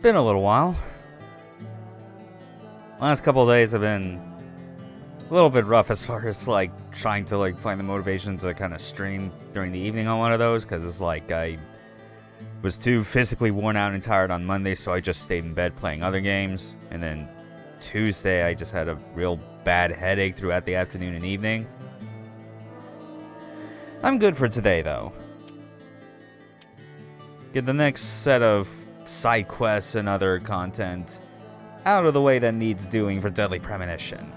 Been a little while. Last couple of days have been a little bit rough as far as like trying to like find the motivation to kind of stream during the evening on one of those, because it's like I was too physically worn out and tired on Monday, so I just stayed in bed playing other games. And then Tuesday I just had a real bad headache throughout the afternoon and evening. I'm good for today though. Get the next set of side quests and other content out of the way that needs doing for Deadly Premonition.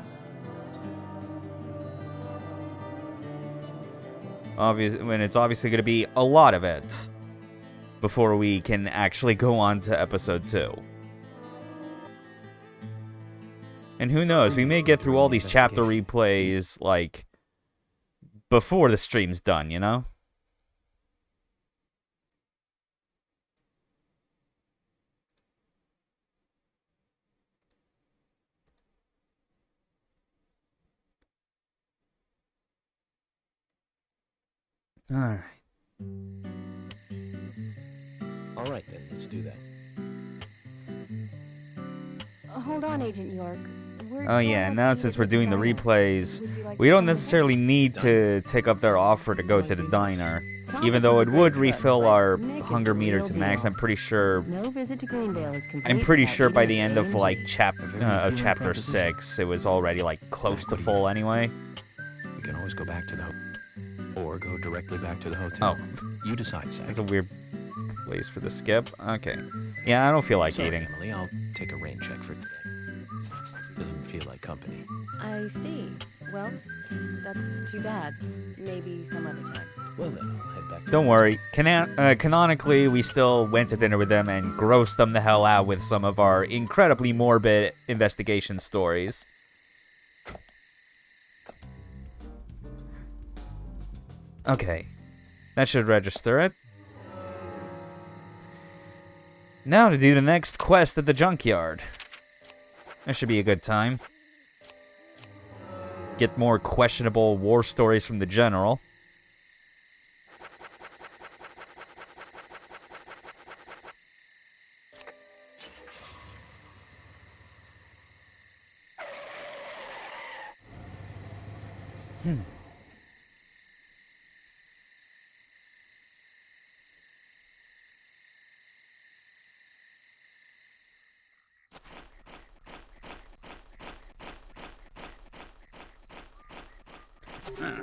It's obviously going to be a lot of it before we can actually go on to episode 2. And who knows, we may get through all these chapter replays, like, before the stream's done, you know? Alright. Alright then, let's do that. Hold on, Agent York. Oh yeah, and now since we're doing the replays, we don't necessarily need to take up their offer to go to the diner. Even though it would refill our hunger meter to max, I'm pretty sure by the end of like chapter 6, it was already like close to full anyway. We can always go back to the hotel. Or go directly back to the hotel. Oh. You decide, Sam. That's a weird place for the skip. Okay. Yeah, I don't feel like eating. Emily, I'll take a rain check for today. Doesn't feel like company. I see. Well, that's too bad. Maybe some other time. Well then, I'll head back to Don't worry. Canonically, we still went to dinner with them and grossed them the hell out with some of our incredibly morbid investigation stories. Okay, that should register it. Now to do the next quest at the junkyard. That should be a good time. Get more questionable war stories from the general.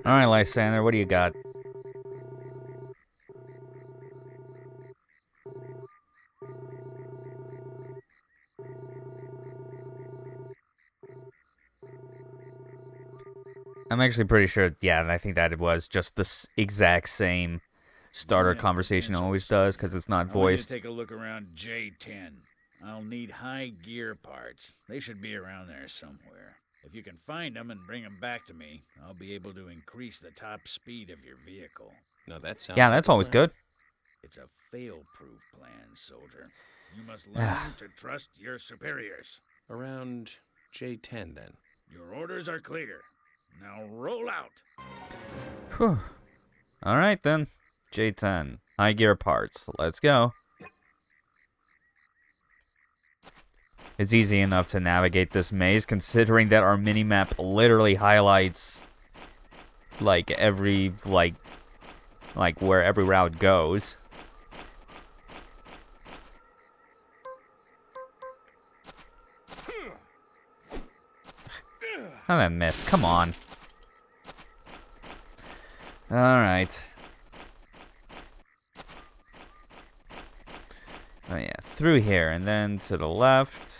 Alright, Lysander, what do you got? I'm actually pretty sure, yeah, I think that it was just the exact same starter conversation it always does, because it's not voiced. I want you to take a look around J10. I'll need high gear parts. They should be around there somewhere. If you can find them and bring them back to me, I'll be able to increase the top speed of your vehicle. No, that sounds Yeah, like that's a always plan. good. It's a fail-proof plan, soldier. You must learn to trust your superiors. Around J10 then. Your orders are clear. Now roll out. Whew. Alright then. J10. High gear parts. Let's go. It's easy enough to navigate this maze, considering that our minimap literally highlights like every like where every route goes. How did that miss? Come on. Alright. Oh yeah, through here and then to the left.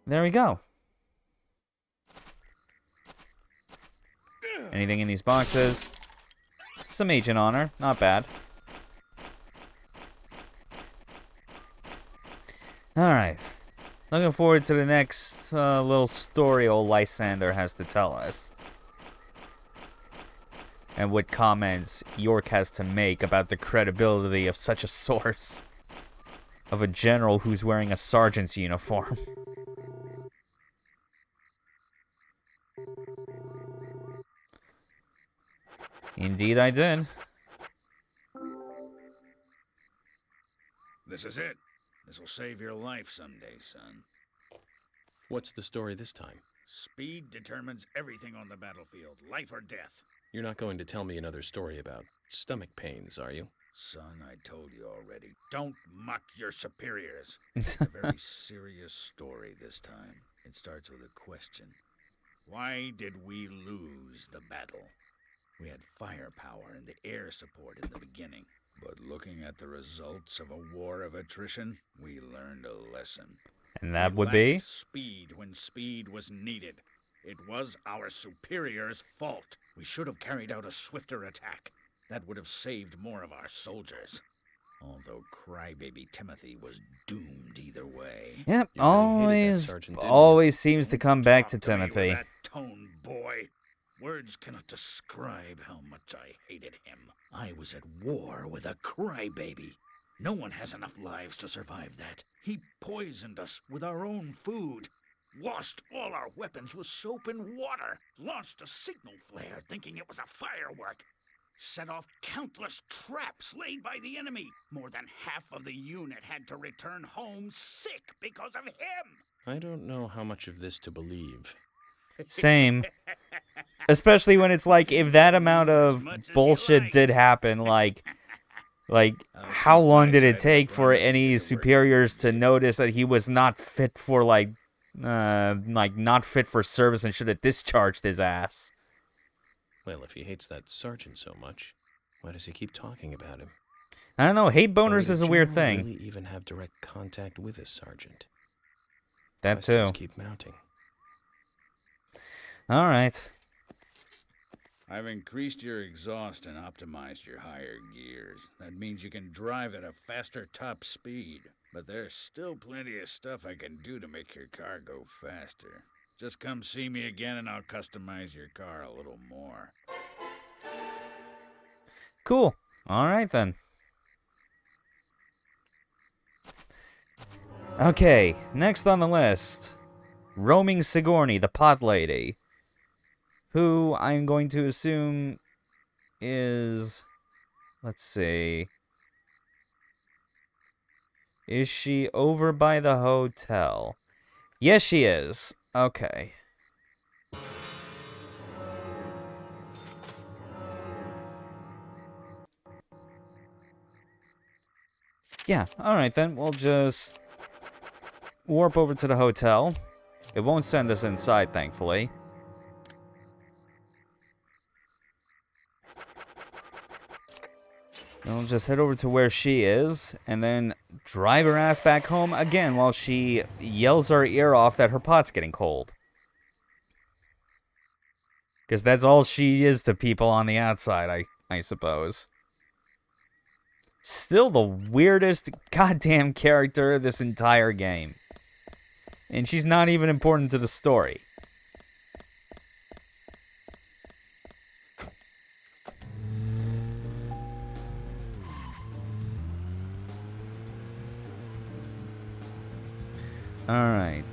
There we go. Anything in these boxes? Some agent honor, not bad. Alright. Looking forward to the next little story old Lysander has to tell us. And what comments York has to make about the credibility of such a source. Of a general who's wearing a sergeant's uniform. Indeed I did. This is it. This'll save your life someday, son. What's the story this time? Speed determines everything on the battlefield, life or death. You're not going to tell me another story about stomach pains, are you? Son, I told you already. Don't mock your superiors. It's a very serious story this time. It starts with a question. Why did we lose the battle? We had firepower and the air support in the beginning. But looking at the results of a war of attrition, we learned a lesson. And that We would be? lacked speed when speed was needed. It was our superiors' fault. We should have carried out a swifter attack. That would have saved more of our soldiers. Although crybaby Timothy was doomed either way. Yep, You really hated that always, sergeant, didn't you? always seems to Don't come back to talk me with Timothy. that tone, boy. Words cannot describe how much I hated him. I was at war with a crybaby. No one has enough lives to survive that. He poisoned us with our own food. Washed all our weapons with soap and water. Launched a signal flare thinking it was a firework. Set off countless traps laid by the enemy. More than half of the unit had to return home sick because of him. I don't know how much of this to believe. Same. Especially when it's like, if that amount of bullshit did happen, like, how long did it take for any superiors to notice that he was not fit for, not fit for service and should have discharged his ass? Well, if he hates that sergeant so much, why does he keep talking about him? I don't know, hate Though boners he is a weird didn't thing. Really even have direct contact with his sergeant. That Questions too. keep mounting. Alright. I've increased your exhaust and optimized your higher gears. That means you can drive at a faster top speed. But there's still plenty of stuff I can do to make your car go faster. Just come see me again and I'll customize your car a little more. Cool. Alright then. Okay, next on the list. Roaming Sigourney, the pot lady. Who I'm going to assume is... Let's see. Is she over by the hotel? Yes, she is. Okay. Yeah, alright then. We'll just warp over to the hotel. It won't send us inside, thankfully. And we'll just head over to where she is, and then drive her ass back home again while she yells our ear off that her pot's getting cold. Because that's all she is to people on the outside, I suppose. Still the weirdest goddamn character of this entire game. And she's not even important to the story. Alright.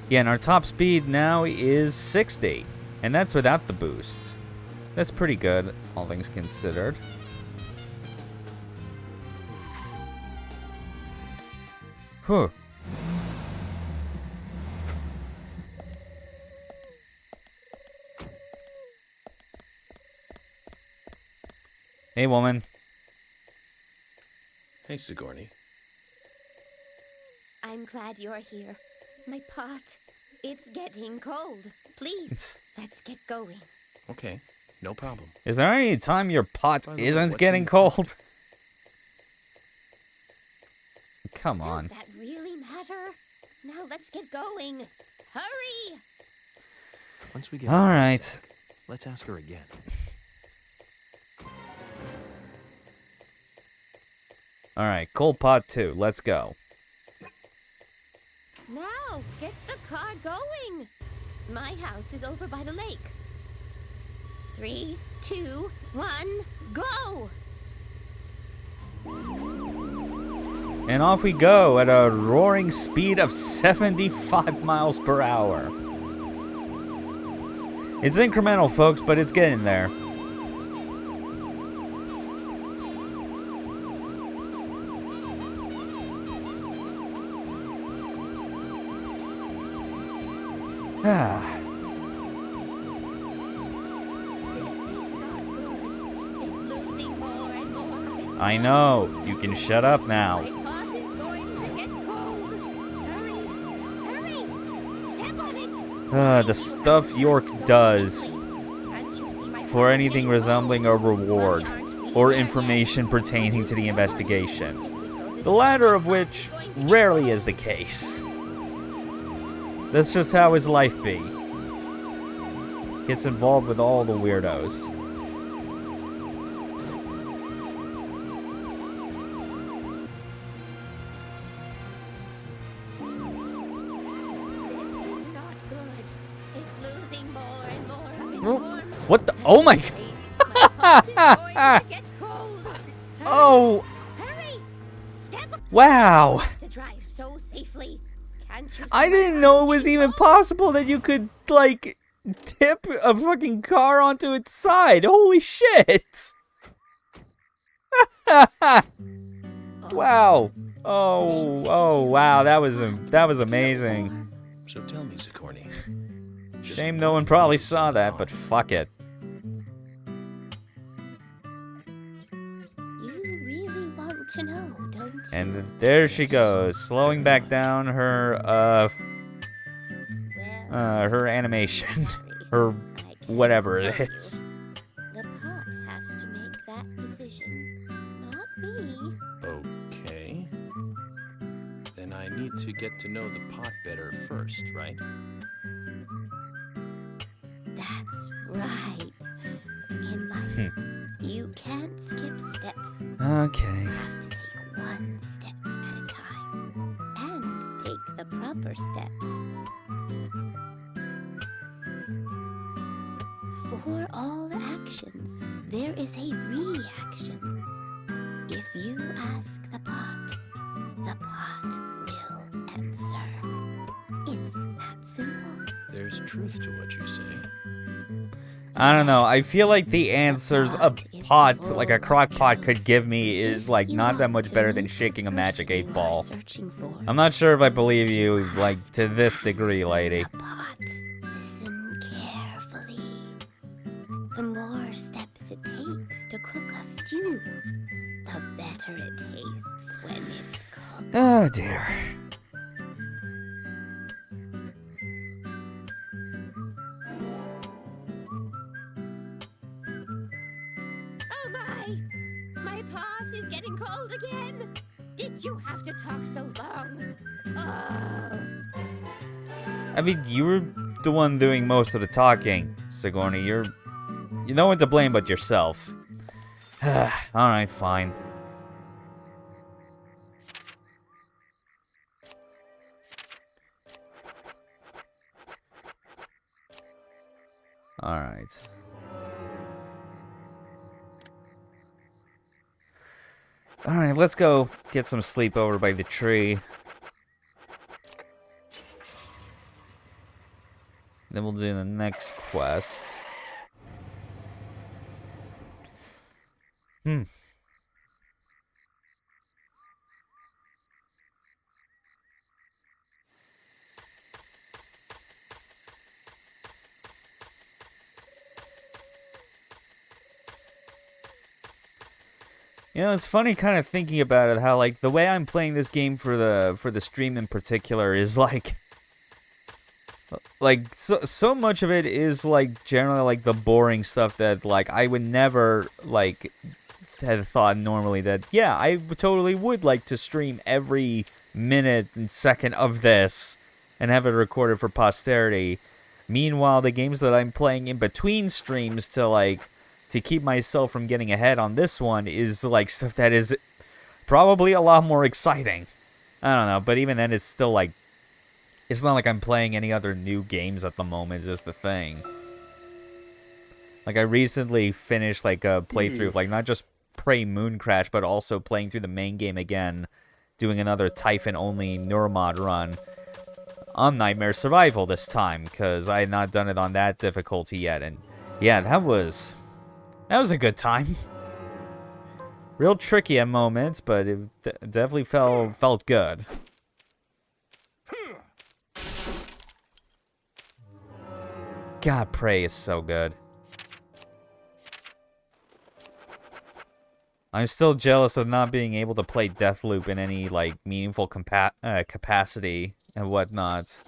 Yeah, and our top speed now is 60. And that's without the boost. That's pretty good, all things considered. Whew. Hey, woman. Hey, Sigourney. I'm glad you're here. My pot, it's getting cold. Please, let's get going. Okay, no problem. Is there any time your pot By the way, isn't what's getting in your cold? Come on. Does that really matter? Now let's get going. Hurry! Once we get All to the right. sack, let's ask her again. Alright, cold pot 2. Let's go. Now, get the car going. My house is over by the lake. 3, 2, 1, go! And off we go at a roaring speed of 75 miles per hour. It's incremental, folks, but it's getting there. Ah. I know. You can shut up now. My pot is going to get cold. Hurry, hurry, step on it. The stuff York does for anything resembling a reward or information pertaining to the investigation. The latter of which rarely is the case. That's just how his life be. Gets involved with all the weirdos. What the? Oh my god! Oh! Wow! I didn't know it was even possible that you could, like, tip a fucking car onto its side. Holy shit! Wow! Oh, wow! That was amazing. So tell me, Sigourney. Shame no one probably saw that, but fuck it. You really want to know, don't you? And there she goes, slowing back down her, her animation. Her whatever it is. The pot has to make that decision, not me. Okay. Then I need to get to know the pot better first, right? That's right. In life, you can't skip steps. Okay. You have to take one step at a time and take the proper steps. For all actions, there is a reaction. If you ask the pot will answer. It's that simple. There's truth to what you say. I don't know. I feel like the answers a pot, like a crock pot, could give me is like not that much better than shaking a magic 8-ball. I'm not sure if I believe you, like, to this degree, lady. The pot. Listen carefully. The more steps it takes to cook a stew, the better it tastes when it's cooked. Oh dear. Oh my pot is getting cold again. Did you have to talk so long? Oh. I mean, you were the one doing most of the talking, Sigourney. You're no one to blame but yourself. Alright, fine. Alright. Alright, let's go get some sleep over by the tree. Then we'll do the next quest. You know, it's funny kind of thinking about it, how, like, the way I'm playing this game for the stream in particular is, like, so much of it is, like, generally, like, the boring stuff that, like, I would never, like, have thought normally that, yeah, I totally would like to stream every minute and second of this and have it recorded for posterity. Meanwhile, the games that I'm playing in between streams to keep myself from getting ahead on this one is, like, stuff that is probably a lot more exciting. I don't know, but even then, it's still, like, it's not like I'm playing any other new games at the moment, is the thing. Like, I recently finished, like, a playthrough of, like, not just Prey Moon Crash, but also playing through the main game again, doing another Typhon-only Neuromod run on Nightmare Survival this time, because I had not done it on that difficulty yet, and yeah, that was a good time. Real tricky at moments, but it definitely felt good. God, Prey is so good. I'm still jealous of not being able to play Deathloop in any, like, meaningful capacity and whatnot.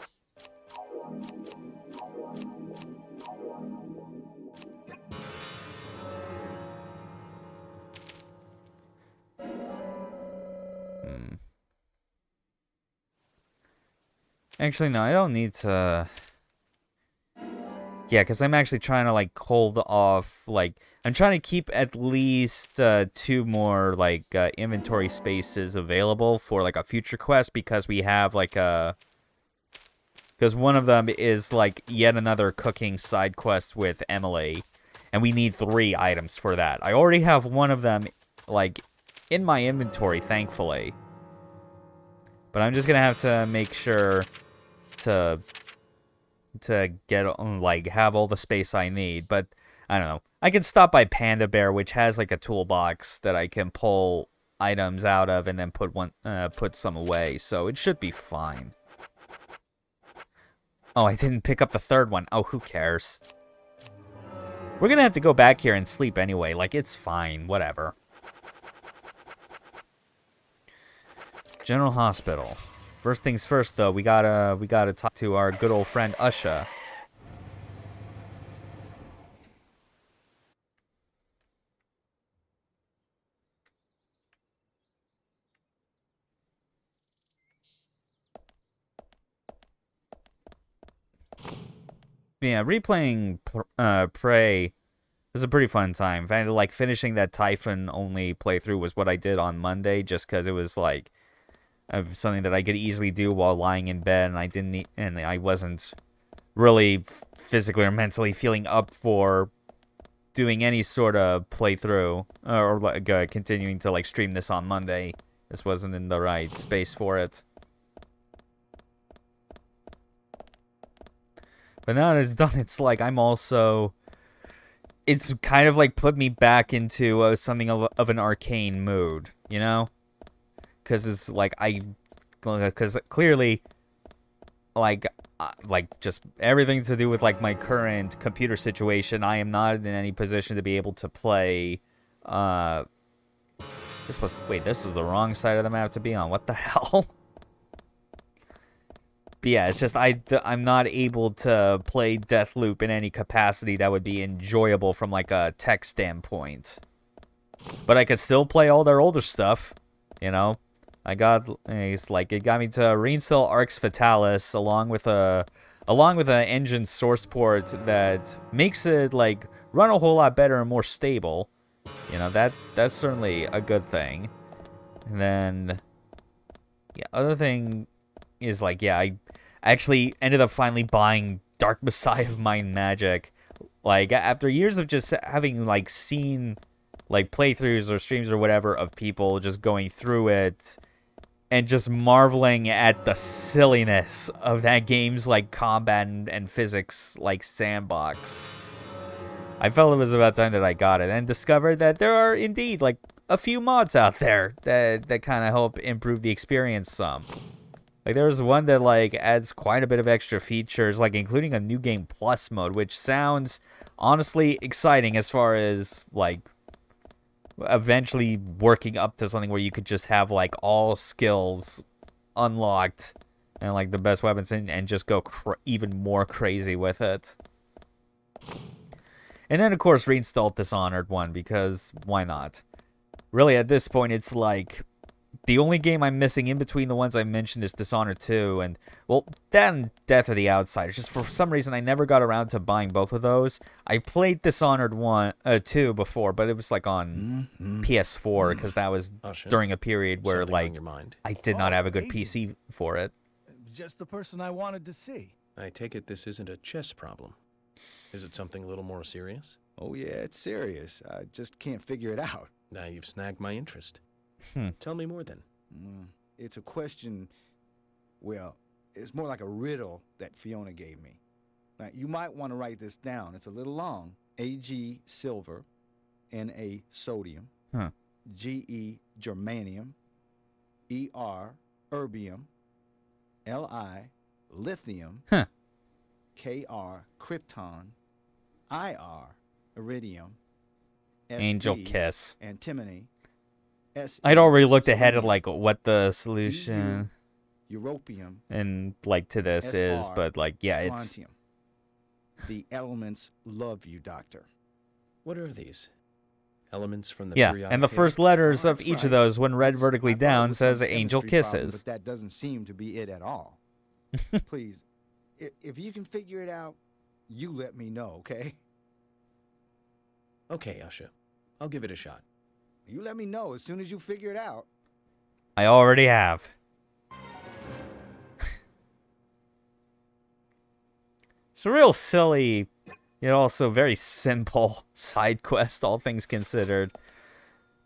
Actually, no, I don't need to... Yeah, because I'm actually trying to, like, hold off, like... I'm trying to keep at least 2 more, like, inventory spaces available for, like, a future quest, because we have, like, a... Because one of them is, like, yet another cooking side quest with Emily, and we need 3 items for that. I already have one of them, like, in my inventory, thankfully. But I'm just gonna have to make sure to get, like, have all the space I need. But I don't know. I can stop by Panda Bear, which has, like, a toolbox that I can pull items out of and then put some away. So it should be fine. Oh, I didn't pick up the 3rd one. Oh, who cares? We're gonna have to go back here and sleep anyway. Like, it's fine. Whatever. General Hospital. First things first, though, we gotta talk to our good old friend Usha. Yeah, replaying Prey was a pretty fun time. Like, finishing that Typhon-only playthrough was what I did on Monday, just because it was, like, something that I could easily do while lying in bed, and I wasn't really physically or mentally feeling up for doing any sort of playthrough, or like, continuing to, like, stream this on Monday. This wasn't in the right space for it. But now that it's done, it's like I'm also... It's kind of like put me back into something of an arcane mood, you know? Because it's like because clearly, like just everything to do with, like, my current computer situation, I am not in any position to be able to play. This is the wrong side of the map to be on. What the hell? But yeah, it's just I'm not able to play Deathloop in any capacity that would be enjoyable from, like, a tech standpoint. But I could still play all their older stuff, you know. It got me to reinstall Arx Fatalis along with an engine source port that makes it, like, run a whole lot better and more stable. You know, that's certainly a good thing. And then, yeah, other thing is, like, yeah, I actually ended up finally buying Dark Messiah of Mind Magic. Like, after years of just having, like, seen, like, playthroughs or streams or whatever of people just going through it and just marveling at the silliness of that game's, like, combat and physics, like, sandbox, I felt it was about time that I got it and discovered that there are indeed, like, a few mods out there that kind of help improve the experience some. Like, there's one that, like, adds quite a bit of extra features, like, including a New Game Plus mode, which sounds honestly exciting as far as, like, eventually working up to something where you could just have, like, all skills unlocked and, like, the best weapons and just go even more crazy with it. And then, of course, reinstall Dishonored 1, because why not? Really, at this point, it's like the only game I'm missing in between the ones I mentioned is Dishonored 2, and, well, then Death of the Outsiders. Just for some reason, I never got around to buying both of those. I played Dishonored 2 before, but it was, like, on PS4, because that was during a period where, like, I did not have a good PC for it. Just the person I wanted to see. I take it this isn't a chess problem. Is it something a little more serious? Oh, yeah, it's serious. I just can't figure it out. Now you've snagged my interest. Tell me more, then. It's a question, well, it's more like a riddle that Fiona gave me. Now, you might want to write this down. It's a little long. Ag silver, Na sodium, Ge germanium, Er erbium, Li lithium, Kr, krypton, Ir, iridium, Angel Sb, kiss. antimony, Se, I'd already looked ahead at selenium, like what the solution europium, and like to this is, Sr, but like yeah, it's strontium. The elements love you, Doctor. What are these? Elements from the yeah, periodic and the table? first letters Oh, of that's each of right. those, when read I vertically thought it down, was some says "Angel chemistry problem, kisses." but that doesn't seem to be it at all. Please, if you can figure it out, you let me know, okay? Okay, Usha. I'll give it a shot. You let me know as soon as you figure it out. I already have. It's a real silly, yet also very simple side quest, all things considered.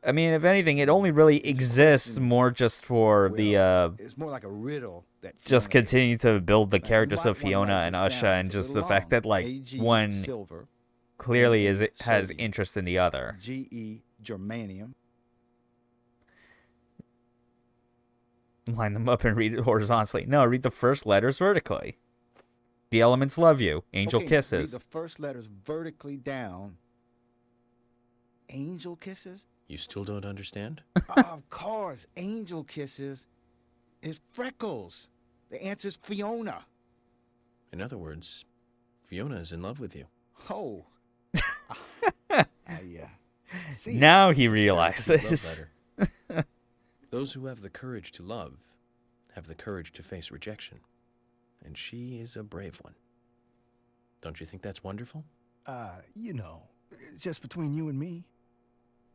I mean, if anything, it only really It's a exists question- more just for the It's more like a riddle that just Fiona gave me. continue to build the Now, you characters might of wanna Fiona write and this Usha, down. and It's a just the little fact long. that like AG one silver, clearly Na has sodium, interest in the other. Ge germanium. Line them up and read it horizontally. No, read the first letters vertically. The elements love you. Angel Okay, now, kisses. read the first letters vertically down. Angel kisses? You still don't understand? Of course, angel kisses is Freckles. The answer's Fiona. In other words, Fiona is in love with you. Oh. See. Now he It's a very cute realizes. love letter. Those who have the courage to love have the courage to face rejection. And she is a brave one. Don't you think that's wonderful? You know, just between you and me,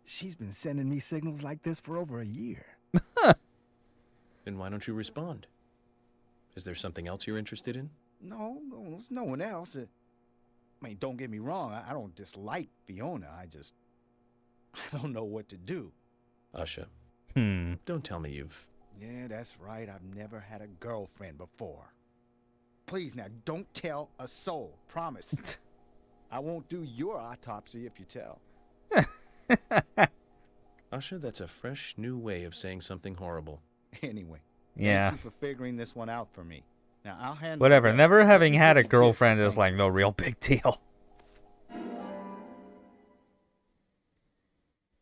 she's been sending me signals like this for over a year. Then why don't you respond? Is there something else you're interested in? No, there's no one else. I mean, don't get me wrong. I don't dislike Fiona. I don't know what to do. Usha, Hmm. don't tell me you've... Yeah, that's right. I've never had a girlfriend before. Please now, don't tell a soul. Promise. I won't do your autopsy if you tell. Usha, that's a fresh, new way of saying something horrible. Anyway. Yeah. Thank you for figuring this one out for me. Now I'll handle the Whatever. rest. Never having You had a get the gist, girlfriend is thank like you. no real big deal.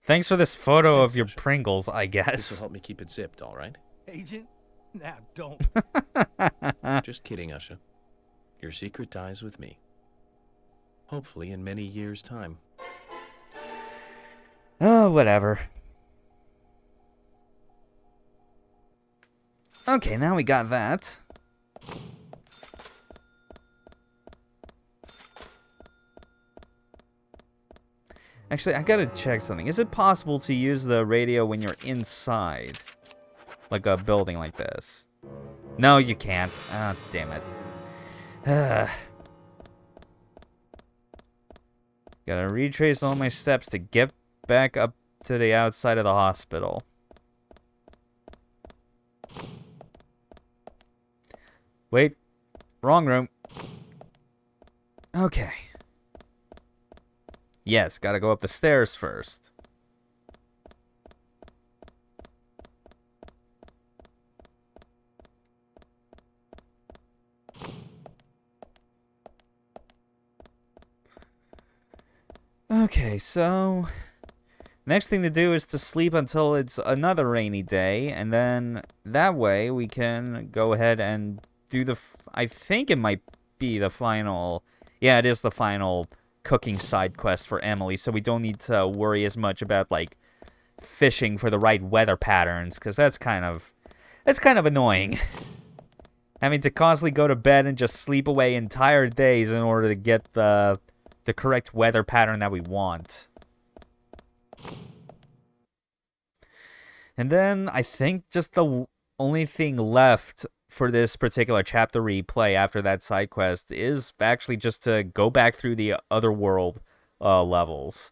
Thanks for this photo Thanks, of your Sasha. Pringles, I This will guess. help me keep it zipped, all right? Agent? Now, don't. Just kidding, Usha. Your secret dies with me. Hopefully in many years' time. Oh, whatever. Okay, now we got that. Actually, I gotta check something. Is it possible to use the radio when you're inside? Like a building like this? No, you can't. Ah, damn it. Gotta retrace all my steps to get back up to the outside of the hospital. Wait. Wrong room. Okay. Yes, gotta go up the stairs first. Okay, so next thing to do is to sleep until it's another rainy day, and then that way we can go ahead and do the... I think it might be the final... Yeah, it is the final cooking side quest for Emily, so we don't need to worry as much about, like, fishing for the right weather patterns, because that's kind of annoying. Having to constantly go to bed and just sleep away entire days in order to get the correct weather pattern that we want. And then I think just the only thing left for this particular chapter replay after that side quest is actually just to go back through the otherworld levels.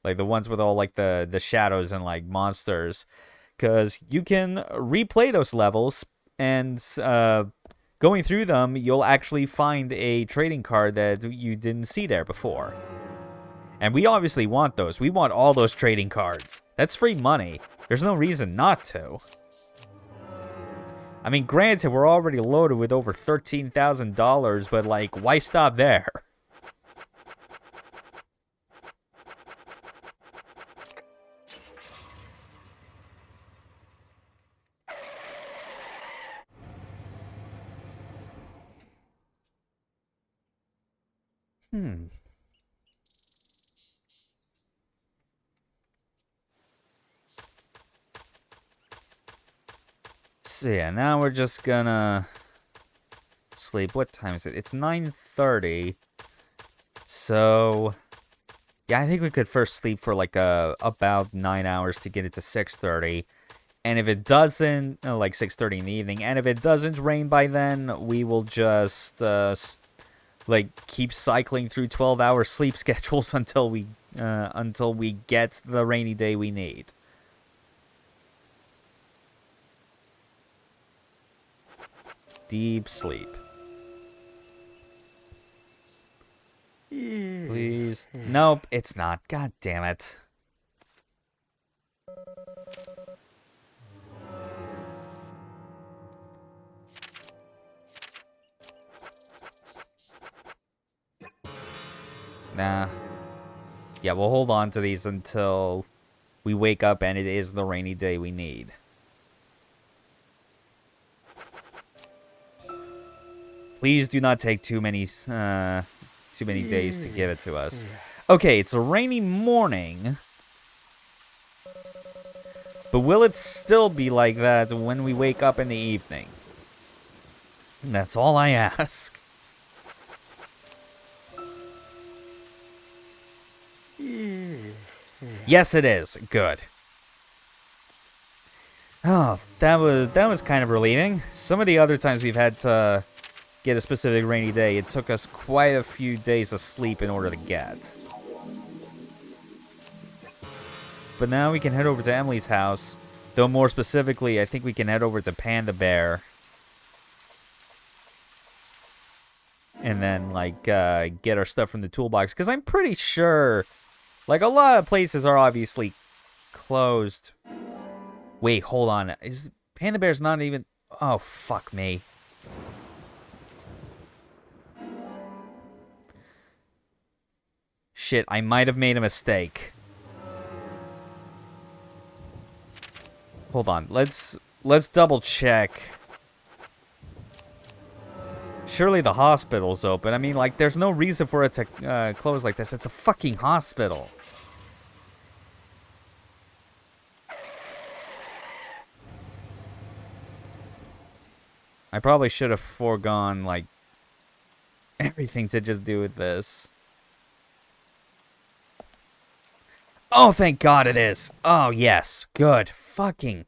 Like the ones with all like the shadows and like monsters. Because you can replay those levels and going through them, you'll actually find a trading card that you didn't see there before. And we obviously want those. We want all those trading cards. That's free money. There's no reason not to. I mean, granted, we're already loaded with over $13,000, but, like, why stop there? So, yeah, now we're just gonna sleep. What time is it? It's 9:30. So, yeah, I think we could first sleep for like about 9 hours to get it to 6:30. And if it doesn't, like 6:30 in the evening, and if it doesn't rain by then, we will just like keep cycling through 12-hour sleep schedules until we get the rainy day we need. Deep sleep. Please. Nope, it's not. God damn it. Nah. Yeah, we'll hold on to these until we wake up and it is the rainy day we need. Please do not take too many days to give it to us. Okay, it's a rainy morning. But will it still be like that when we wake up in the evening? That's all I ask. Yes, it is. Good. Oh, that was kind of relieving. Some of the other times we've had to get a specific rainy day, it took us quite a few days of sleep in order to get. But now we can head over to Emily's house. Though more specifically, I think we can head over to Panda Bear. And then, like, get our stuff from the toolbox. Because I'm pretty sure, like, a lot of places are obviously closed. Wait, hold on. Is Panda Bear's not even... Oh, fuck me. Shit, I might have made a mistake. Hold on. Let's double check. Surely the hospital's open. I mean, like, there's no reason for it to close like this. It's a fucking hospital. I probably should have foregone, like, everything to just do with this. Oh, thank God it is. Oh, yes. Good. Fucking.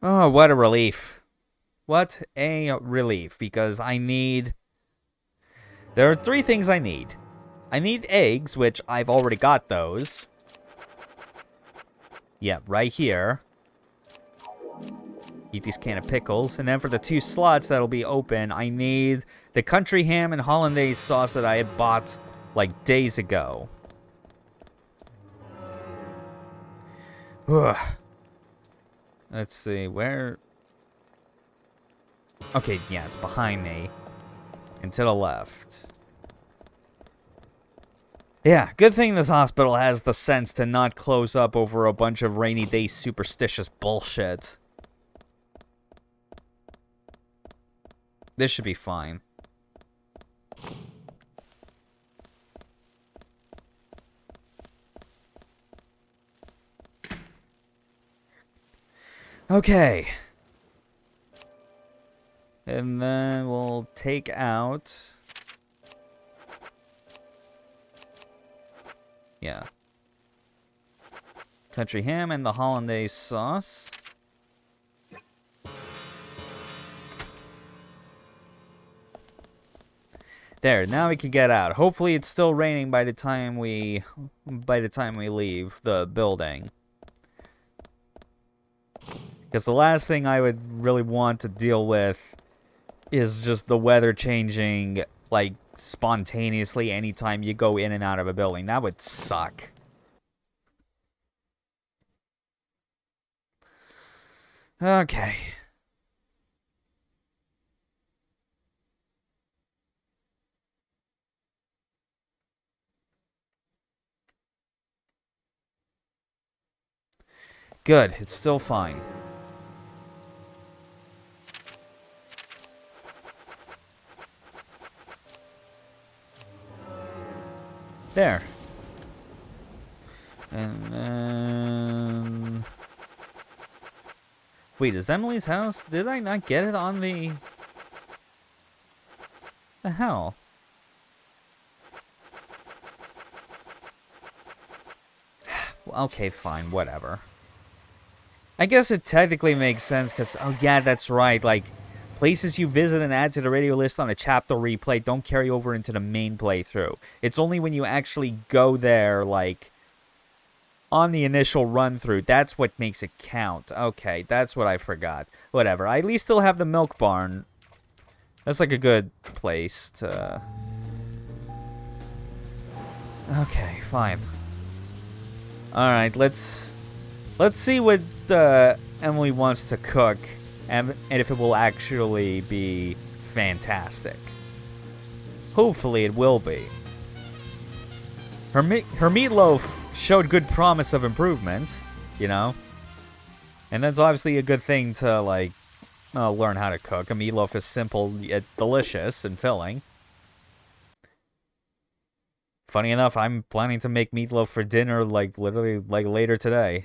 Oh, what a relief. What a relief. Because I need... There are 3 things I need. I need eggs, which I've already got those. Yeah, right here. Eat these can of pickles. And then for the 2 slots that'll be open, I need the country ham and hollandaise sauce that I had bought, like, days ago. Ugh. Let's see, where... Okay, yeah, it's behind me. And to the left. Yeah, good thing this hospital has the sense to not close up over a bunch of rainy day superstitious bullshit. This should be fine. Okay. And then we'll take out... Yeah. Country ham and the hollandaise sauce. There, now we can get out. Hopefully it's still raining by the time we leave the building. Because the last thing I would really want to deal with is just the weather changing, like, spontaneously anytime you go in and out of a building. That would suck. Okay. Good, it's still fine. There. And then... Wait, is Emily's house? Did I not get it on the... The hell? Okay, fine, whatever. I guess it technically makes sense, because, oh yeah, that's right, like, places you visit and add to the radio list on a chapter replay don't carry over into the main playthrough. It's only when you actually go there, like, on the initial run-through, that's what makes it count. Okay, that's what I forgot. Whatever, I at least still have the milk barn. That's like a good place to... Okay, fine. Alright, let's see what Emily wants to cook, and if it will actually be fantastic. Hopefully it will be. Her meatloaf showed good promise of improvement, you know? And that's obviously a good thing to, like, learn how to cook. A meatloaf is simple yet delicious and filling. Funny enough, I'm planning to make meatloaf for dinner, like, literally, like, later today.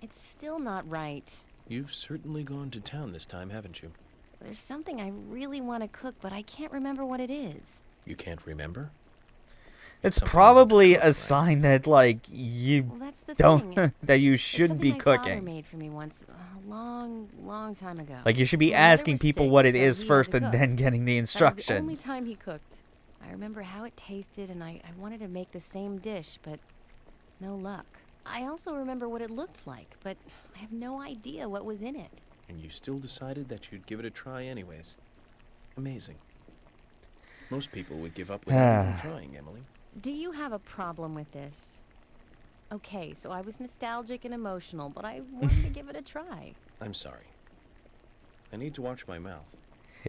It's still not right. You've certainly gone to town this time, haven't you? There's something I really want to cook, but I can't remember what it is. You can't remember? It's Something probably you want to cook, a right? sign that, like, you Well, that's the don't... thing. that you It's shouldn't be something my father cooking. made for me once, a long time ago. Like, you should be My mother asking was people sick, what it so is he had first to and cook. then getting the That was the only instructions. time he cooked. I remember how it tasted, and I wanted to make the same dish, but no luck. I also remember what it looked like, but I have no idea what was in it. And you still decided that you'd give it a try anyways. Amazing. Most people would give up without even trying, Emily. Do you have a problem with this? Okay, so I was nostalgic and emotional, but I wanted to give it a try. I'm sorry. I need to watch my mouth.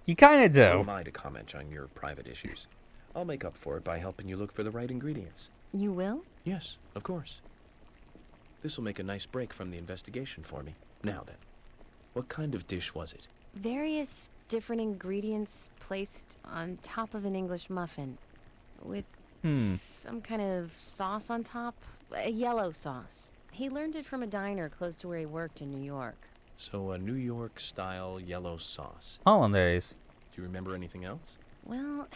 You kind of Who do. am I to comment on your private issues? I'll make up for it by helping you look for the right ingredients. You will? Yes, of course. This will make a nice break from the investigation for me. Now then, what kind of dish was it? Various different ingredients placed on top of an English muffin with some kind of sauce on top, a yellow sauce. He learned it from a diner close to where he worked in New York. So a New York-style yellow sauce. Hollandaise. Do you remember anything else? Well,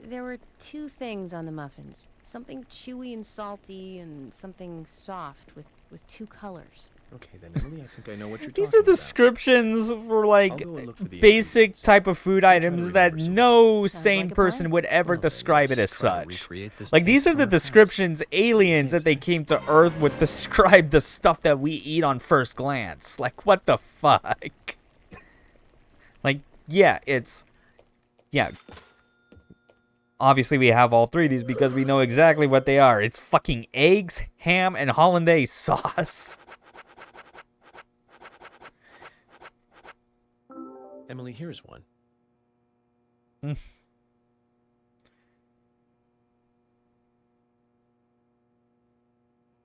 there were two things on the muffins. Something chewy and salty and something soft with two colors. Okay then, Emily, I think I know what you're These talking are about. descriptions for, like, I'll go and look for the basic ingredients. type of food try to items that remember some. no Sounds sane like a person plan. would ever Well, then describe it as let's try to such. recreate this Like, these taste are from the our past. descriptions aliens say, that they Jack? came to Earth would describe the stuff that we eat on first glance. Like, what the fuck? Like, yeah, it's... Yeah. Obviously, we have all three of these because we know exactly what they are. It's fucking eggs, ham, and hollandaise sauce. Emily, here's one.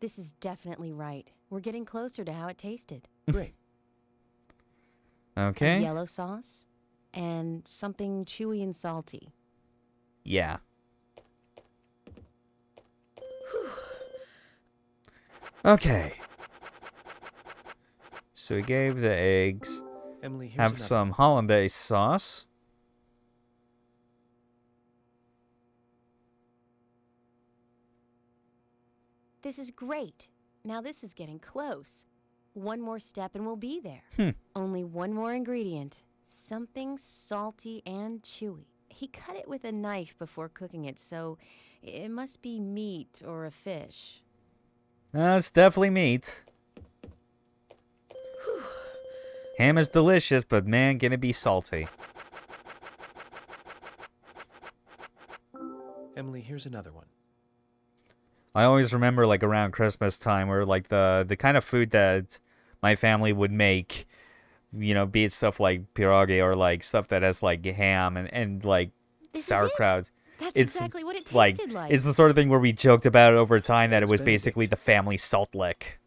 This is definitely right. We're getting closer to how it tasted. Great. A Okay. yellow sauce and something chewy and salty. Yeah. Okay. So we gave the eggs. Emily, here's Have another some one. hollandaise sauce. This is great. Now this is getting close. One more step and we'll be there. Only one more ingredient. Something salty and chewy. He cut it with a knife before cooking it, so it must be meat or a fish. It's definitely meat. Ham is delicious, but man, can it be salty. Emily, here's another one. I always remember, like, around Christmas time where, like, the kind of food that my family would make You know, be it stuff like pierogi or like stuff that has like ham and like This is it. sauerkraut. That's It's exactly what it like tasted like. it's the sort of thing where we joked about it over time that it was Eggs basically the Benedict. family salt lick.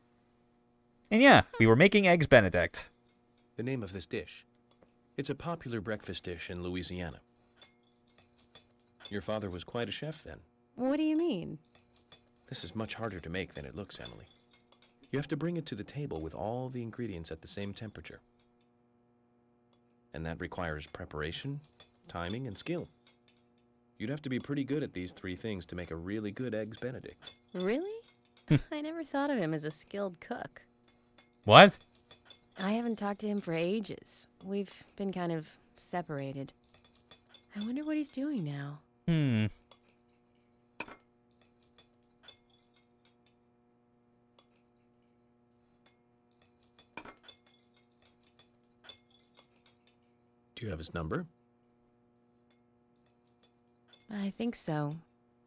And yeah, we were making eggs Benedict. The name of this dish. It's a popular breakfast dish in Louisiana. Your father was quite a chef then. What do you mean? This is much harder to make than it looks, Emily. You have to bring it to the table with all the ingredients at the same temperature. And that requires preparation, timing, and skill. You'd have to be pretty good at these three things to make a really good Eggs Benedict. Really? I never thought of him as a skilled cook. What? I haven't talked to him for ages. We've been kind of separated. I wonder what he's doing now. Do you have his number? I think so.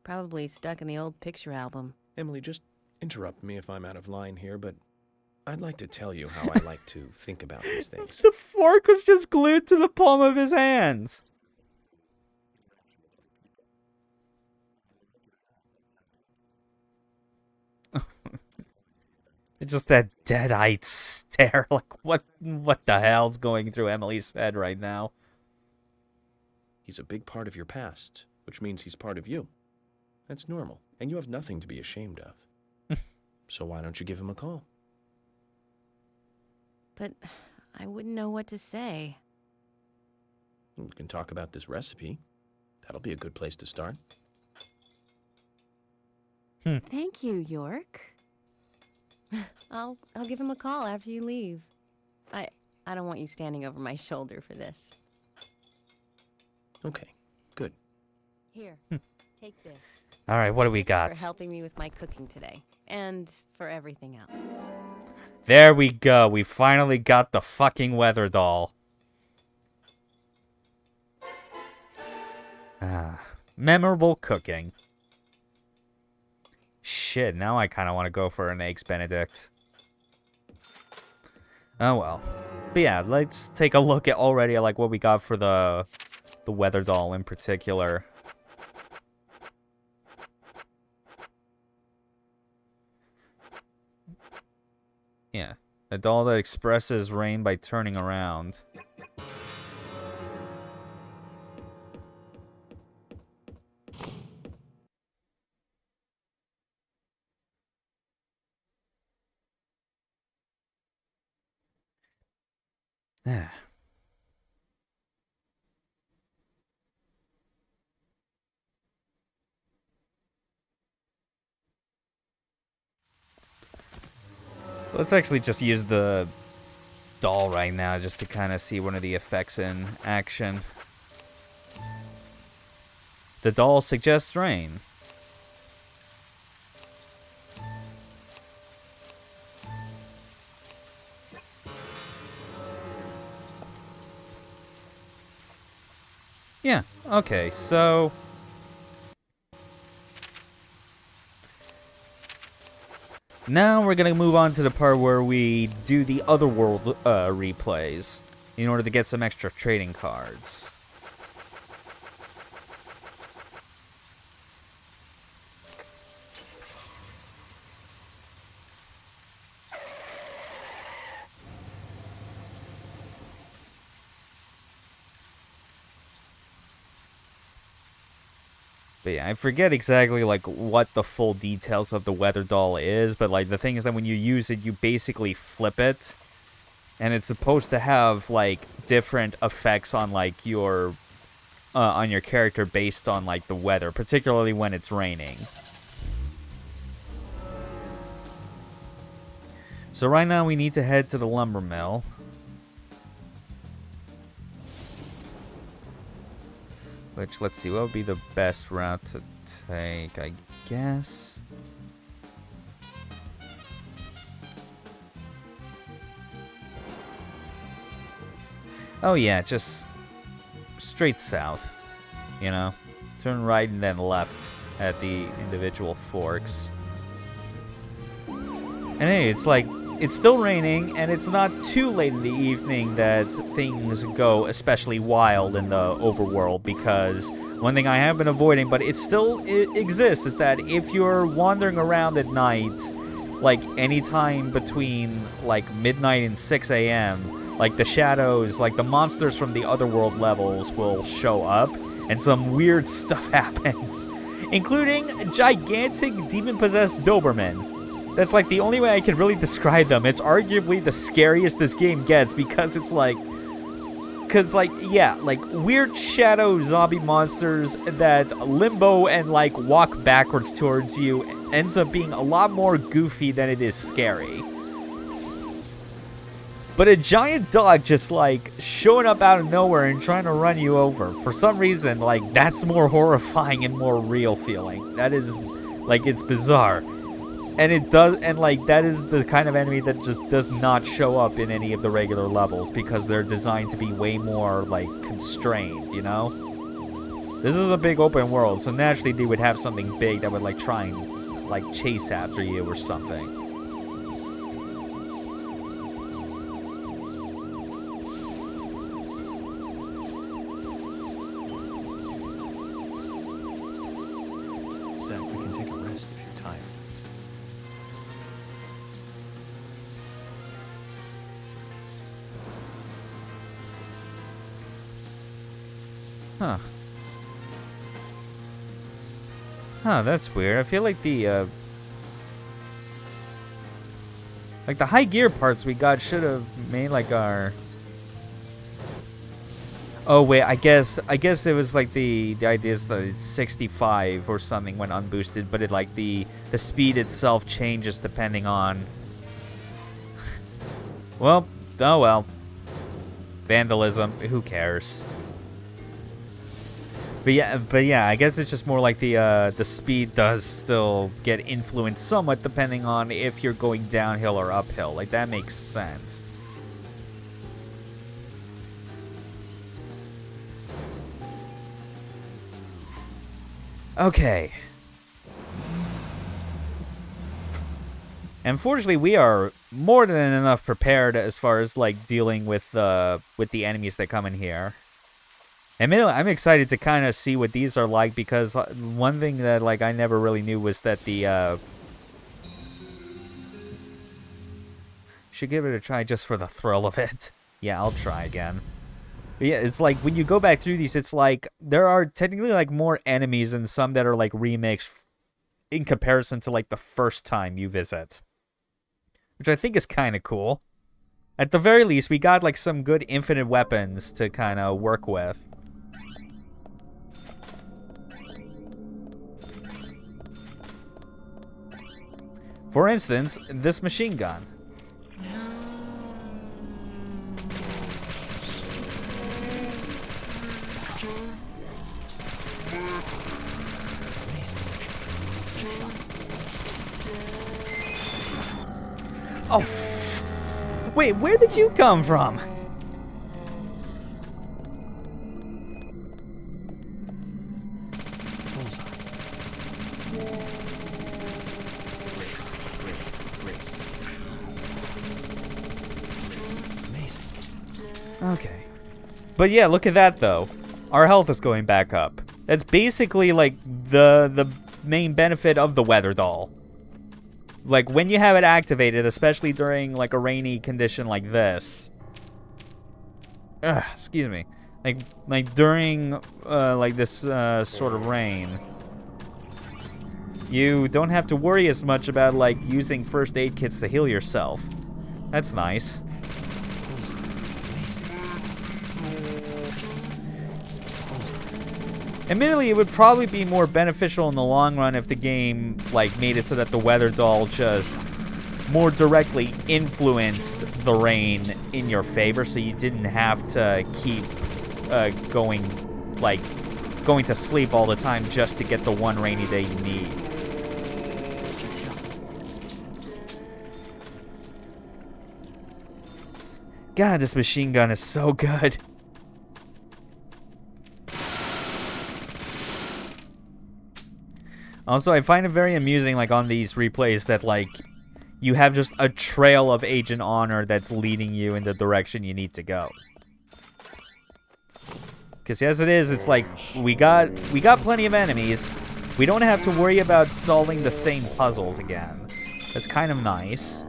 Probably stuck in the old picture album. Emily, just interrupt me if I'm out of line here, but I'd like to tell you how I like to think about these things. The fork was just glued to the palm of his hands. It's just that dead-eyed stare. Like, what the hell's going through Emily's head right now? He's a big part of your past, which means he's part of you. That's normal, and you have nothing to be ashamed of. So why don't you give him a call? But I wouldn't know what to say. We can talk about this recipe. That'll be a good place to start. Thank you, York. I'll give him a call after you leave. I don't want you standing over my shoulder for this. Okay, good. Here, take this. All right, what do we For got? helping me with my cooking today. And for everything else. There we go. We finally got the fucking weather doll. Memorable cooking. Shit, now I kind of want to go for an Eggs Benedict. Oh well. But yeah, let's take a look at already like what we got for the weather doll in particular. Yeah, a doll that expresses rain by turning around. Let's actually just use the doll right now just to kind of see one of the effects in action. The doll suggests rain. Yeah, okay, so now we're gonna move on to the part where we do the Otherworld replays in order to get some extra trading cards. But yeah, I forget exactly like what the full details of the weather doll is, but like the thing is that when you use it, you basically flip it, and it's supposed to have like different effects on like your on your character based on like the weather, particularly when it's raining. So right now we need to head to the lumber mill. Which, let's see, what would be the best route to take, I guess? Oh yeah, just straight south, you know? Turn right and then left at the individual forks. And hey, it's like it's still raining, and it's not too late in the evening that things go especially wild in the overworld, because one thing I have been avoiding, but it exists, is that if you're wandering around at night, like anytime between like midnight and 6 a.m., like the shadows, like the monsters from the otherworld levels will show up, and some weird stuff happens, including gigantic demon-possessed Doberman. That's like the only way I can really describe them. It's arguably the scariest this game gets, because it's like, yeah, like weird shadow zombie monsters that limbo and like walk backwards towards you ends up being a lot more goofy than it is scary. But a giant dog just like showing up out of nowhere and trying to run you over, for some reason, like that's more horrifying and more real feeling. That is, like, it's bizarre. And it does, and like that is the kind of enemy that just does not show up in any of the regular levels, because they're designed to be way more like constrained, you know? This is a big open world, so naturally they would have something big that would like try and like chase after you or something. Zach, we can take a rest if you're tired. Huh. Huh, that's weird. I feel like the high gear parts we got should have made like our... Oh wait, I guess it was like the idea is that it's 65 or something when unboosted, but it like the speed itself changes depending on... Well, oh well. Vandalism, who cares? But yeah, I guess it's just more like the speed does still get influenced somewhat depending on if you're going downhill or uphill. Like, that makes sense. Okay. Unfortunately, we are more than enough prepared as far as like dealing with the enemies that come in here. Admittedly, I'm excited to kind of see what these are like, because one thing that like I never really knew was that the should give it a try just for the thrill of it. Yeah, I'll try again. But yeah, it's like when you go back through these, it's like there are technically like more enemies and some that are like remixed in comparison to like the first time you visit, which I think is kind of cool. At the very least, we got like some good infinite weapons to kind of work with. For instance, this machine gun. Oh, wait, where did you come from? Okay. But yeah, look at that though. Our health is going back up. That's basically like the main benefit of the weather doll. Like when you have it activated, especially during like a rainy condition like this. Excuse me. Like during like this sort of rain, you don't have to worry as much about like using first aid kits to heal yourself. That's nice. Admittedly, it would probably be more beneficial in the long run if the game like made it so that the weather doll just more directly influenced the rain in your favor, so you didn't have to keep going to sleep all the time just to get the one rainy day you need. God, this machine gun is so good. Also, I find it very amusing, like, on these replays that, like, you have just a trail of Agent Honor that's leading you in the direction you need to go. Because as it is, it's like, we got plenty of enemies. We don't have to worry about solving the same puzzles again. That's kind of nice.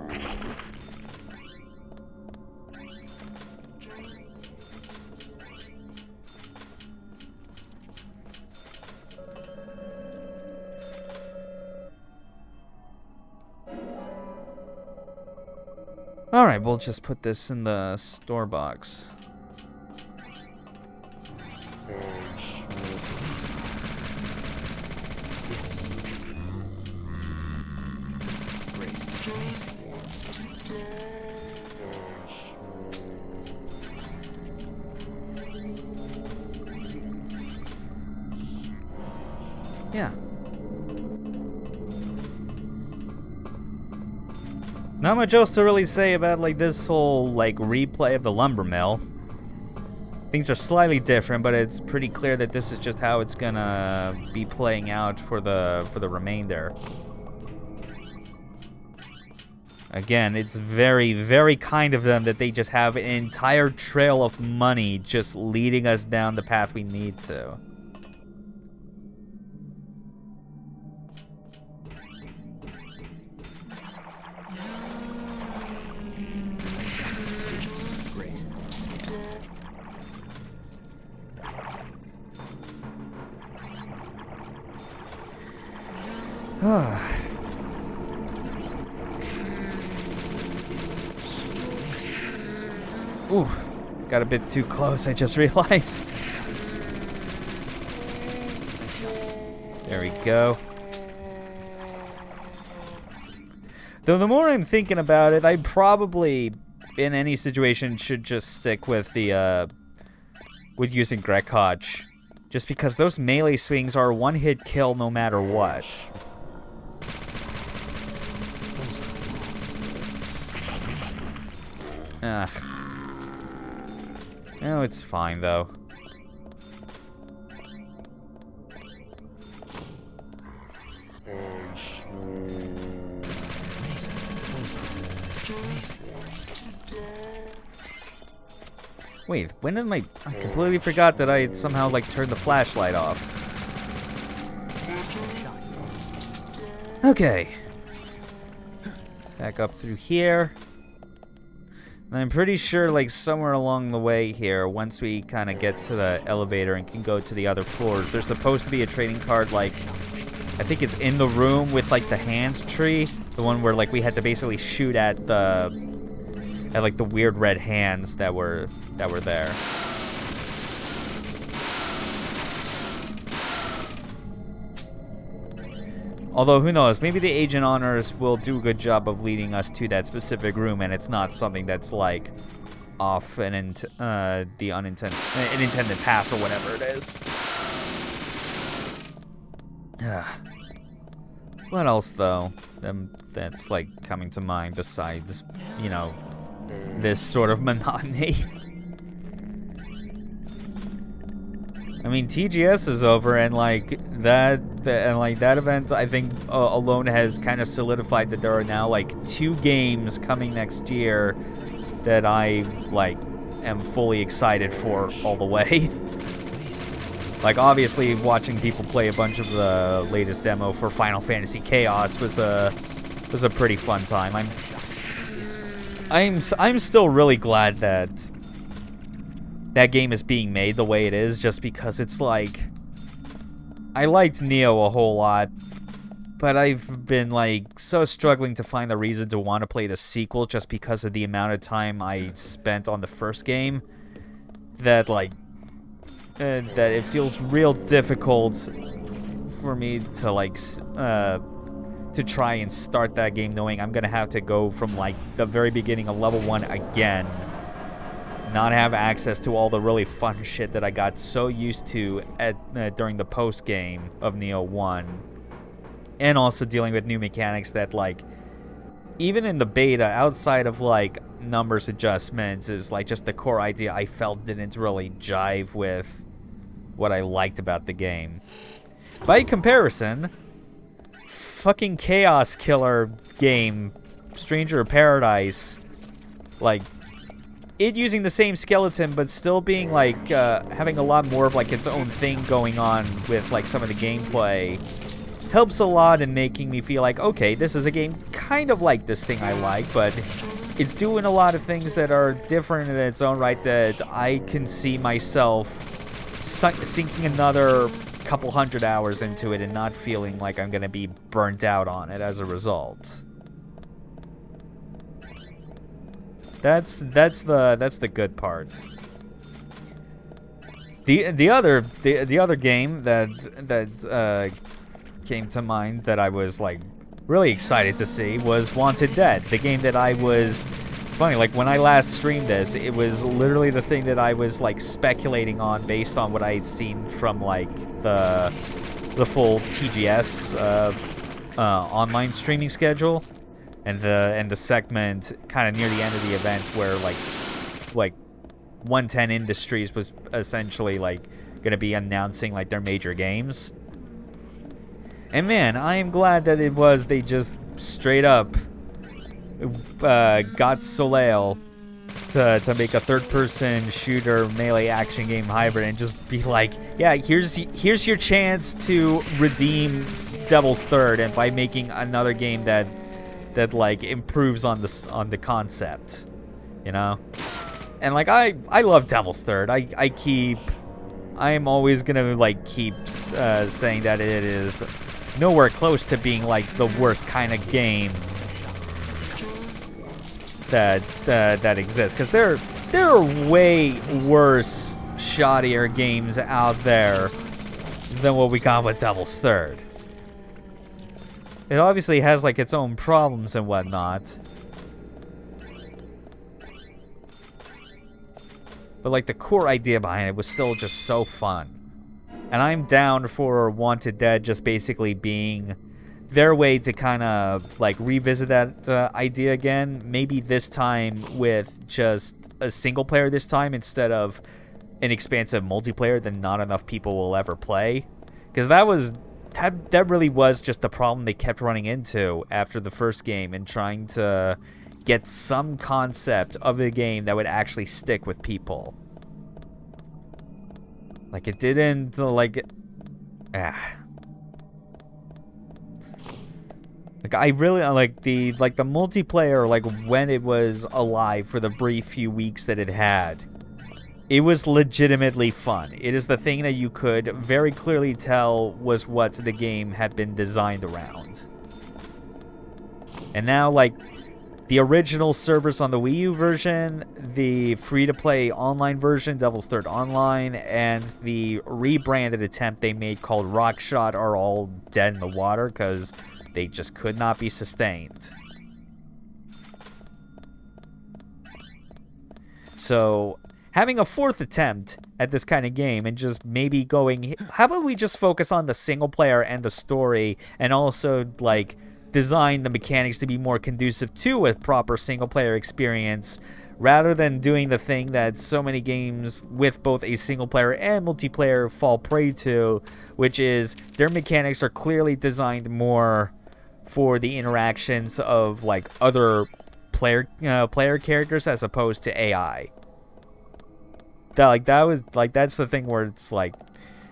Alright, we'll just put this in the store box. Yeah. Not much else to really say about like this whole like replay of the lumber mill. Things are slightly different, but it's pretty clear that this is just how it's gonna be playing out for the remainder. Again, it's very, very kind of them that they just have an entire trail of money just leading us down the path we need to. Ooh, got a bit too close, I just realized. There we go. Though the more I'm thinking about it, I probably, in any situation, should just stick with the, with using GigaQuad. Just because those melee swings are a one-hit kill no matter what. No, it's fine, though. Wait, when did I completely forgot that I somehow, like, turned the flashlight off. Okay. Back up through here. And I'm pretty sure, like, somewhere along the way here, once we kind of get to the elevator and can go to the other floors, there's supposed to be a trading card, like, I think it's in the room with, like, the hand tree. The one where, like, we had to basically shoot at the, like, the weird red hands that were there. Although, who knows, maybe the Agent Honors will do a good job of leading us to that specific room, and it's not something that's, like, off the unintended path or whatever it is. What else, though, that's, like, coming to mind besides, you know, this sort of monotony? I mean, TGS is over, and like that event, I think alone has kind of solidified that there are now like 2 games coming next year that I like am fully excited for all the way. Like, obviously, watching people play a bunch of the latest demo for Final Fantasy Chaos was a pretty fun time. I'm still really glad that that game is being made the way it is, just because it's like, I liked Neo a whole lot, but I've been like so struggling to find the reason to want to play the sequel just because of the amount of time I spent on the first game, that like that it feels real difficult for me to like to try and start that game knowing I'm gonna have to go from like the very beginning of level 1 again, not have access to all the really fun shit that I got so used to at during the post game of Neo 1, and also dealing with new mechanics that, like, even in the beta, outside of like numbers adjustments, is like just the core idea I felt didn't really jive with what I liked about the game. By comparison, fucking Chaos Killer game Stranger of Paradise, like, it using the same skeleton, but still being, like, having a lot more of, like, its own thing going on with, like, some of the gameplay, helps a lot in making me feel like, okay, this is a game kind of like this thing I like, but it's doing a lot of things that are different in its own right that I can see myself sinking another couple hundred hours into it and not feeling like I'm going to be burnt out on it as a result. That's the good part. The other game that came to mind that I was like really excited to see was Wanted Dead. The game that I was funny, like when I last streamed this, it was literally the thing that I was like speculating on based on what I had seen from like the full TGS online streaming schedule. And the segment kind of near the end of the event where like 110 Industries was essentially like going to be announcing like their major games. And man, I am glad that they just straight up got Soleil to make a third-person shooter melee action game hybrid and just be like, yeah, here's your chance to redeem Devil's Third, and by making another game that like improves on the concept, you know. And like I love Devil's Third. I am always gonna like keep saying that it is nowhere close to being like the worst kind of game that exists, because there are way worse, shoddier games out there than what we got with Devil's Third. It obviously has like its own problems and whatnot, but like the core idea behind it was still just so fun. And I'm down for Wanted Dead just basically being their way to kind of like revisit that idea again. Maybe this time with just a single player this time instead of an expansive multiplayer that not enough people will ever play. Because that really was just the problem they kept running into after the first game, and trying to get some concept of the game that would actually stick with people. Like, it didn't, like, Like, I really, like, the multiplayer, like, when it was alive for the brief few weeks that it had, it was legitimately fun. It is the thing that you could very clearly tell was what the game had been designed around. And now, like, the original servers on the Wii U version, the free-to-play online version, Devil's Third Online, and the rebranded attempt they made called Rockshot are all dead in the water because they just could not be sustained. So, having a fourth attempt at this kind of game and just maybe going, how about we just focus on the single player and the story, and also, like, design the mechanics to be more conducive to a proper single-player experience, rather than doing the thing that so many games with both a single-player and multiplayer fall prey to, which is their mechanics are clearly designed more for the interactions of like other player characters as opposed to AI. That's the thing where it's like,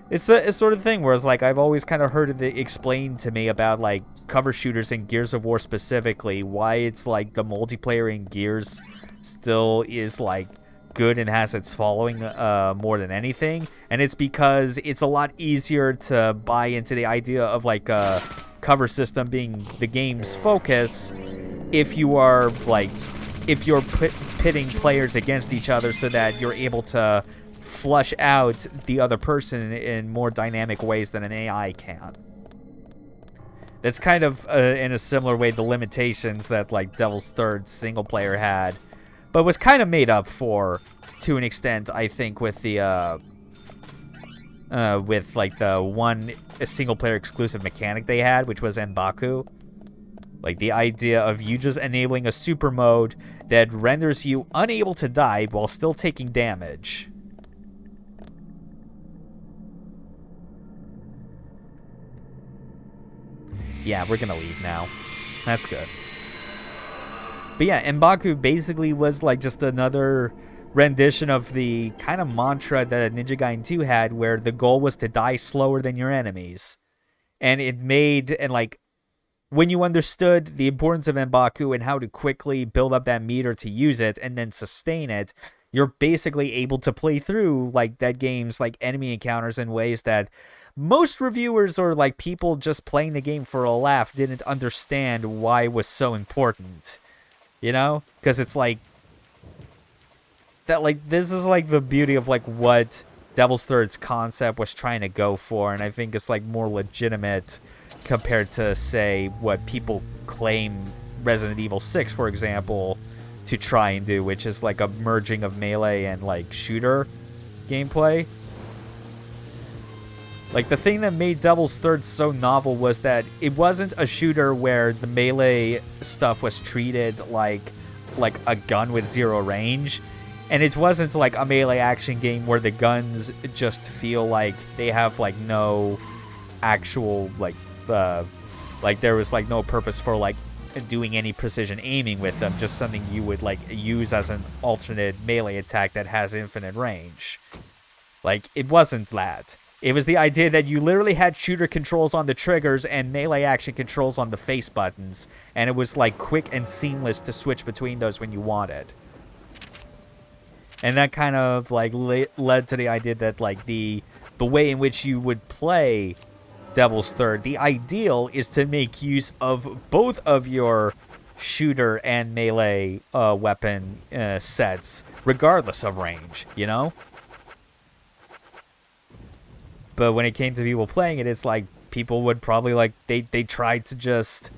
it's the sort of thing where it's like I've always kind of heard it explained to me about like cover shooters in Gears of War specifically, why it's like the multiplayer in Gears still is like good and has its following more than anything, and it's because it's a lot easier to buy into the idea of like a cover system being the game's focus if you're pitting players against each other so that you're able to flush out the other person in more dynamic ways than an AI can. That's kind of in a similar way the limitations that like Devil's Third single player had, but was kind of made up for to an extent, I think, with the with like the one single player exclusive mechanic they had, which was M'Baku. Like the idea of you just enabling a super mode that renders you unable to die while still taking damage. Yeah, we're gonna leave now. That's good. But yeah, M'Baku basically was like just another rendition of the kind of mantra that Ninja Gaiden 2 had, where the goal was to die slower than your enemies. And it made, and like, when you understood the importance of M'Baku and how to quickly build up that meter to use it and then sustain it, you're basically able to play through like that game's like enemy encounters in ways that most reviewers or like people just playing the game for a laugh didn't understand why it was so important. You know? Because it's like that, like, this is like the beauty of like what Devil's Third's concept was trying to go for, and I think it's like more legitimate compared to, say, what people claim Resident Evil 6, for example, to try and do, which is like a merging of melee and like shooter gameplay. Like, the thing that made Devil's Third so novel was that it wasn't a shooter where the melee stuff was treated like a gun with zero range. And it wasn't like a melee action game where the guns just feel like they have like no actual like there was like no purpose for like doing any precision aiming with them, just something you would like use as an alternate melee attack that has infinite range. Like, it wasn't that. It was the idea that you literally had shooter controls on the triggers and melee action controls on the face buttons, and it was like quick and seamless to switch between those when you wanted. And that kind of like led to the idea that like the way in which you would play Devil's Third, the ideal is to make use of both of your shooter and melee weapon sets, regardless of range, you know? But when it came to people playing it, it's like people would probably like, they tried to just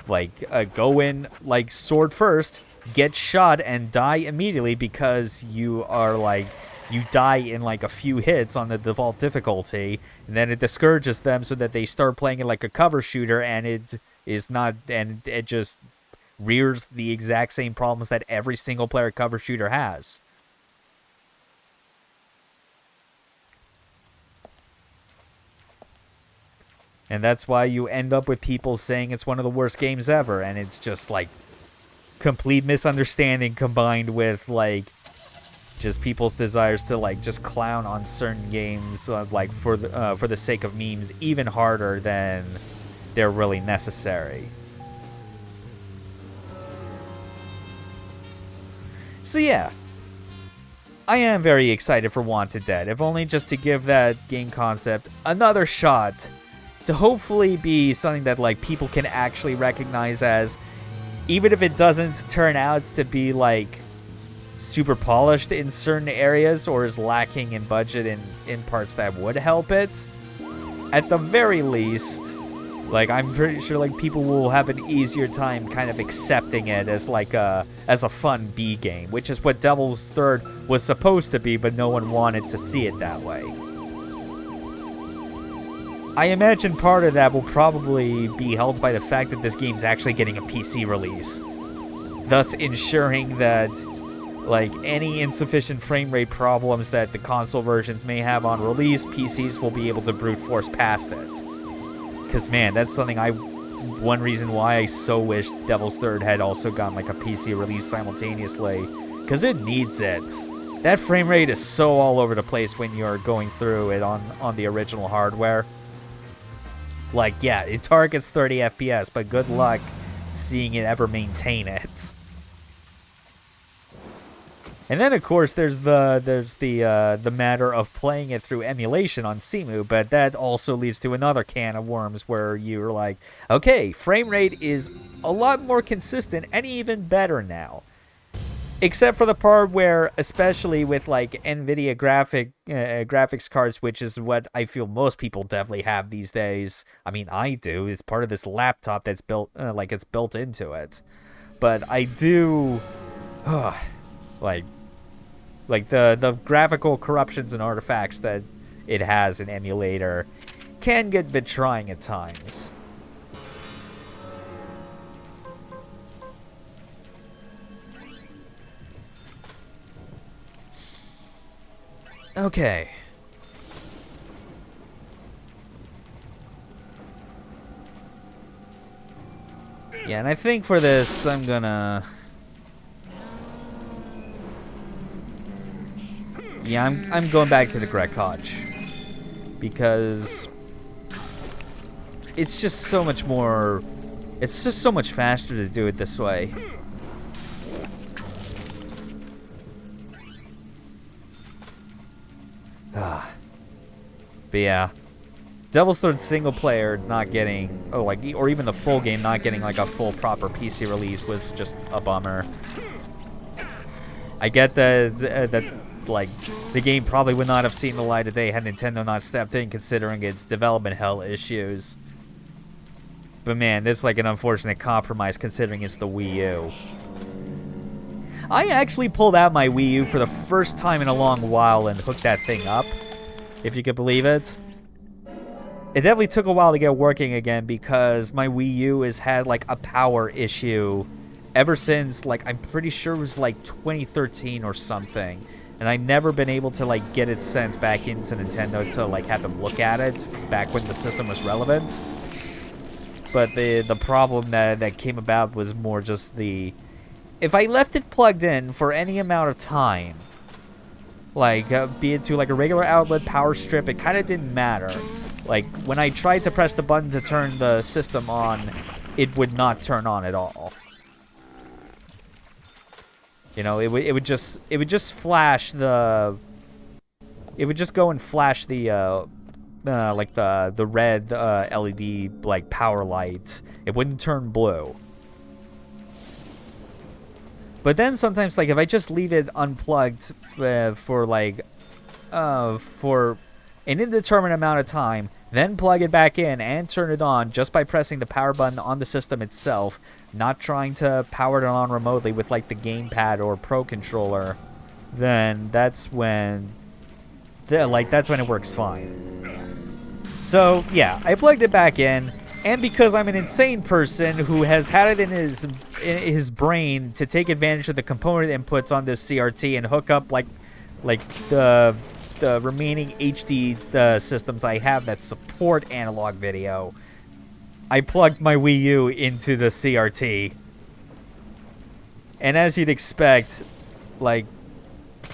like go in like sword first, get shot and die immediately because you are like, you die in like a few hits on the default difficulty, and then it discourages them so that they start playing it like a cover shooter, and it is not, and it just rears the exact same problems that every single player cover shooter has. And that's why you end up with people saying it's one of the worst games ever, and it's just like complete misunderstanding combined with like just people's desires to like just clown on certain games like for the sake of memes even harder than they're really necessary. So yeah, I am very excited for Wanted Dead, if only just to give that game concept another shot, to hopefully be something that like people can actually recognize as, even if it doesn't turn out to be like super polished in certain areas or is lacking in budget in parts that would help it, at the very least, like, I'm pretty sure like people will have an easier time kind of accepting it as like a fun B game, which is what Devil's Third was supposed to be, but no one wanted to see it that way. I imagine part of that will probably be held by the fact that this game's actually getting a PC release, thus ensuring that like any insufficient frame rate problems that the console versions may have on release, PCs will be able to brute force past it. Because man, that's something one reason why I so wish Devil's Third had also gotten like a PC release simultaneously, because it needs it. That frame rate is so all over the place when you're going through it on the original hardware. Like, yeah, it targets 30 FPS, but good luck seeing it ever maintain it. And then, of course, there's the matter of playing it through emulation on Cemu, but that also leads to another can of worms where you're like, okay, frame rate is a lot more consistent and even better now. Except for the part where, especially with like NVIDIA graphics cards, which is what I feel most people definitely have these days. I mean, I do. It's part of this laptop that's built, like it's built into it. But I do, like the graphical corruptions and artifacts that it has in emulator can get a bit trying at times. Okay. Yeah, and I think for this, I'm gonna Yeah, I'm going back to the GigaQuad because it's just so much more. It's just so much faster to do it this way. But yeah, Devil's Third single player not getting, or even the full game not getting like a full proper PC release was just a bummer. I get that like the game probably would not have seen the light of day had Nintendo not stepped in, considering its development hell issues. But man, this is like an unfortunate compromise considering it's the Wii U. I actually pulled out my Wii U for the first time in a long while and hooked that thing up, if you could believe it. It definitely took a while to get working again because my Wii U has had like a power issue ever since, like, I'm pretty sure it was like 2013 or something. And I've never been able to like get it sent back into Nintendo to like have them look at it back when the system was relevant. But the problem that came about was more just if I left it plugged in for any amount of time, like be it to like a regular outlet, power strip, it kind of didn't matter. Like when I tried to press the button to turn the system on, it would not turn on at all. You know, it would just flash the. It would just go and flash the like the red LED like power light. It wouldn't turn blue. But then sometimes, like, if I just leave it unplugged for an indeterminate amount of time, then plug it back in and turn it on just by pressing the power button on the system itself, not trying to power it on remotely with like the gamepad or Pro controller, then that's when it works fine. So yeah, I plugged it back in, and because I'm an insane person who has had it in his brain to take advantage of the component inputs on this CRT and hook up like the remaining HD systems I have that support analog video, I plugged my Wii U into the CRT. And as you'd expect, like,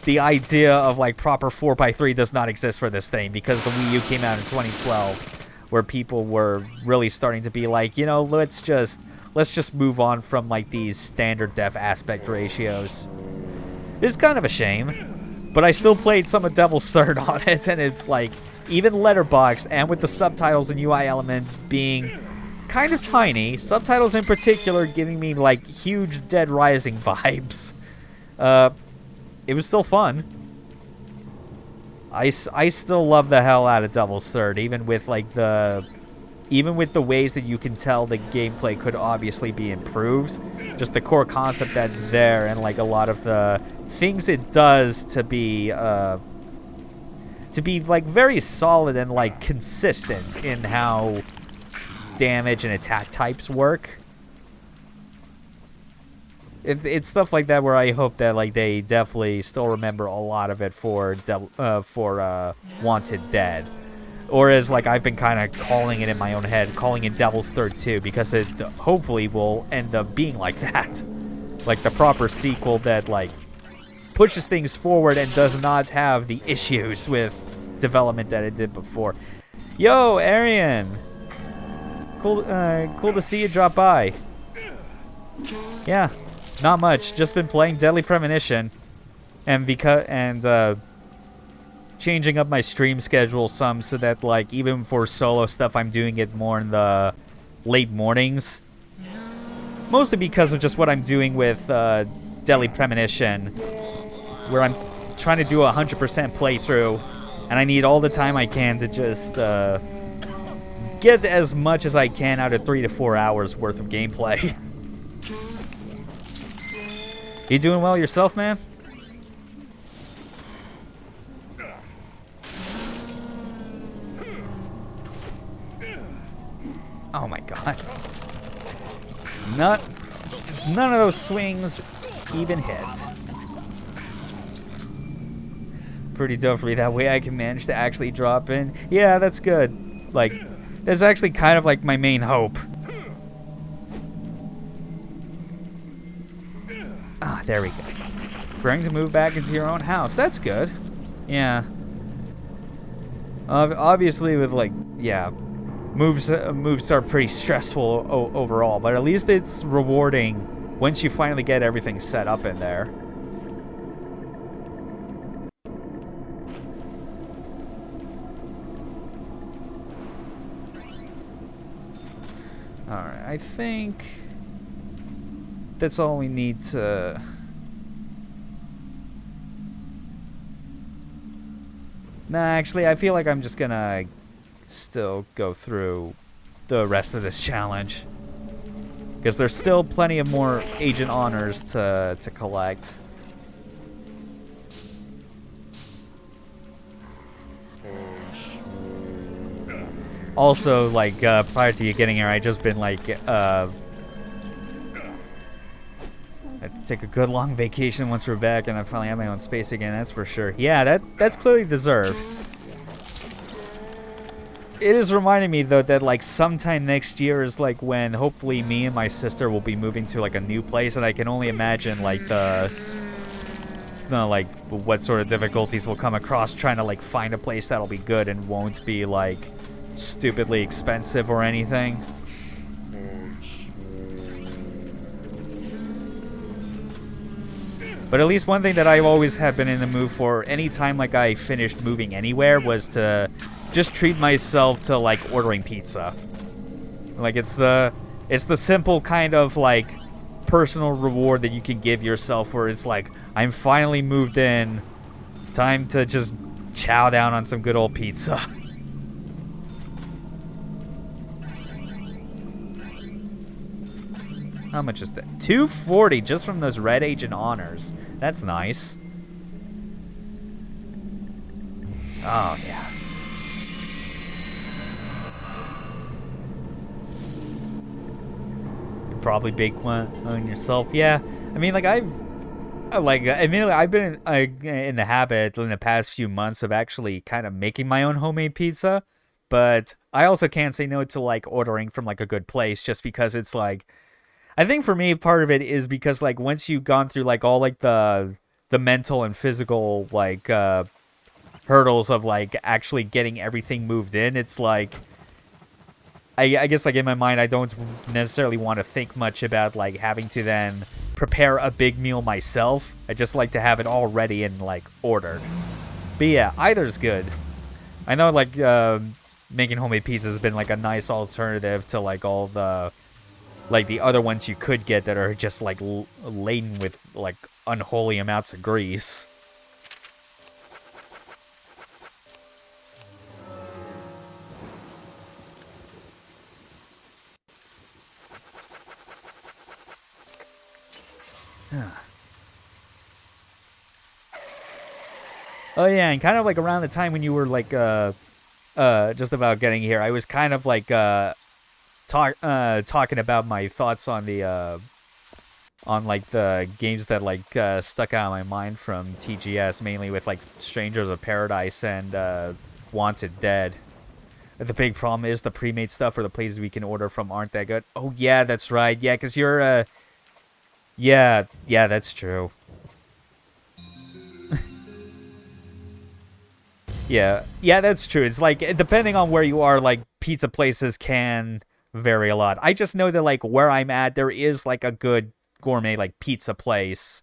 the idea of like proper 4x3 does not exist for this thing because the Wii U came out in 2012, where people were really starting to be like, you know, let's just move on from like these standard def aspect ratios. It's kind of a shame. But I still played some of Devil's Third on it, and it's like, even letterboxed, and with the subtitles and UI elements being kind of tiny, subtitles in particular giving me like huge Dead Rising vibes. It was still fun. I still love the hell out of Devil's Third, even with the ways that you can tell the gameplay could obviously be improved. Just the core concept that's there, and like a lot of the things it does to be like very solid and like consistent in how damage and attack types work. It's stuff like that where I hope that like they definitely still remember a lot of it for Wanted Dead. Or as like I've been kind of calling it in my own head, calling it Devil's Third 2, because it hopefully will end up being like that. Like the proper sequel that like pushes things forward and does not have the issues with development that it did before. Yo, Arian! Cool to see you drop by. Yeah, not much. Just been playing Deadly Premonition, and changing up my stream schedule some so that like even for solo stuff I'm doing it more in the late mornings. Mostly because of just what I'm doing with Deadly Premonition, where I'm trying to do a 100% playthrough, and I need all the time I can to just get as much as I can out of 3 to 4 hours worth of gameplay. You doing well yourself, man? Oh my god. None of those swings even hit. Pretty dope for me. That way I can manage to actually drop in. Yeah, that's good. Like, that's actually kind of like my main hope. Ah, there we go. Preparing to move back into your own house. That's good. Yeah. Obviously, with like, yeah, moves are pretty stressful overall, but at least it's rewarding once you finally get everything set up in there. Alright, I think that's all we need to... Nah, actually, I feel like I'm just gonna still go through the rest of this challenge. Because there's still plenty of more agent honors to collect. Also, like, prior to you getting here, I just been, like, I'd take a good long vacation once we're back and I finally have my own space again, that's for sure. Yeah, that's clearly deserved. It is reminding me, though, that, like, sometime next year is, like, when hopefully me and my sister will be moving to, like, a new place, and I can only imagine, like, like, what sort of difficulties we'll come across trying to, like, find a place that'll be good and won't be, like, stupidly expensive or anything. But at least one thing that I always have been in the mood for anytime like I finished moving anywhere was to just treat myself to like ordering pizza. Like it's the simple kind of like personal reward that you can give yourself where it's like I'm finally moved in, time to just chow down on some good old pizza. How much is that? $240 just from those red agent honors. That's nice. Oh, yeah. You'd probably bake one on yourself. Yeah. I mean, like, admittedly, I've been in the habit in the past few months of actually kind of making my own homemade pizza. But I also can't say no to, like, ordering from, like, a good place just because it's, like... I think for me, part of it is because, like, once you've gone through, like, all, like, the mental and physical, like, hurdles of, like, actually getting everything moved in, it's, like, I guess, like, in my mind, I don't necessarily want to think much about, like, having to then prepare a big meal myself. I just like to have it all ready and, like, ordered. But, yeah, either's good. I know, like, making homemade pizza has been, like, a nice alternative to, like, all the... like the other ones you could get that are just like laden with like unholy amounts of grease. Oh yeah, and kind of like around the time when you were like just about getting here, I was kind of like talking about my thoughts on the on like the games that like stuck out of my mind from TGS, mainly with like Strangers of Paradise and Wanted Dead. The big problem is the pre-made stuff or the places we can order from aren't that good. Oh yeah, that's right. Yeah, because you're yeah, that's true. yeah, that's true. It's like depending on where you are, like pizza places can vary a lot. I just know that like where I'm at, there is like a good gourmet like pizza place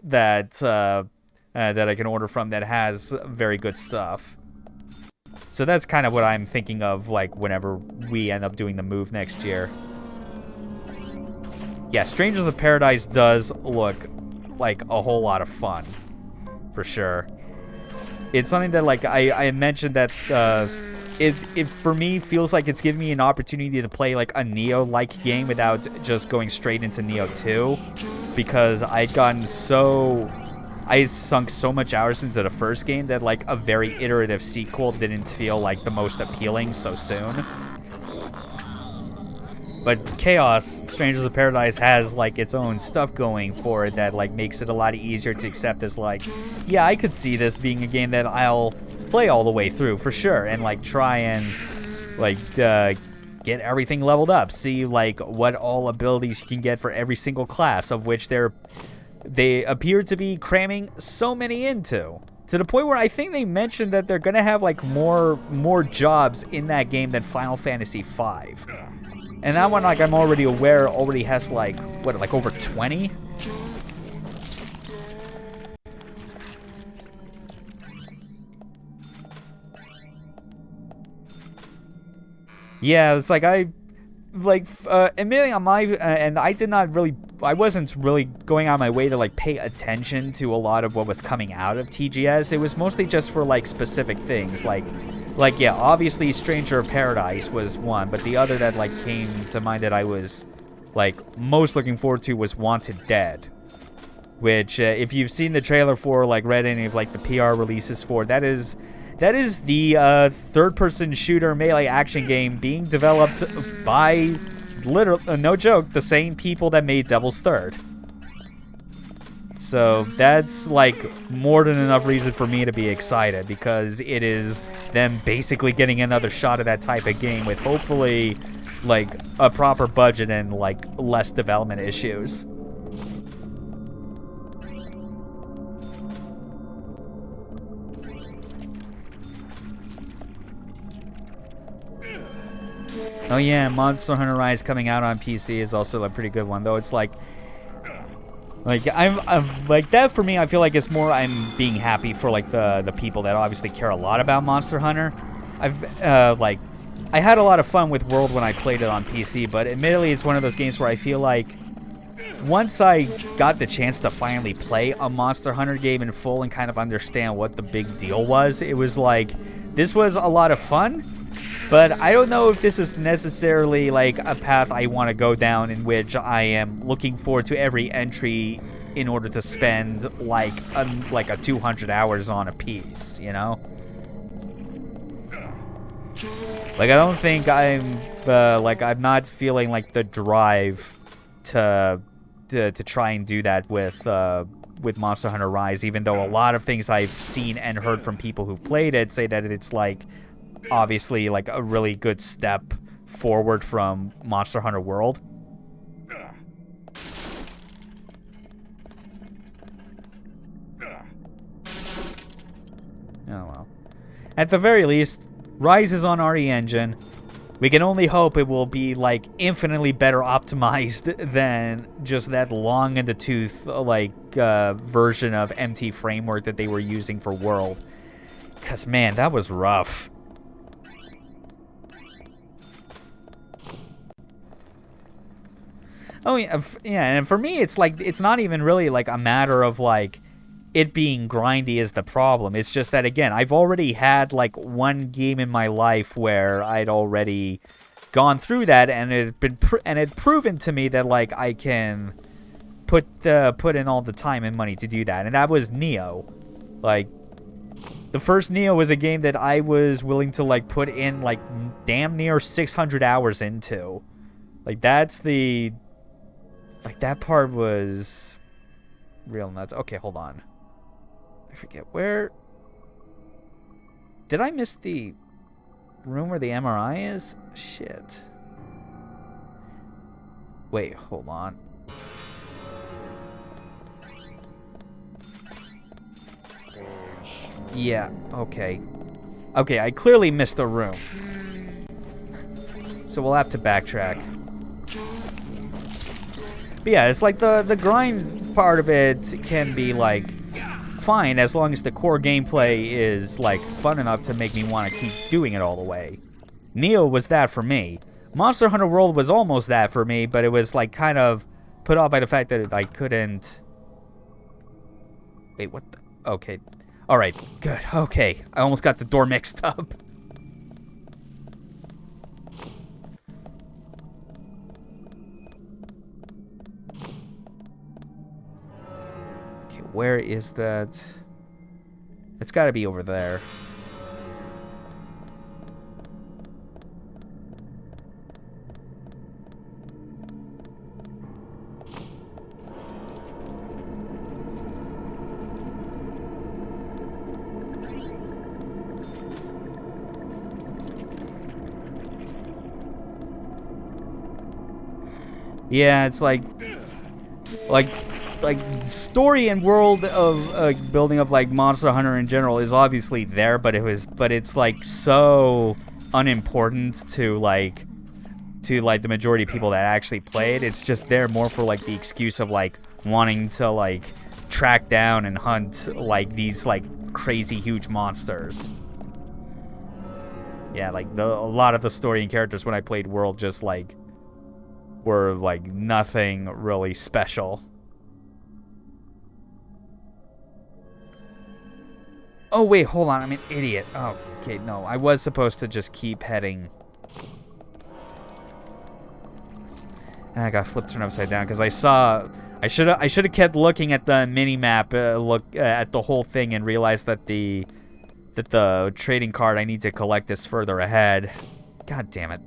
that that I can order from that has very good stuff. So that's kind of what I'm thinking of like whenever we end up doing the move next year. Yeah, Strangers of Paradise does look like a whole lot of fun, for sure. It's something that like I mentioned that It for me feels like it's giving me an opportunity to play like a Neo-like game without just going straight into Neo 2, because I sunk so much hours into the first game that like a very iterative sequel didn't feel like the most appealing so soon. But Chaos, Strangers of Paradise has like its own stuff going for it that like makes it a lot easier to accept as like, yeah, I could see this being a game that I'll play all the way through for sure, and like try and like get everything leveled up, see like what all abilities you can get for every single class, of which they appear to be cramming so many into To the point where I think they mentioned that they're gonna have like more jobs in that game than Final Fantasy V. And that one, like, I'm already aware, already has like what, like over 20? Yeah, it's like admitting on my and I wasn't really going out of my way to like pay attention to a lot of what was coming out of TGS. It was mostly just for like specific things, like yeah, obviously Stranger of Paradise was one, but the other that like came to mind that I was like most looking forward to was Wanted Dead, which if you've seen the trailer for, like read any of like the PR releases for, that is the third-person shooter melee action game being developed by, literally, no joke, the same people that made Devil's Third. So that's like more than enough reason for me to be excited, because it is them basically getting another shot at that type of game with hopefully like a proper budget and like less development issues. Oh yeah, Monster Hunter Rise coming out on PC is also a pretty good one, though it's like I'm like that for me. I feel like it's more I'm being happy for like the people that obviously care a lot about Monster Hunter. I had a lot of fun with World when I played it on PC, but admittedly it's one of those games where I feel like once I got the chance to finally play a Monster Hunter game in full and kind of understand what the big deal was, it was like, this was a lot of fun, but I don't know if this is necessarily like a path I want to go down, in which I am looking forward to every entry in order to spend like a 200 hours on a piece, you know? Like, I don't think I'm not feeling like the drive to try and do that with Monster Hunter Rise, even though a lot of things I've seen and heard from people who've played it say that it's like obviously like a really good step forward from Monster Hunter World. Oh well. At the very least, Rise is on RE Engine. We can only hope it will be like infinitely better optimized than just that long in the tooth version of MT Framework that they were using for World. 'Cause man, that was rough. Oh yeah, and for me, it's like, it's not even really like a matter of like it being grindy is the problem. It's just that, again, I've already had like one game in my life where I'd already gone through that, and it had proven to me that like I can put in all the time and money to do that, and that was Neo. Like, the first Neo was a game that I was willing to like put in like damn near 600 hours into. Like, that's the... Like, that part was real nuts. Okay, hold on. I forget where... Did I miss the room where the MRI is? Shit. Wait, hold on. Yeah, okay. Okay, I clearly missed the room. So we'll have to backtrack. But yeah, it's like the grind part of it can be like fine as long as the core gameplay is like fun enough to make me want to keep doing it all the way. Neo was that for me. Monster Hunter World was almost that for me, but it was like kind of put off by the fact that I couldn't... Wait, what the... Okay. Alright, good. Okay. I almost got the door mixed up. Where is that? It's got to be over there. Yeah, it's like like story and world of building of like Monster Hunter in general is obviously there, but it's like so unimportant to like the majority of people that actually play it. It's just there more for like the excuse of like wanting to like track down and hunt like these like crazy huge monsters. Yeah, like a lot of the story and characters when I played World just like were like nothing really special. Oh wait, hold on, I'm an idiot. Oh, okay, no, I was supposed to just keep heading. And I got flipped turned upside down because I should have kept looking at the mini map, look at the whole thing, and realized that the trading card I need to collect is further ahead. God damn it.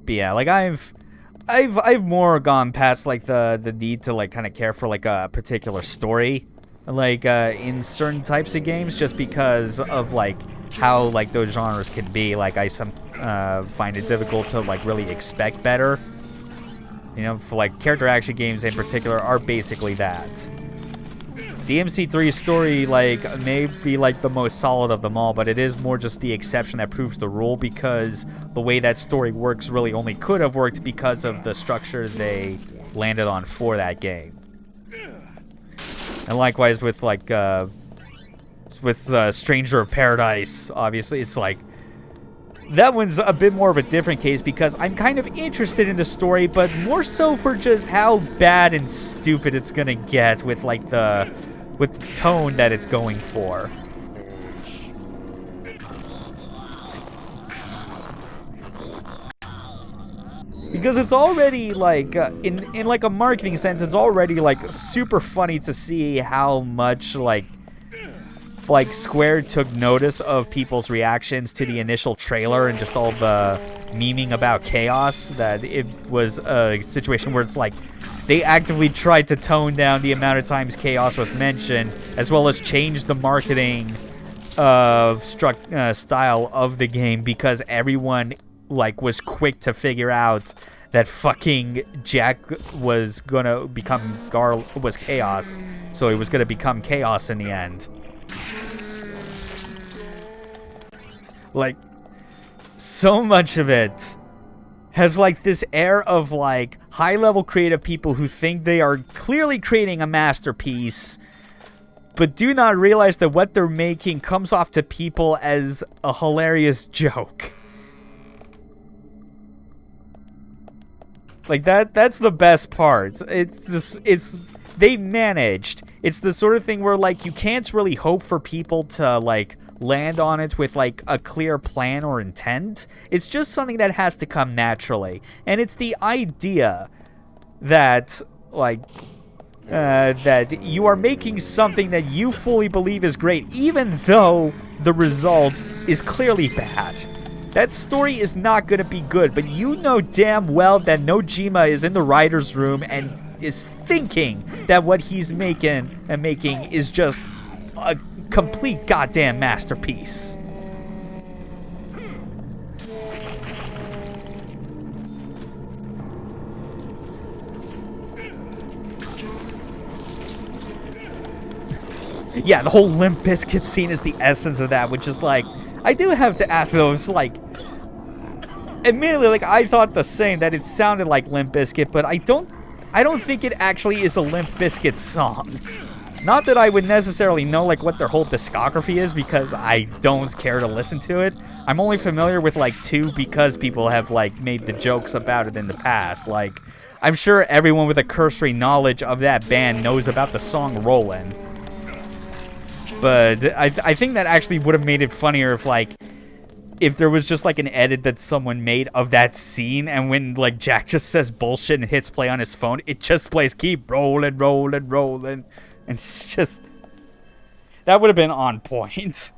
But yeah, like I've more gone past like the need to like kind of care for like a particular story, like in certain types of games, just because of like how like those genres can be. Like I find it difficult to like really expect better. You know, for like character action games in particular are basically that. The MC3 story like may be like the most solid of them all, but it is more just the exception that proves the rule, because the way that story works really only could have worked because of the structure they landed on for that game. And likewise with like Stranger of Paradise, obviously it's like that one's a bit more of a different case because I'm kind of interested in the story, but more so for just how bad and stupid it's gonna get with like the tone that it's going for. Because it's already like in like a marketing sense, it's already like super funny to see how much like Square took notice of people's reactions to the initial trailer and just all the memeing about chaos, that it was a situation where it's like they actively tried to tone down the amount of times chaos was mentioned, as well as change the marketing style of the game, because everyone like was quick to figure out that fucking Jack was gonna become was chaos, so he was gonna become chaos in the end. Like, so much of it has like this air of like high-level creative people who think they are clearly creating a masterpiece, but do not realize that what they're making comes off to people as a hilarious joke. Like that's the best part. They managed. It's the sort of thing where like you can't really hope for people to like land on it with like a clear plan or intent. It's just something that has to come naturally, and it's the idea that like that you are making something that you fully believe is great, even though the result is clearly bad. That story is not going to be good, but you know damn well that Nojima is in the writer's room and is thinking that what he's making is just a complete goddamn masterpiece. Yeah, the whole Limp Bizkit scene is the essence of that, which is like, I do have to ask though, it's like, admittedly, like I thought the same, that it sounded like Limp Bizkit, but I don't think it actually is a Limp Bizkit song. Not that I would necessarily know like what their whole discography is, because I don't care to listen to it. I'm only familiar with like two because people have like made the jokes about it in the past. Like, I'm sure everyone with a cursory knowledge of that band knows about the song Rollin'. But I think that actually would have made it funnier if there was just like an edit that someone made of that scene, and when like Jack just says bullshit and hits play on his phone, it just plays keep rolling, rolling, rolling. And it's just, that would have been on point.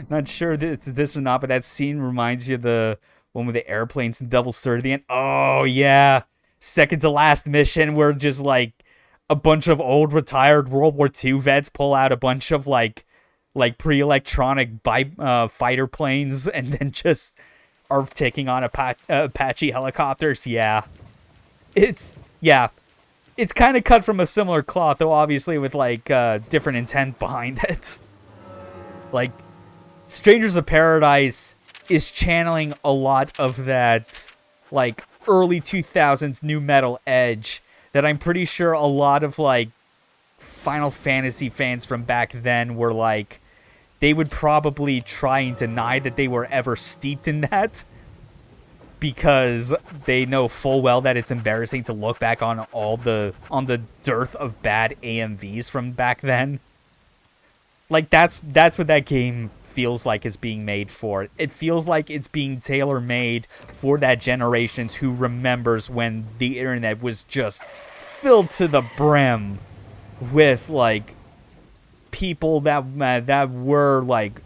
Not sure this or not, but that scene reminds you of one with the airplanes and Devil's Third at the end. Oh, yeah. Second to last mission where just, like, a bunch of old retired World War II vets pull out a bunch of, like pre-electronic fighter planes and then just are taking on Apache helicopters. Yeah. It's kind of cut from a similar cloth, though obviously with, like, different intent behind it. Like, Strangers of Paradise is channeling a lot of that, like, early 2000s nu metal edge that I'm pretty sure a lot of, like, Final Fantasy fans from back then were, like, they would probably try and deny that they were ever steeped in that because they know full well that it's embarrassing to look back on the dearth of bad AMVs from back then. Like, that's what that game feels like it's being made for. It feels like it's being tailor-made for that generation who remembers when the internet was just filled to the brim with, like, people that were, like,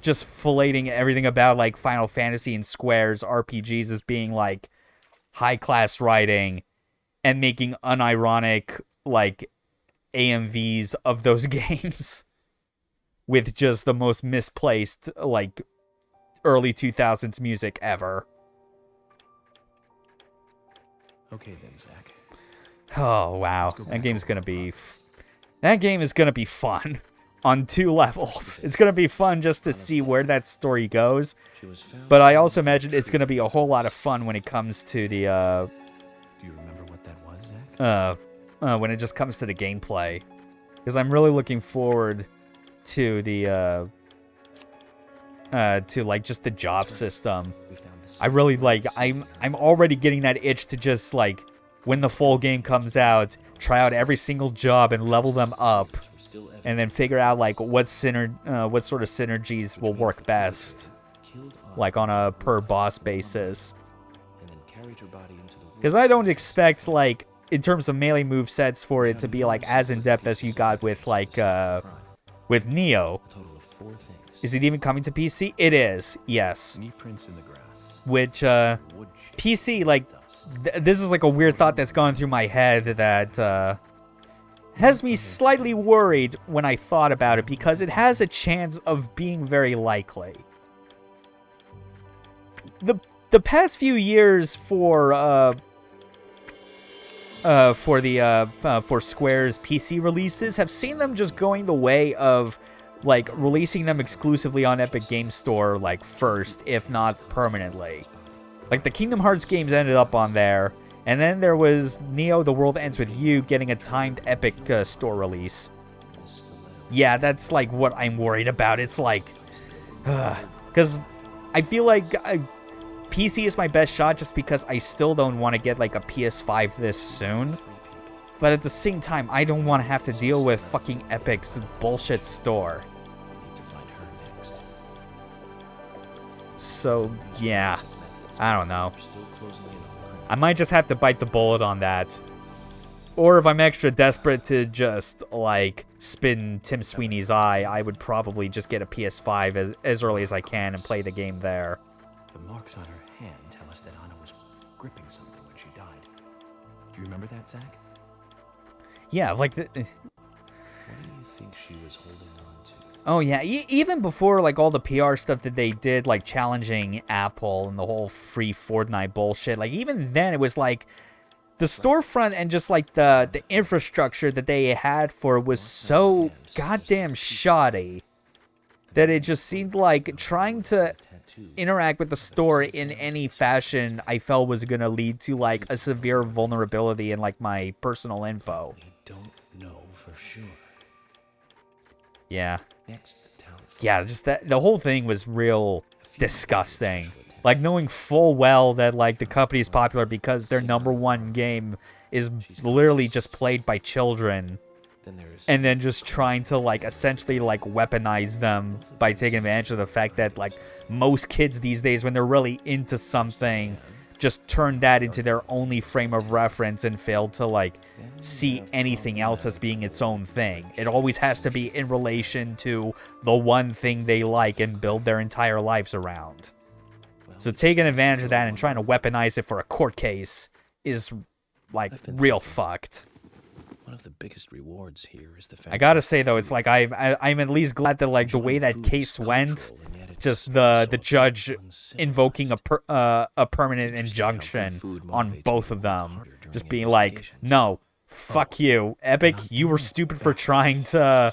just filleting everything about, like, Final Fantasy and Square's RPGs as being, like, high-class writing and making unironic, like, AMVs of those games with just the most misplaced, like, early 2000s music ever. Okay then, Zach. Oh, wow. That game is going to be fun on 2 levels. It's going to be fun just to see where that story goes. But I also imagine it's going to be a whole lot of fun when it comes to the, Do you remember what that was, Zach? when it just comes to the gameplay. Because I'm really looking forward to the, to, like, just the job system. I really, like, I'm already getting that itch to just, like, when the full game comes out, try out every single job and level them up, and then figure out, like, what sort of synergies will work best, like, on a per boss basis. Because I don't expect, like, in terms of melee movesets for it to be, like, as in-depth as you got with, like, with Neo. Is it even coming to PC? It is, yes. Which, PC, like, this is, like, a weird thought that's gone through my head that, has me slightly worried when I thought about it, because it has a chance of being very likely. The past few years for Square's PC releases have seen them just going the way of, like, releasing them exclusively on Epic Games Store, like, first, if not permanently. Like, the Kingdom Hearts games ended up on there, and then there was Neo The World Ends With You getting a timed Epic Store release. Yeah, that's, like, what I'm worried about. It's like, because I feel like PC is my best shot just because I still don't want to get, like, a PS5 this soon. But at the same time, I don't want to have to deal with fucking Epic's bullshit store. So, yeah. I don't know. I might just have to bite the bullet on that. Or if I'm extra desperate to just, like, spin Tim Sweeney's eye, I would probably just get a PS5 as early as I can and play the game there. The marks on her hand tell us that Anna was gripping something when she died. Do you remember that, Zach? Yeah, like... What do you think she was holding on to? Oh, yeah. Even before, like, all the PR stuff that they did, like, challenging Apple and the whole free Fortnite bullshit, like, even then it was, like, the storefront and just, like, the infrastructure that they had for it was so goddamn shoddy that it just seemed like trying to interact with the store in any fashion I felt was going to lead to, like, a severe vulnerability in, like, my personal info. We don't know for sure. Yeah. Next, the town. Yeah, just that the whole thing was real disgusting. Like, knowing full well that, like, the company's popular because their #1 game is literally just played by children. And then just trying to, like, essentially, like, weaponize them by taking advantage of the fact that, like, most kids these days, when they're really into something, just turn that into their only frame of reference and fail to, like, see anything else as being its own thing. It always has to be in relation to the one thing they like and build their entire lives around. Well, So taking advantage of that and trying to weaponize it for a court case is, like, I've been real thinking. fucked. One of the biggest rewards here is the fact I gotta that say though, it's like I'm at least glad that like the way that case went, just the judge invoking a permanent injunction on both of them, just being like, no, fuck you, Epic, you were stupid for trying to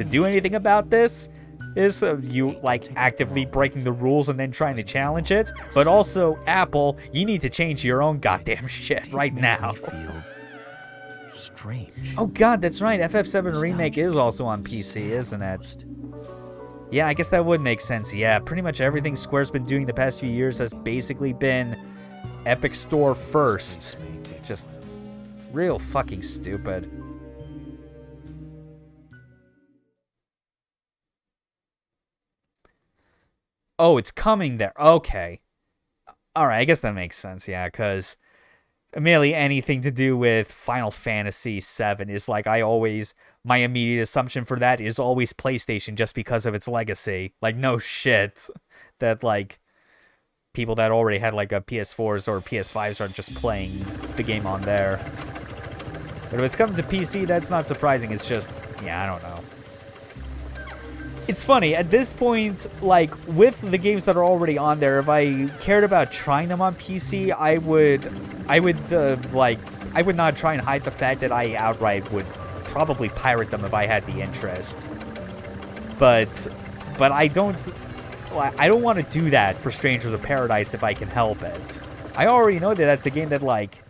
do anything about this. Is you like actively breaking the rules and then trying to challenge it, but also Apple, you need to change your own goddamn shit right now. Strange. Oh god, that's right. FF7 Remake is also on PC, isn't it? Yeah, I guess that would make sense. Yeah, pretty much everything Square's been doing the past few years has basically been Epic Store first. Just real fucking stupid. Oh, it's coming there. Okay. Alright, I guess that makes sense, yeah, because merely anything to do with Final Fantasy VII is like my immediate assumption for that is always PlayStation just because of its legacy. Like, no shit that like people that already had like a PS4s or PS5s are just playing the game on there. But if it's coming to PC, that's not surprising. It's just, yeah, I don't know. It's funny, at this point, like, with the games that are already on there, if I cared about trying them on PC, I would not try and hide the fact that I outright would probably pirate them if I had the interest. But I don't want to do that for Strangers of Paradise if I can help it. I already know that that's a game that, like,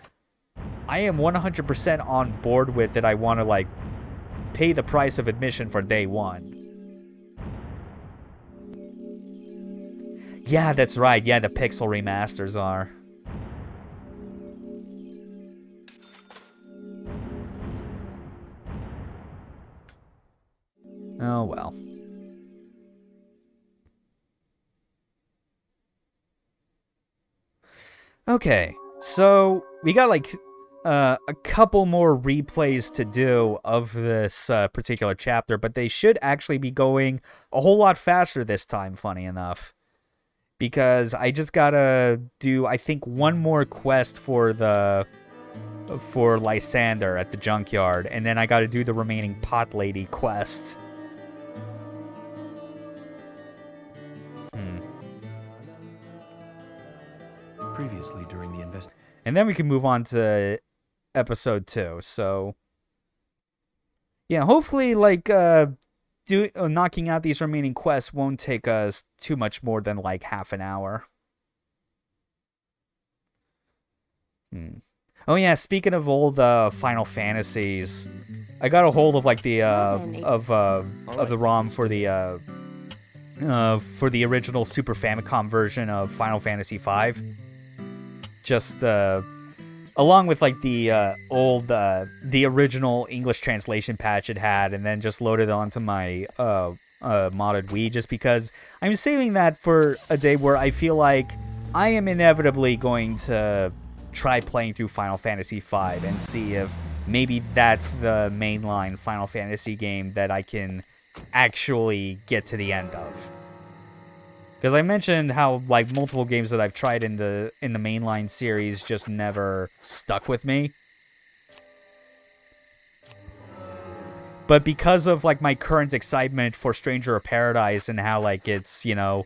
I am 100% on board with, that I want to, like, pay the price of admission for day one. Yeah, that's right. Yeah, the pixel remasters are. Oh, well. Okay, so we got like a couple more replays to do of this particular chapter, but they should actually be going a whole lot faster this time, funny enough. Because I just gotta do, I think, one more quest for Lysander at the junkyard, and then I gotta do the remaining pot lady quests. Previously during the investigation. And then we can move on to episode 2. So yeah, hopefully like knocking out these remaining quests won't take us too much more than like half an hour. Oh yeah, speaking of all the Final Fantasies, I got a hold of like the of the ROM for the original Super Famicom version of Final Fantasy V. Just along with like the old the original English translation patch it had, and then just loaded it onto my modded Wii, just because I'm saving that for a day where I feel like I am inevitably going to try playing through Final Fantasy V and see if maybe that's the mainline Final Fantasy game that I can actually get to the end of. Because I mentioned how like multiple games that I've tried in the mainline series just never stuck with me. But because of like my current excitement for Stranger of Paradise and how like it's, you know,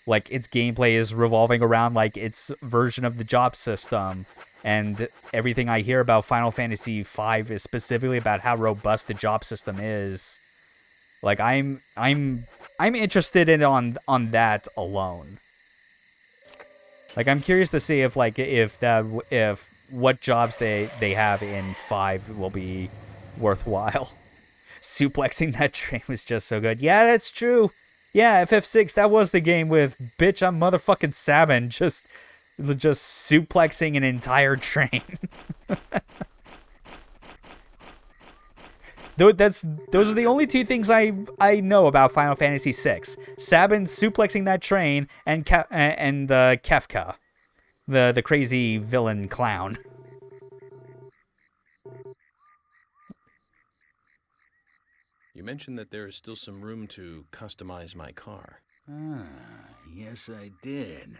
like its gameplay is revolving around like its version of the job system, and everything I hear about Final Fantasy V is specifically about how robust the job system is. Like I'm interested in on that alone. Like I'm curious to see if like if what jobs they have in 5 will be worthwhile. Suplexing that train was just so good. Yeah, that's true. Yeah, FF6, that was the game with bitch, I'm motherfucking Sabin just suplexing an entire train. Those are the only two things I know about Final Fantasy VI. Sabin suplexing that train and Kefka, the crazy villain clown. You mentioned that there is still some room to customize my car. Ah, Yes, I did.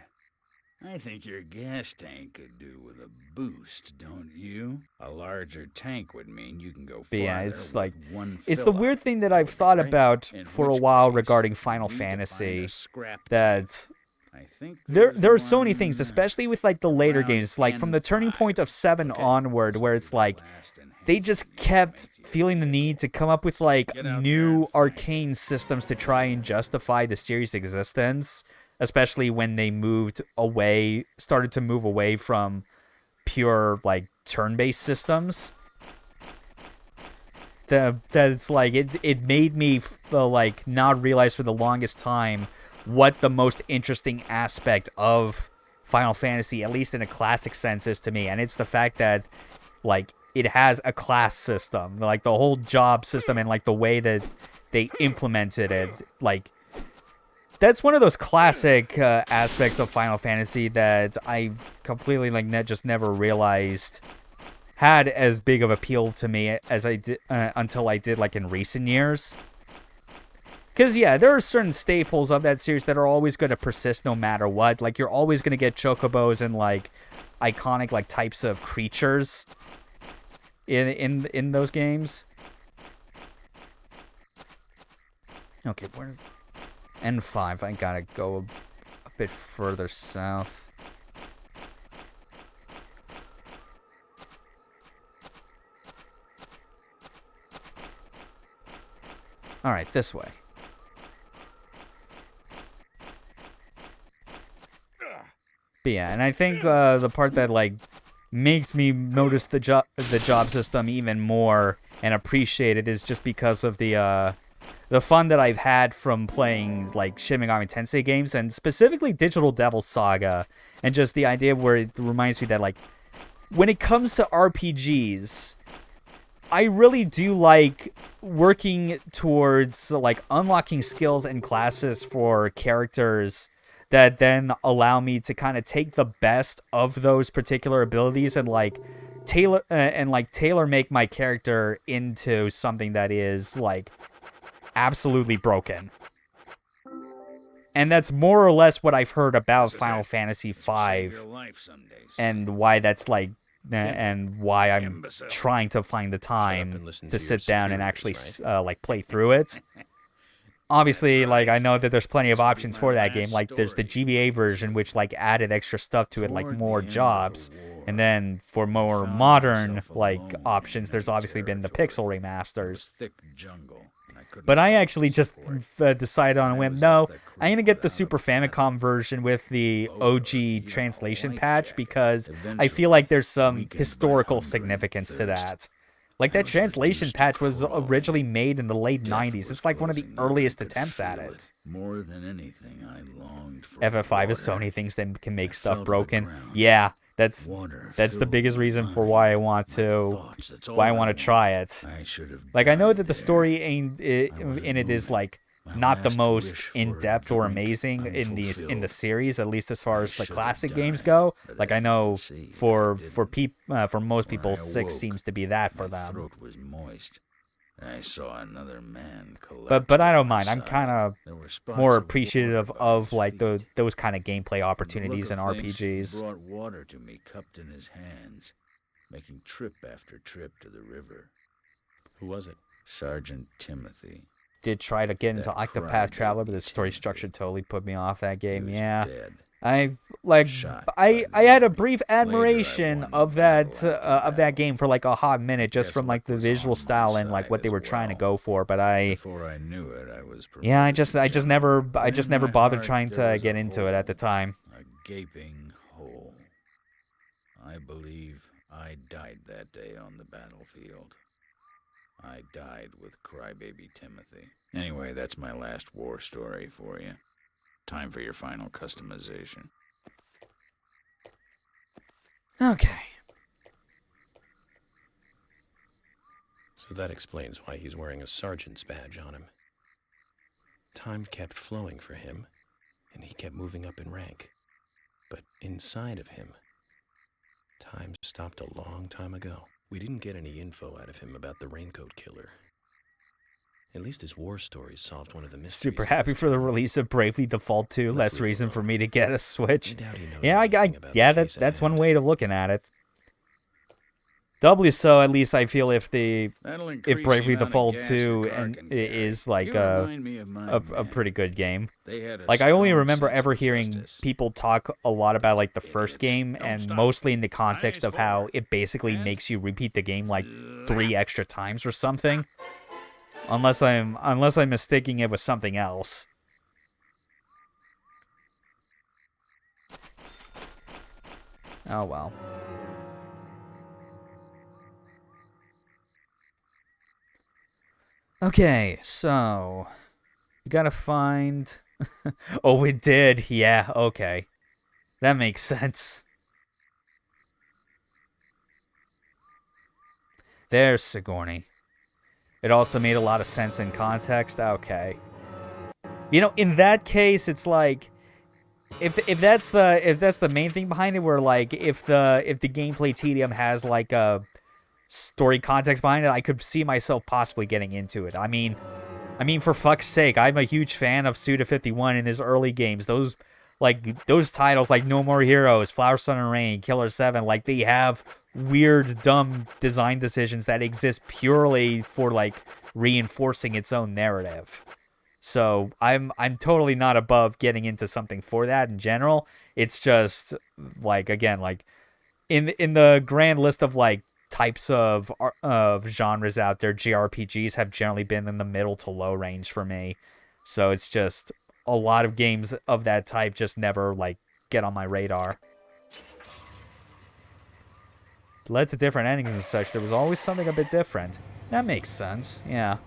I think your gas tank could do with a boost, don't you? A larger tank would mean you can go But farther yeah, it's with like one it's the fill-up. weird thing that That I've would be thought great. about In for a which while case, regarding we Final need to find a Fantasy. scrap That tank. I think there there's are so many things, one especially with like the later around games, like from the turning point of N5. 7 Okay. onward, where it's The like last they enhancement just you can kept make to your feeling the vehicle. need to come up with like Get out there new and find arcane systems to try and justify the series' existence, especially when they started to move away from pure like turn-based systems. That it's like it made me like not realize for the longest time what the most interesting aspect of Final Fantasy, at least in a classic sense, is to me, and it's the fact that like it has a class system, like the whole job system and like the way that they implemented it. Like that's one of those classic aspects of Final Fantasy that I completely like just never realized had as big of appeal to me as I did until I did like in recent years. Because yeah, there are certain staples of that series that are always going to persist no matter what. Like you're always going to get chocobos and like iconic like types of creatures in those games. Okay, where's N5? I gotta go a bit further south. All right, this way. But yeah, and I think the part that like makes me notice the job system even more and appreciate it is just because of the fun that I've had from playing like Shin Megami Tensei games, and specifically Digital Devil Saga, and just the idea where it reminds me that like when it comes to RPGs, I really do like working towards like unlocking skills and classes for characters that then allow me to kind of take the best of those particular abilities and like tailor make my character into something that is like absolutely broken. And that's more or less what I've heard about Final Fantasy V and why that's like and why I'm trying to find the time to sit down and actually like play through it. Obviously, like I know that there's plenty of options for that game. Like there's the GBA version, which like added extra stuff to it, like more jobs. And then for more modern like options, there's obviously been the pixel remasters. But I actually just decided on a whim, no, I'm going to get the Super Famicom version with the OG translation patch because I feel like there's some historical significance to that. Like, that translation patch was originally made in the late 90s. It's like one of the earliest attempts at it. More than anything, I longed for FF5 is so many things that can make stuff broken. Yeah, that's the biggest reason for why I want to try it. Like, I know that the story in it is like not the most in-depth or amazing in the series, at least as far as the classic games go. Like I know for most people, 6 seems to be that for them. I saw another man But I don't mind. I'm kind of more appreciative of like those kind of gameplay opportunities in RPGs. Brought water to me cupped in his hands, making trip after trip to the river. Who was it? Sergeant Timothy. Did try to get into Octopath Traveler, but the story structure totally put me off that game. Yeah, Dead. I had a brief admiration of that game for like a hot minute, just from like the visual style and like what they were trying to go for. But Before I knew it, I was I just never bothered trying to get into it at the time. A gaping hole. I believe I died that day on the battlefield. I died with crybaby Timothy. Anyway, that's my last war story for you. Time for your final customization. Okay. So that explains why he's wearing a sergeant's badge on him. Time kept flowing for him, and he kept moving up in rank. But inside of him, time stopped a long time ago. We didn't get any info out of him about the Raincoat Killer. At least his war stories solved one of the mysteries. Super happy for the release of Bravely Default 2. Less reason for me to get a Switch. I doubt he knows Yeah, anything about the case at that's one hand. way of looking at it. Doubly so, at least I feel if That'll increase if Bravely the amount of Default gas 2 your car and can it carry. is like You remind me of my a men. pretty good game. They had a Like I only strong remember sense ever of hearing justice. people talk a lot about like the first Idiots. game, Don't and stop. mostly in the context Eyes of how forward. it basically And makes you repeat the game like 3 extra times or something. Unless I'm mistaking it with something else. Oh well. Okay, so you gotta find. Oh, it did. Yeah, okay. That makes sense. There's Sigourney. It also made a lot of sense in context. Okay. You know, in that case, it's like if that's the main thing behind it, where like if the gameplay tedium has like a story context behind it, I could see myself possibly getting into it. I mean, for fuck's sake, I'm a huge fan of Suda51 in his early games. Those titles like No More Heroes, Flower, Sun, and Rain, Killer 7, like they have weird, dumb design decisions that exist purely for like reinforcing its own narrative. So I'm totally not above getting into something for that in general. It's just like, again, like in the grand list of like types of genres out there, JRPGs have generally been in the middle to low range for me. So it's just a lot of games of that type just never like get on my radar. Led to different endings and such. There was always something a bit different. That makes sense. Yeah.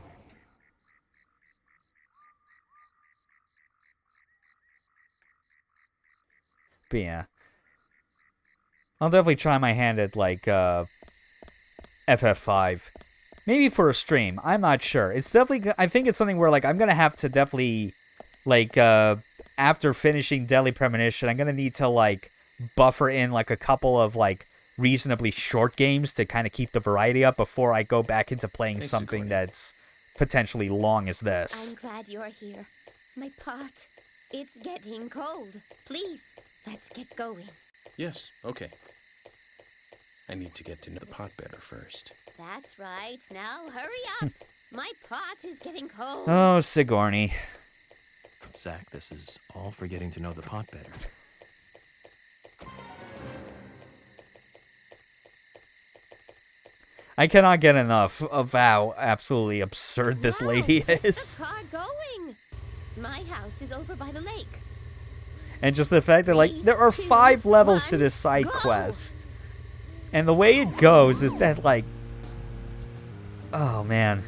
But yeah. I'll definitely try my hand at like FF5. Maybe for a stream. I'm not sure. It's definitely, I think it's something where like I'm going to have to definitely like after finishing Deadly Premonition, I'm going to need to like buffer in like a couple of like reasonably short games to kind of keep the variety up before I go back into playing something that's potentially long as this. I'm glad you're here. My pot, it's getting cold. Please, let's get going. Yes, okay. I need to get to know the pot better first. That's right. Now hurry up. My pot is getting cold. Oh, Sigourney. Zach, this is all for getting to know the pot better. I cannot get enough of how absolutely absurd this Wow, lady where's is. the car going? My house is over by the lake. And just the fact that, like, there are 5 levels to this side quest. And the way it goes is that, like... Oh, man.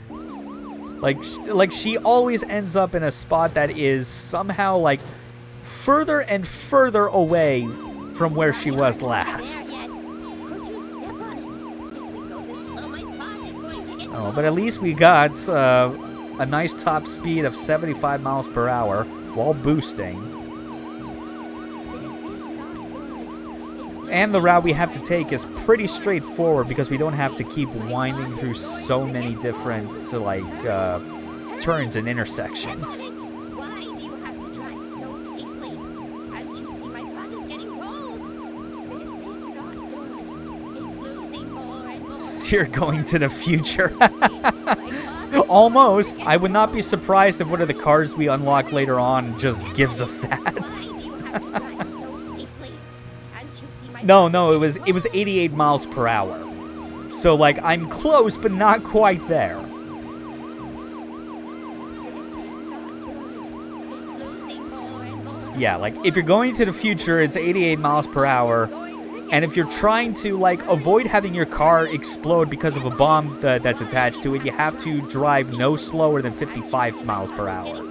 Like she always ends up in a spot that is somehow, like, further and further away from where she was last. Oh, but at least we got a nice top speed of 75 miles per hour while boosting. And the route we have to take is pretty straightforward because we don't have to keep winding through so many different turns and intersections. Why do you have to drive so safely? Can't you see my pot is getting cold? This is not good. It's losing more and more. So you're going to the future. Almost. I would not be surprised if one of the cars we unlock later on just gives us that. No, it was 88 miles per hour. So, like, I'm close, but not quite there. Yeah, like, if you're going to the future, it's 88 miles per hour. And if you're trying to, like, avoid having your car explode because of a bomb that's attached to it, you have to drive no slower than 55 miles per hour.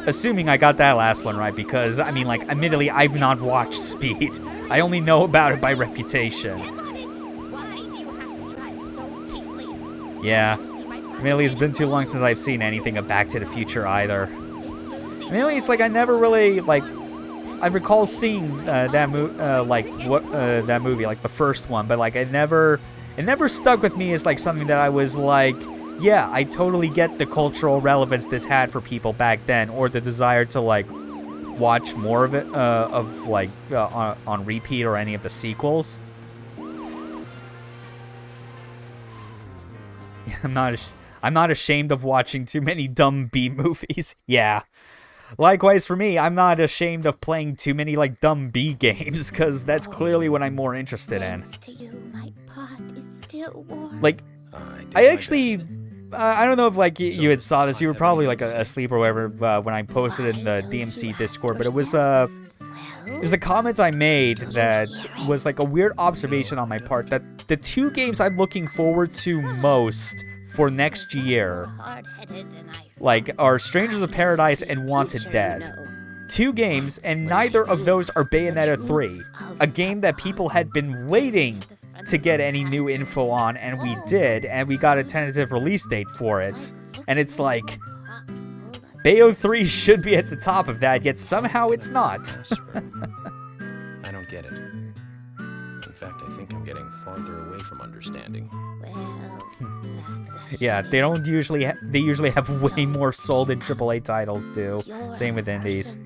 Assuming I got that last one right, because, I mean, like, admittedly, I've not watched Speed. I only know about it by reputation. Yeah. Admittedly, it's been too long since I've seen anything of Back to the Future either. Admittedly, it's like I never really, like... I recall seeing that movie, like, the first one, but, like, I never It never stuck with me as like something that I was like, yeah, I totally get the cultural relevance this had for people back then, or the desire to like watch more of it, on repeat or any of the sequels. I'm not ashamed of watching too many dumb B movies. Yeah. Likewise for me, I'm not ashamed of playing too many like dumb B games, because that's clearly what I'm more interested in. Thanks to you, my pot is still warm. Like, I actually, I don't know if like you had saw this. You were probably like asleep or whatever when I posted in the DMC Discord, but it was a comment I made that was like a weird observation on my part, that the two games I'm looking forward to most for next year, like, are Strangers of Paradise and Wanted Dead. Two games, and neither of those are Bayonetta 3, a game that people had been waiting to get any new info on, and we did, and we got a tentative release date for it. And it's like, Bayo 3 should be at the top of that, yet somehow it's not. I don't get it. In fact, I think I'm getting farther away from understanding. Yeah, they don't usually they usually have way more soul than AAA titles do. Same with indies.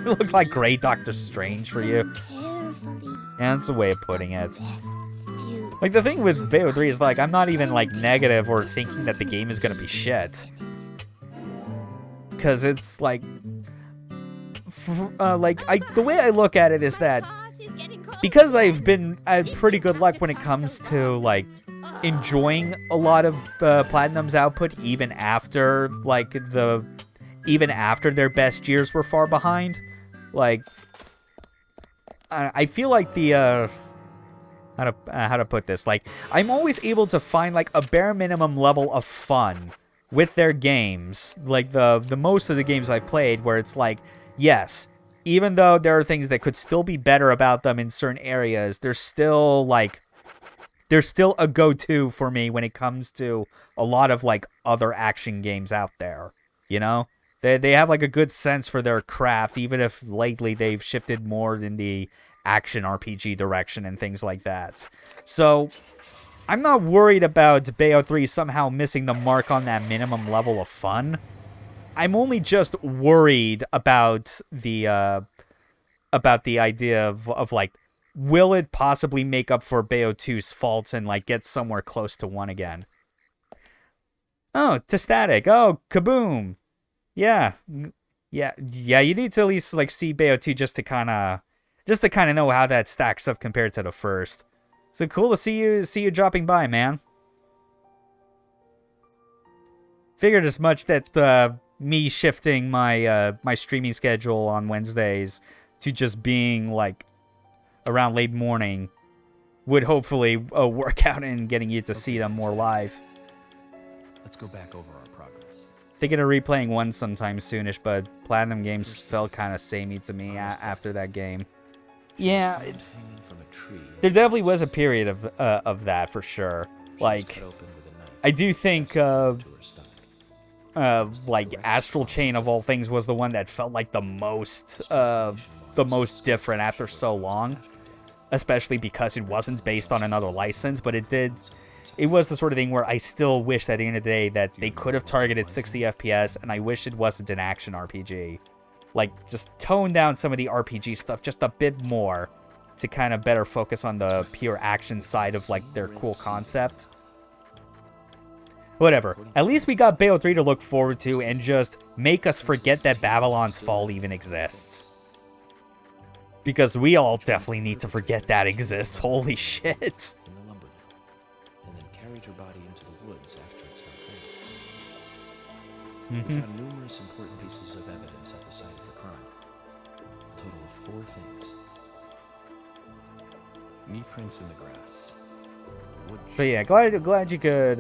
Look like great Doctor Strange for you. Yeah, that's the way of putting it. Like, the thing with Bayo 3 is, like, I'm not even, like, negative or thinking that the game is gonna be shit. Because it's, like... the way I look at it is that... Because I've had pretty good luck when it comes to, like, enjoying a lot of Platinum's output, even after, like, even after their best years were far behind. Like... I feel like the, how to put this, like, I'm always able to find, like, a bare minimum level of fun with their games, like, the most of the games I've played, where it's like, yes, even though there are things that could still be better about them in certain areas, there's still, like, there's still a go-to for me when it comes to a lot of, like, other action games out there, you know? They have, like, a good sense for their craft, even if lately they've shifted more in the action RPG direction and things like that. So, I'm not worried about Bayo 3 somehow missing the mark on that minimum level of fun. I'm only just worried about the idea of like, will it possibly make up for Bayo 2's faults and, like, get somewhere close to 1 again? Oh, to static. Oh, kaboom. Yeah, you need to at least, like, see Bayo 2 just to kind of know how that stacks up compared to the first. So cool to see you dropping by, man. Figured as much that me shifting my my streaming schedule on Wednesdays to just being, like, around late morning would hopefully work out in getting you to see them more live. Let's go back over our progress. Thinking of replaying 1 sometime soonish, but Platinum games felt kind of samey to me after that game. Yeah, there definitely was a period of that for sure. Like, I do think like Astral Chain of all things was the one that felt like the most different after so long, especially because it wasn't based on another license, but it was the sort of thing where I still wish at the end of the day that they could have targeted 60 FPS, and I wish it wasn't an action RPG. Like, just tone down some of the RPG stuff just a bit more to kind of better focus on the pure action side of, like, their cool concept. Whatever. At least we got Bayo 3 to look forward to and just make us forget that Babylon's Fall even exists. Because we all definitely need to forget that exists. Holy shit. We found numerous important pieces of evidence at the site of the crime. A total of 4 things. Knee prints in the grass. But yeah, glad you could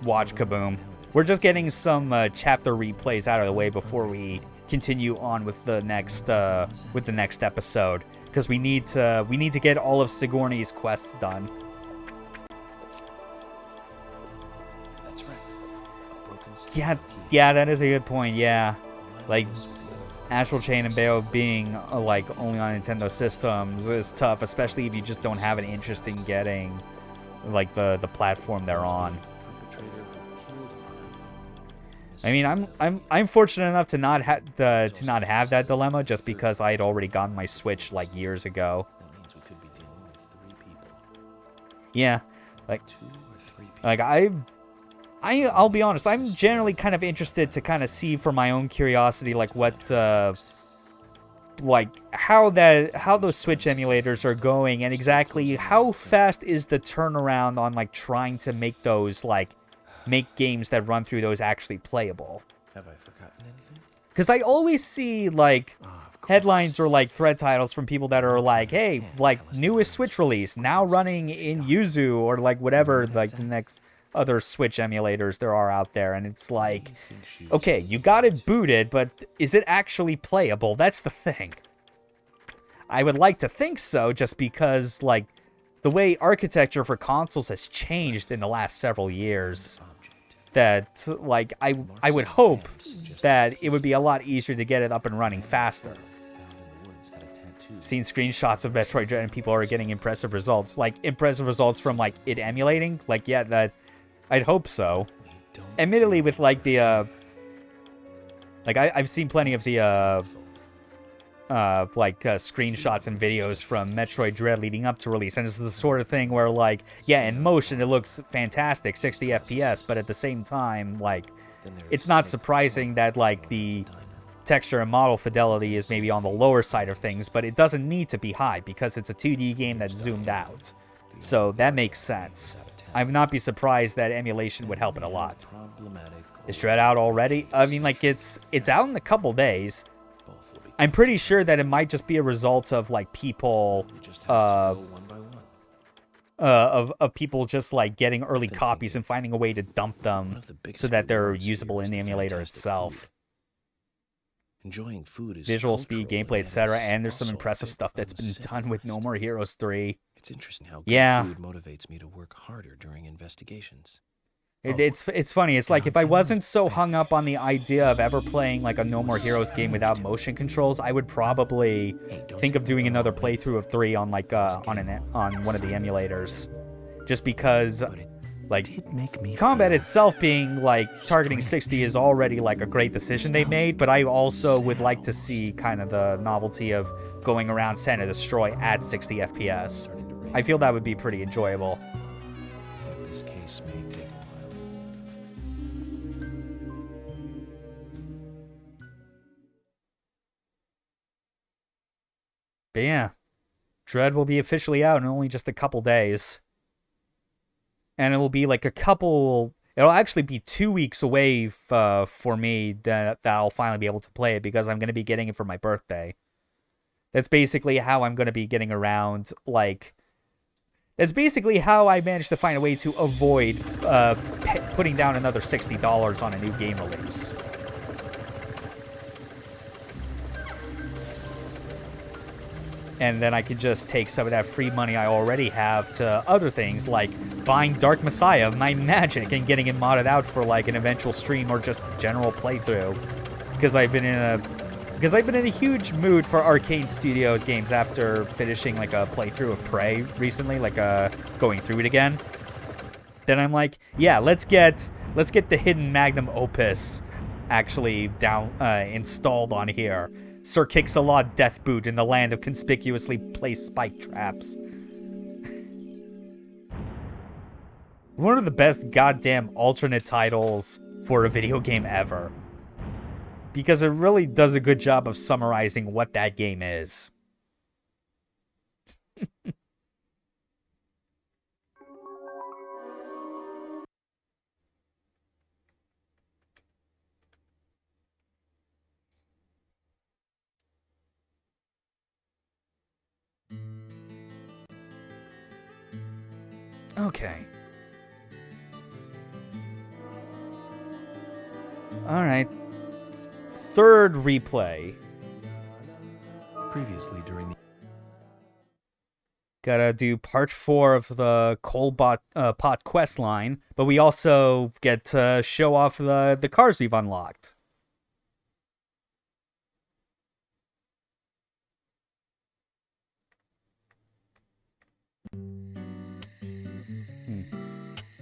watch Kaboom. We're just getting some chapter replays out of the way before we continue on with the next episode, because we need to get all of Sigourney's quests done. That's right. Yeah, that is a good point. Yeah, like Astral Chain and Bayo being like only on Nintendo systems is tough, especially if you just don't have an interest in getting like the platform they're on. I mean, I'm fortunate enough to not have that dilemma just because I had already gotten my Switch like years ago. That means we could be dealing with 3 people. Yeah, like 2 or 3 people. like I'll be honest, I'm generally kind of interested to kind of see for my own curiosity like what like how those Switch emulators are going and exactly how fast is the turnaround on like trying to make those like make games that run through those actually playable. Have I forgotten anything? Because I always see like headlines or like thread titles from people that are like, hey, like newest Switch release now running in Yuzu or like whatever like the next other Switch emulators there are out there, and it's like, okay, you got it booted, but is it actually playable? That's the thing. I would like to think so, just because like the way architecture for consoles has changed in the last several years, that like I would hope that it would be a lot easier to get it up and running faster. Seen screenshots of Metroid Dread and people are getting impressive results. Like impressive results from like it emulating. Like yeah, that I'd hope so. Admittedly, with like the like I've seen plenty of the screenshots and videos from Metroid Dread leading up to release, and it's the sort of thing where like yeah, in motion it looks fantastic, 60 FPS, but at the same time like it's not surprising that like the texture and model fidelity is maybe on the lower side of things, but it doesn't need to be high because it's a 2D game that's zoomed out. So that makes sense. I would not be surprised that emulation would help it a lot. Is Dread out already? I mean, like, it's out in a couple days. I'm pretty sure that it might just be a result of, like, people, of people just, like, getting early copies and finding a way to dump them so that they're usable in the emulator itself. Enjoying food is Visual speed, gameplay, etc., and there's some impressive stuff that's been done with No More Heroes 3. It's interesting how Yeah. food motivates me to work harder during investigations. It's funny. It's like if I wasn't so hung up on the idea of ever playing like a No More Heroes game without motion controls, I would probably think of doing another playthrough of 3 on like on one of the emulators, just because like combat itself being like targeting 60 is already like a great decision they made, but I also would like to see kind of the novelty of going around Sand and Destroy at 60 FPS. I feel that would be pretty enjoyable. This case may take a while. But yeah, Dread will be officially out in only just a couple days. And it will be like it'll actually be 2 weeks away for me that I'll finally be able to play it, because I'm going to be getting it for my birthday. That's basically how I'm going to be getting around, like, that's basically how I managed to find a way to avoid putting down another $60 on a new game release. And then I could just take some of that free money I already have to other things, like buying Dark Messiah of Might and Magic and getting it modded out for like an eventual stream or just general playthrough. Because I've been in a huge mood for Arcane Studios games after finishing like a playthrough of Prey recently, like going through it again. Then I'm like, yeah, let's get the hidden magnum opus actually installed on here. Sir Kix-a-Law Death Boot in the land of conspicuously placed spike traps. One of the best goddamn alternate titles for a video game ever. Because it really does a good job of summarizing what that game is. Okay. Alright. Third replay. Previously during the... Gotta do part 4 of the Coalbot Pot quest line, but we also get to show off the cars we've unlocked.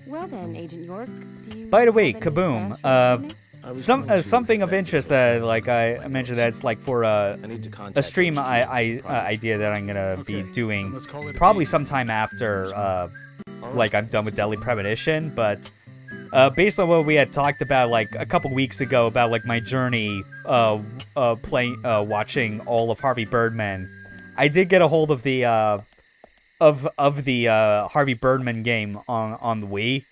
Well then, Agent York, do you By the way, have any Kaboom, plans for this evening? I was going to something of eventually interest that, look like, back I my mentioned notes. that's, like, for a I need to a contact stream HQ I for progress. idea that I'm gonna be Okay, doing let's call it a probably day. sometime after, All like, right. I'm done with Deadly Premonition, but based on what we had talked about, like, a couple weeks ago about, like, my journey, watching all of Harvey Birdman, I did get a hold of the, of the, Harvey Birdman game on the Wii.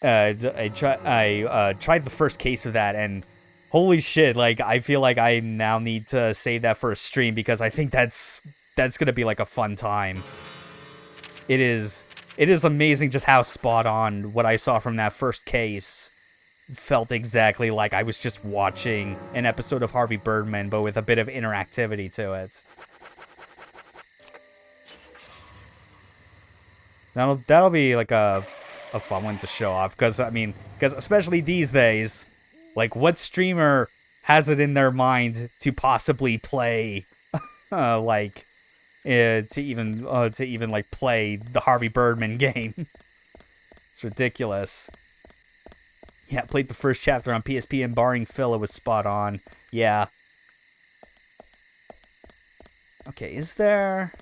I tried the first case of that, and holy shit, like, I feel like I now need to save that for a stream, because I think that's gonna be, like, a fun time. It is amazing just how spot on what I saw from that first case felt exactly like I was just watching an episode of Harvey Birdman, but with a bit of interactivity to it. That'll be like a fun one to show off, because especially these days, like, what streamer has it in their mind to possibly play to even like play the Harvey Birdman game? It's ridiculous. Yeah, played the first chapter on PSP, and barring Phil, it was spot on. Yeah. Okay, is there...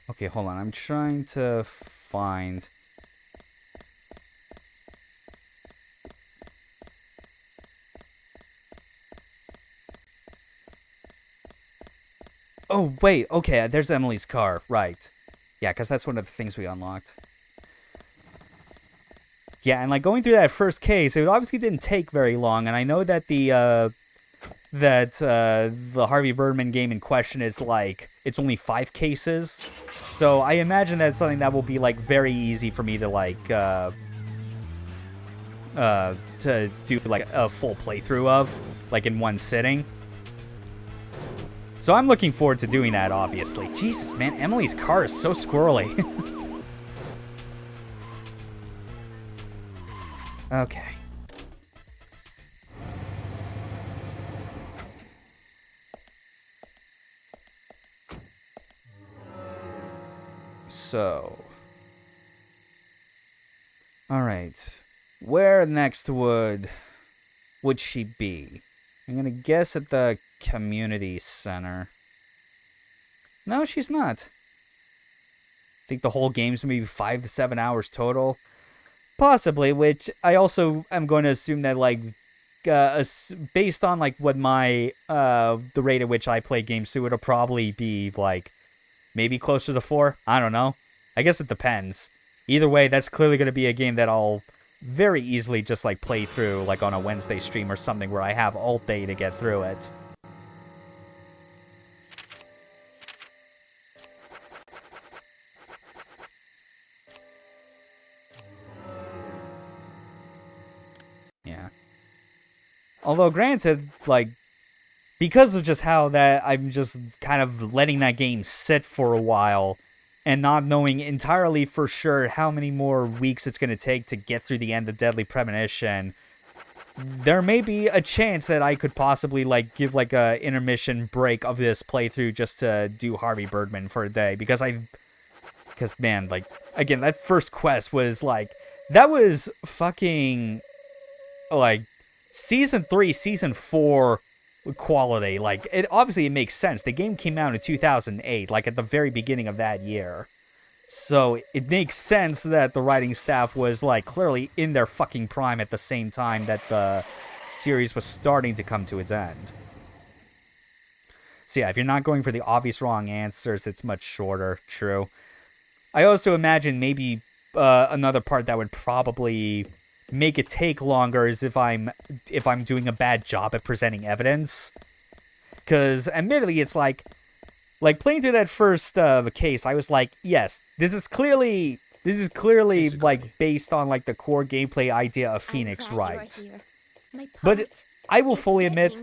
Okay, hold on. I'm trying to find... Oh, wait. Okay, there's Emily's car. Right. Yeah, because that's one of the things we unlocked. Yeah, and, like, going through that first case, it obviously didn't take very long, and I know that the Harvey Birdman game in question is, like, it's only 5 cases. So I imagine that's something that will be, like, very easy for me to, like, to do, like, a full playthrough of, like, in one sitting. So I'm looking forward to doing that, obviously. Jesus, man, Emily's car is so squirrely. Okay. So. Alright. Where next would she be? I'm gonna guess at the community center. No, she's not. I think the whole game's maybe 5 to 7 hours total. Possibly, which I also am going to assume that, like, based on, like, what my, the rate at which I play games too, it'll probably be, like, maybe closer to 4. I don't know. I guess it depends. Either way, that's clearly going to be a game that I'll very easily just, like, play through, like, on a Wednesday stream or something where I have all day to get through it. Yeah. Although, granted, like, because of just how that I'm just kind of letting that game sit for a while and not knowing entirely for sure how many more weeks it's going to take to get through the end of Deadly Premonition, there may be a chance that I could possibly, like, give, like, a intermission break of this playthrough just to do Harvey Birdman for a day, because man, like, again, that first quest was, like, that was fucking, like, Season 3, Season 4 quality. Like, it makes sense. The game came out in 2008, like, at the very beginning of that year. So it makes sense that the writing staff was, like, clearly in their fucking prime at the same time that the series was starting to come to its end. So yeah, if you're not going for the obvious wrong answers, it's much shorter. True. I also imagine maybe another part that would probably make it take longer is if I'm doing a bad job at presenting evidence. Because admittedly, it's like playing through that first case, I was like, yes, this is clearly like based on, like, the core gameplay idea of Phoenix Wright. But I will fully admit,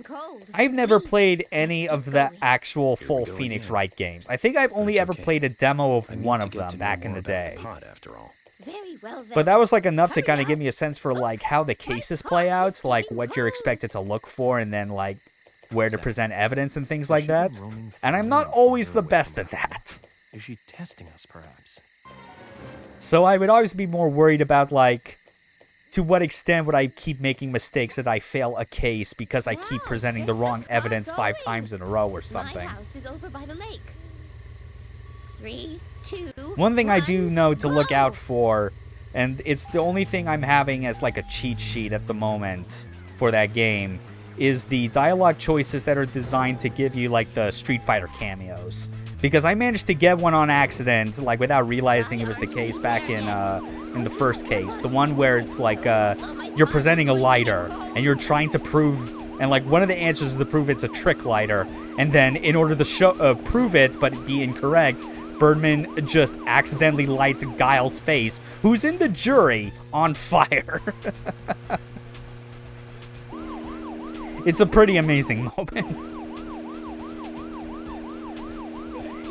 I've never played any of the actual full Phoenix Wright games. I think I've only ever played a demo of one of them back in the day. Very well, then. But that was, like, enough to kind of Hurry give me a sense for, like, how the cases play out, like, what you're expected to look for, and then, like, where to present evidence and things like that. And I'm not always the best at that. Is she testing us, perhaps? So I would always be more worried about, like, to what extent would I keep making mistakes that I fail a case because I keep presenting the wrong evidence 5 times in a row or something. My house is over by the lake. 3, 2, One thing I do 1, know to look go! out for, and it's the only thing I'm having as like a cheat sheet at the moment for that game, is the dialogue choices that are designed to give you like the Street Fighter cameos. Because I managed to get one on accident, like without realizing it was the case back in the first case. The one where it's like you're presenting a lighter and you're trying to prove, and like one of the answers is to prove it's a trick lighter. And then in order to prove it but be incorrect, Birdman just accidentally lights Guile's face, who's in the jury, on fire. It's a pretty amazing moment.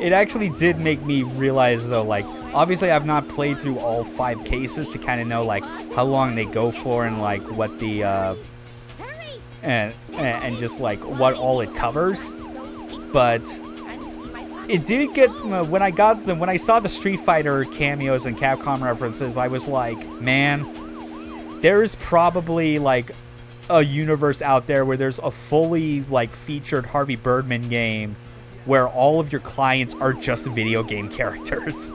It actually did make me realize, though, like, obviously I've not played through all 5 cases to kind of know, like, how long they go for and, like, what the, and just, like, what all it covers. But it did get, when I saw the Street Fighter cameos and Capcom references, I was like, man, there's probably, like, a universe out there where there's a fully, like, featured Harvey Birdman game where all of your clients are just video game characters.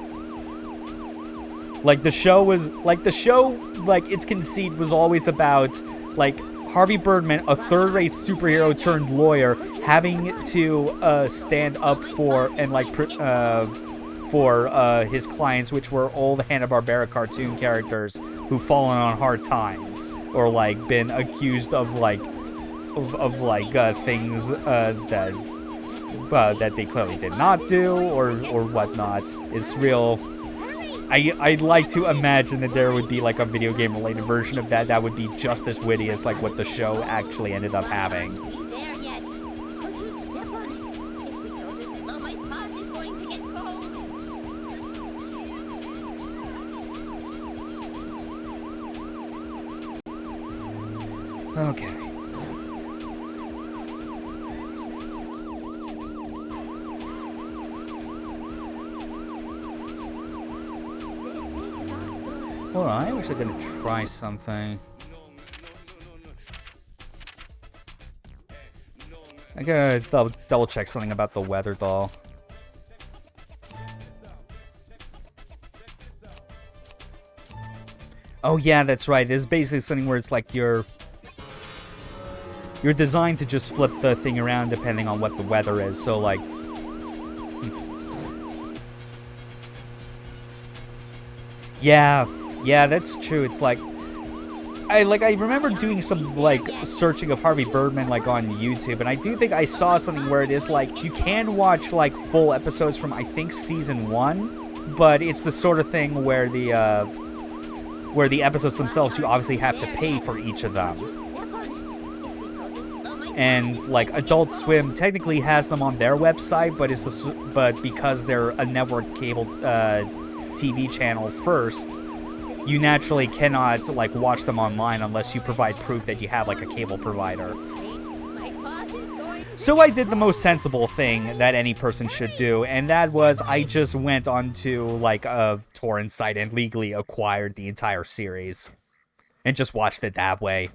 Like, the show, its conceit was always about, like, Harvey Birdman, a third-rate superhero turned lawyer, having to stand up for and, like, for his clients, which were all the Hanna-Barbera cartoon characters who've fallen on hard times, or, like, been accused of, like, things that they clearly did not do, or whatnot. It's real. I'd like to imagine that there would be like a video game related version of that would be just as witty as like what the show actually ended up having. There yet. Could you step on it? If we go this slow, my pot is going to get cold. Okay. Hold on, I'm actually gonna try something. I gotta double check something about the weather doll. Oh yeah, that's right. This is basically something where it's like you're designed to just flip the thing around depending on what the weather is. So like, yeah, that's true. It's like I remember doing some like searching of Harvey Birdman like on YouTube, and I do think I saw something where it is like you can watch like full episodes from I think season 1, but it's the sort of thing where the episodes themselves you obviously have to pay for each of them. And like Adult Swim technically has them on their website, but because they're a network cable TV channel first, you naturally cannot like watch them online unless you provide proof that you have like a cable provider. So I did the most sensible thing that any person should do, and that was I just went onto like a torrent site and legally acquired the entire series and just watched it that way.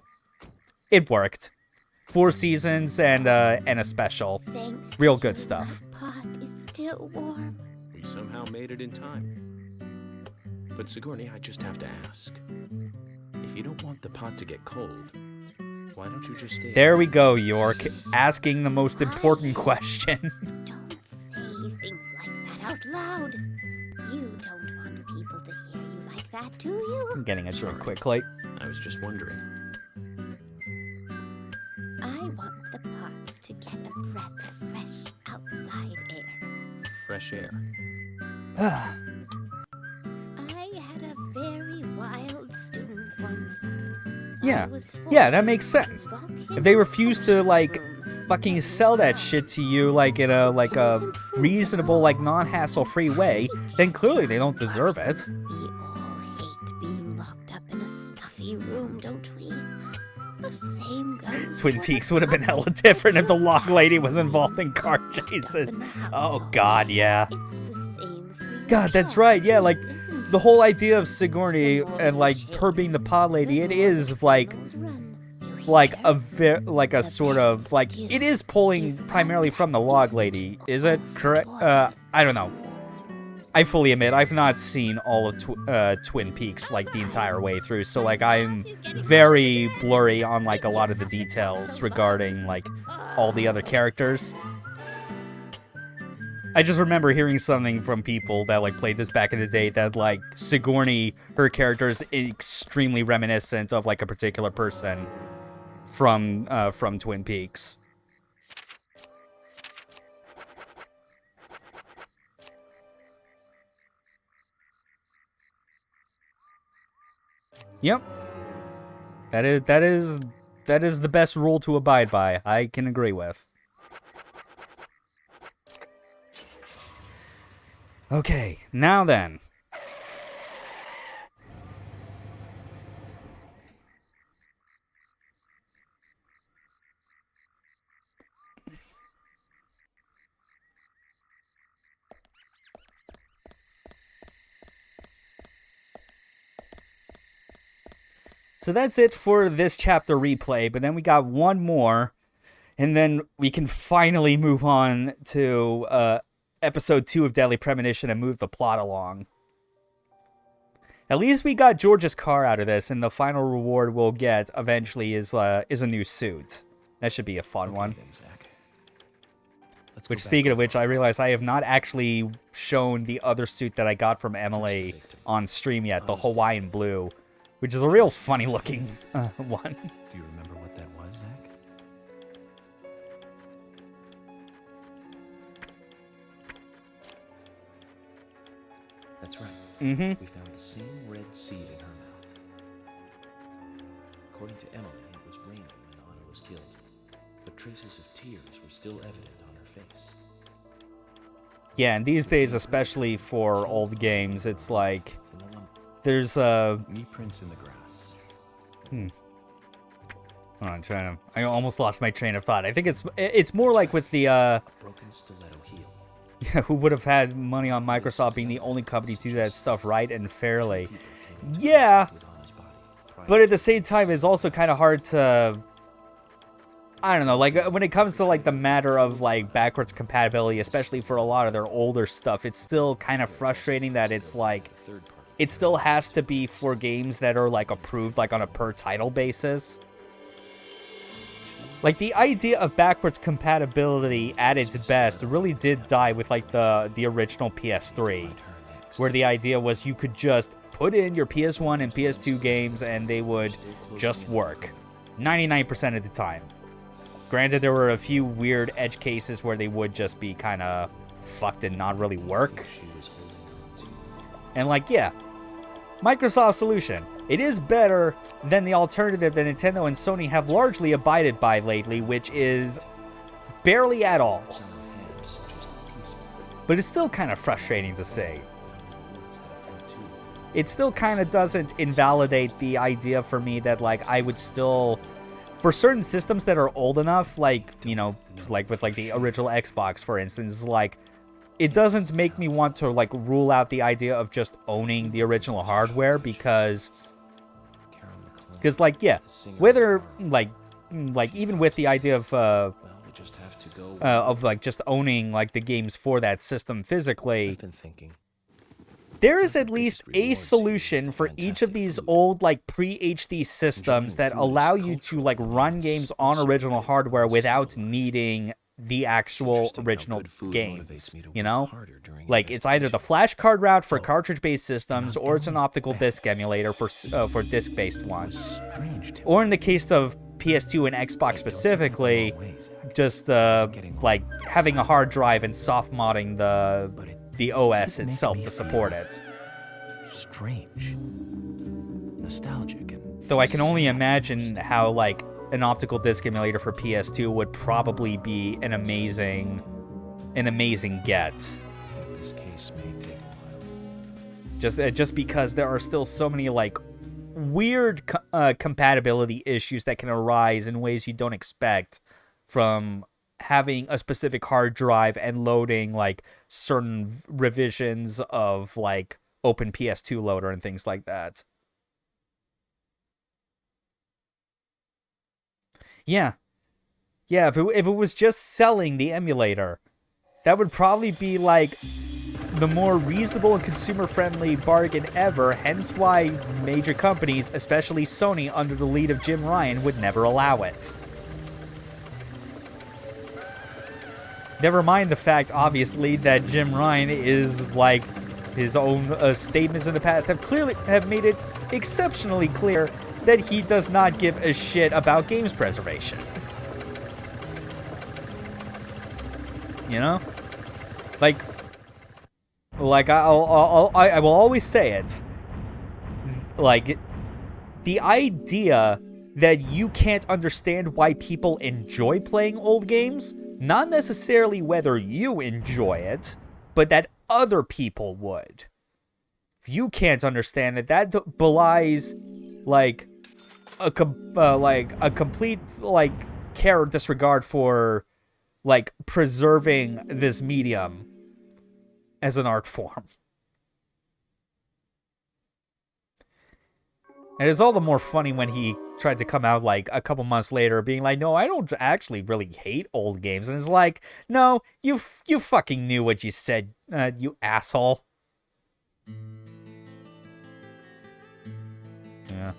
It worked. 4 seasons and a special. Thanks. Real good stuff. Pot is still warm. We somehow made it in time. But Sigourney, I just have to ask. If you don't want the pot to get cold, why don't you just stay... There we go, York. Asking the most important question. Don't say things like that out loud. You don't want people to hear you like that, do you? I'm getting a drink quickly. I was just wondering. I want the pot to get a breath of fresh outside air. Fresh air. I had a very wild student once. Yeah. I was Yeah, that forced makes sense. to lock him If they in the refuse to, like, room. fucking sell that shit to you, like, in a, like, a reasonable, like, non-hassle-free way, then clearly they don't deserve it. We all hate being locked up in a stuffy room, don't we? The same goes Twin Peaks would have been hella different if the log lady was involved in car chases. Oh god, yeah. It's the same for your God, that's job right. Yeah, too, like isn't the it? whole idea of Sigourney The more and like you her being the chase, pod lady, the it more is the like criminals run. You like hear? like a The sort best of like stew it is pulling is primarily one from the that log isn't lady. Is it correct? overboiled. I don't know. I fully admit I've not seen all of Twin Peaks like the entire way through, so like I'm very blurry on like a lot of the details regarding like all the other characters. I just remember hearing something from people that like played this back in the day that like Sigourney, her character is extremely reminiscent of like a particular person from Twin Peaks. Yep. That is the best rule to abide by. I can agree with. Okay, now then. So that's it for this chapter replay, but then we got one more, and then we can finally move on to episode 2 of Deadly Premonition and move the plot along. At least we got George's car out of this, and the final reward we'll get eventually is a new suit. That should be a fun one. Then, Zach. Let's Which, go back speaking of over which, I realize I have not actually shown the other suit that I got from Emily on stream yet, the Hawaiian blue, which is a real funny looking one. Do you remember what that was, Zach? That's right. Mm-hmm. We found the same red seed in her mouth. According to Emily, it was raining when Anna was killed, but traces of tears were still evident on her face. Yeah, and these days, especially for old games, it's like And the one there's knee prints in the grass. Hold on, I almost lost my train of thought. I think it's more like with the A broken stiletto heel. who would have had money on Microsoft being the only company to do that stuff right and fairly. Yeah, With Anna's body. but at the same time, it's also kind of hard to, I don't know, like when it comes to like the matter of like backwards compatibility, especially for a lot of their older stuff, it's still kind of frustrating that it's like Third party. it still has to be for games that are like approved like on a per title basis. Like the idea of backwards compatibility at its best really did die with like the original PS3, where the idea was you could just put in your PS1 and PS2 games and they would just work 99% of the time. Granted, there were a few weird edge cases where they would just be kind of fucked and not really work. She was holding on to. And like, yeah, Microsoft's solution. It is better than the alternative that Nintendo and Sony have largely abided by lately, which is barely at all. Some hands suggest a piecemeal. But it's still kind of frustrating to see. Woods had a tattoo. It still kind of doesn't invalidate the idea for me that, like, I would still, for certain systems that are old enough, like, you know, like with like the original Xbox, for instance, like, it doesn't make me want to like rule out the idea of just owning the original hardware because like, yeah, whether like even with the idea of Well, we just have to go. like just owning like the games for that system physically, I've been thinking. there is at least a solution for each of these old like pre-HD systems that allow you to like run games on original hardware without needing the actual original games, you know? Like, it's either the flash card route for cartridge-based systems, or it's an optical disc emulator for disc-based ones. Or in the case of PS2 and Xbox specifically, just like having a hard drive and soft modding the OS itself to support it. Strange. Nostalgic and So I can only imagine how like an optical disc emulator for PS2 would probably be an amazing get. I think this case may take a while. Just because there are still so many like weird compatibility issues that can arise in ways you don't expect from having a specific hard drive and loading like certain revisions of like Open PS2 loader and things like that. Yeah. Yeah, if it was just selling the emulator, that would probably be like the more reasonable and consumer-friendly bargain ever, hence why major companies, especially Sony under the lead of Jim Ryan, would never allow it. Never mind the fact, obviously, that Jim Ryan is, like, his own statements in the past have made it exceptionally clear that he does not give a shit about games preservation. You know? Like I will always say it. Like, the idea that you can't understand why people enjoy playing old games, not necessarily whether you enjoy it, but that other people would. If you can't understand it, that belies like a complete like care or disregard for like preserving this medium as an art form. And it's all the more funny when he tried to come out like a couple months later being like, no, I don't actually really hate old games. And it's like, no, you fucking knew what you said, you asshole. Yeah.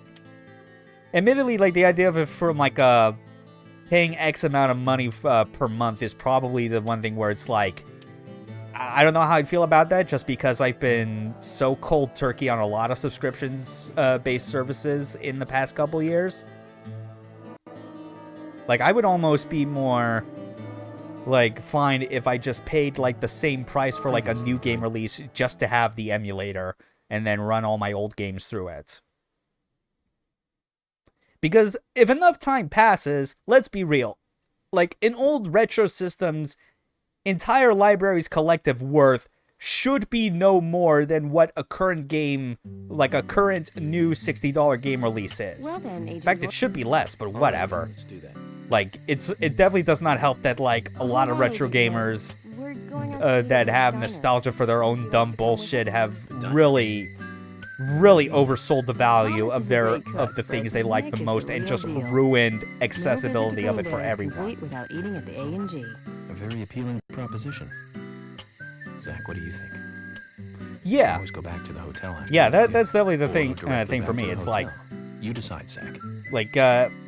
Admittedly, like, the idea of it from like paying X amount of money per month is probably the one thing where it's like, I don't know how I'd feel about that, just because I've been so cold turkey on a lot of subscriptions-based services in the past couple years. Like, I would almost be more, like, fine if I just paid, like, the same price for, like, a new game release just to have the emulator and then run all my old games through it. Because if enough time passes, let's be real. Like, in old retro systems, entire library's collective worth should be no more than what a current game, like a current new $60 game release is. Well then, In fact, it should be less, but whatever. Let's do that. Like, it definitely does not help that, like, a lot of retro gamers that have nostalgia for their own dumb bullshit have really oversold the value of the things they like the most and just ruined accessibility of it for everyone. Without eating at the A&G. A very appealing proposition. Zach, what do you think? Yeah. Always go back to the hotel after. Yeah, that's definitely the Or thing directly for back me. to the It's like, hotel. You decide, Zach. like,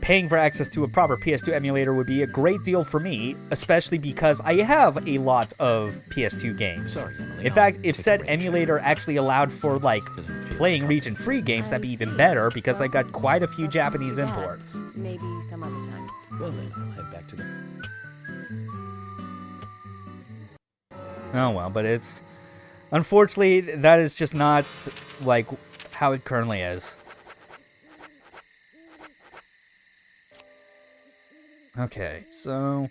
paying for access to a proper PS2 emulator would be a great deal for me, especially because I have a lot of PS2 games. Sorry, Emily, In I'll fact, if take said a rain check emulator for actually allowed for, like, Doesn't feel playing like region-free games, that'd be even better, because I got quite a few Japanese imports. Maybe some other time. Well then, I'll head back to the... Oh well, but it's... Unfortunately, that is just not, like, how it currently is. Okay, so...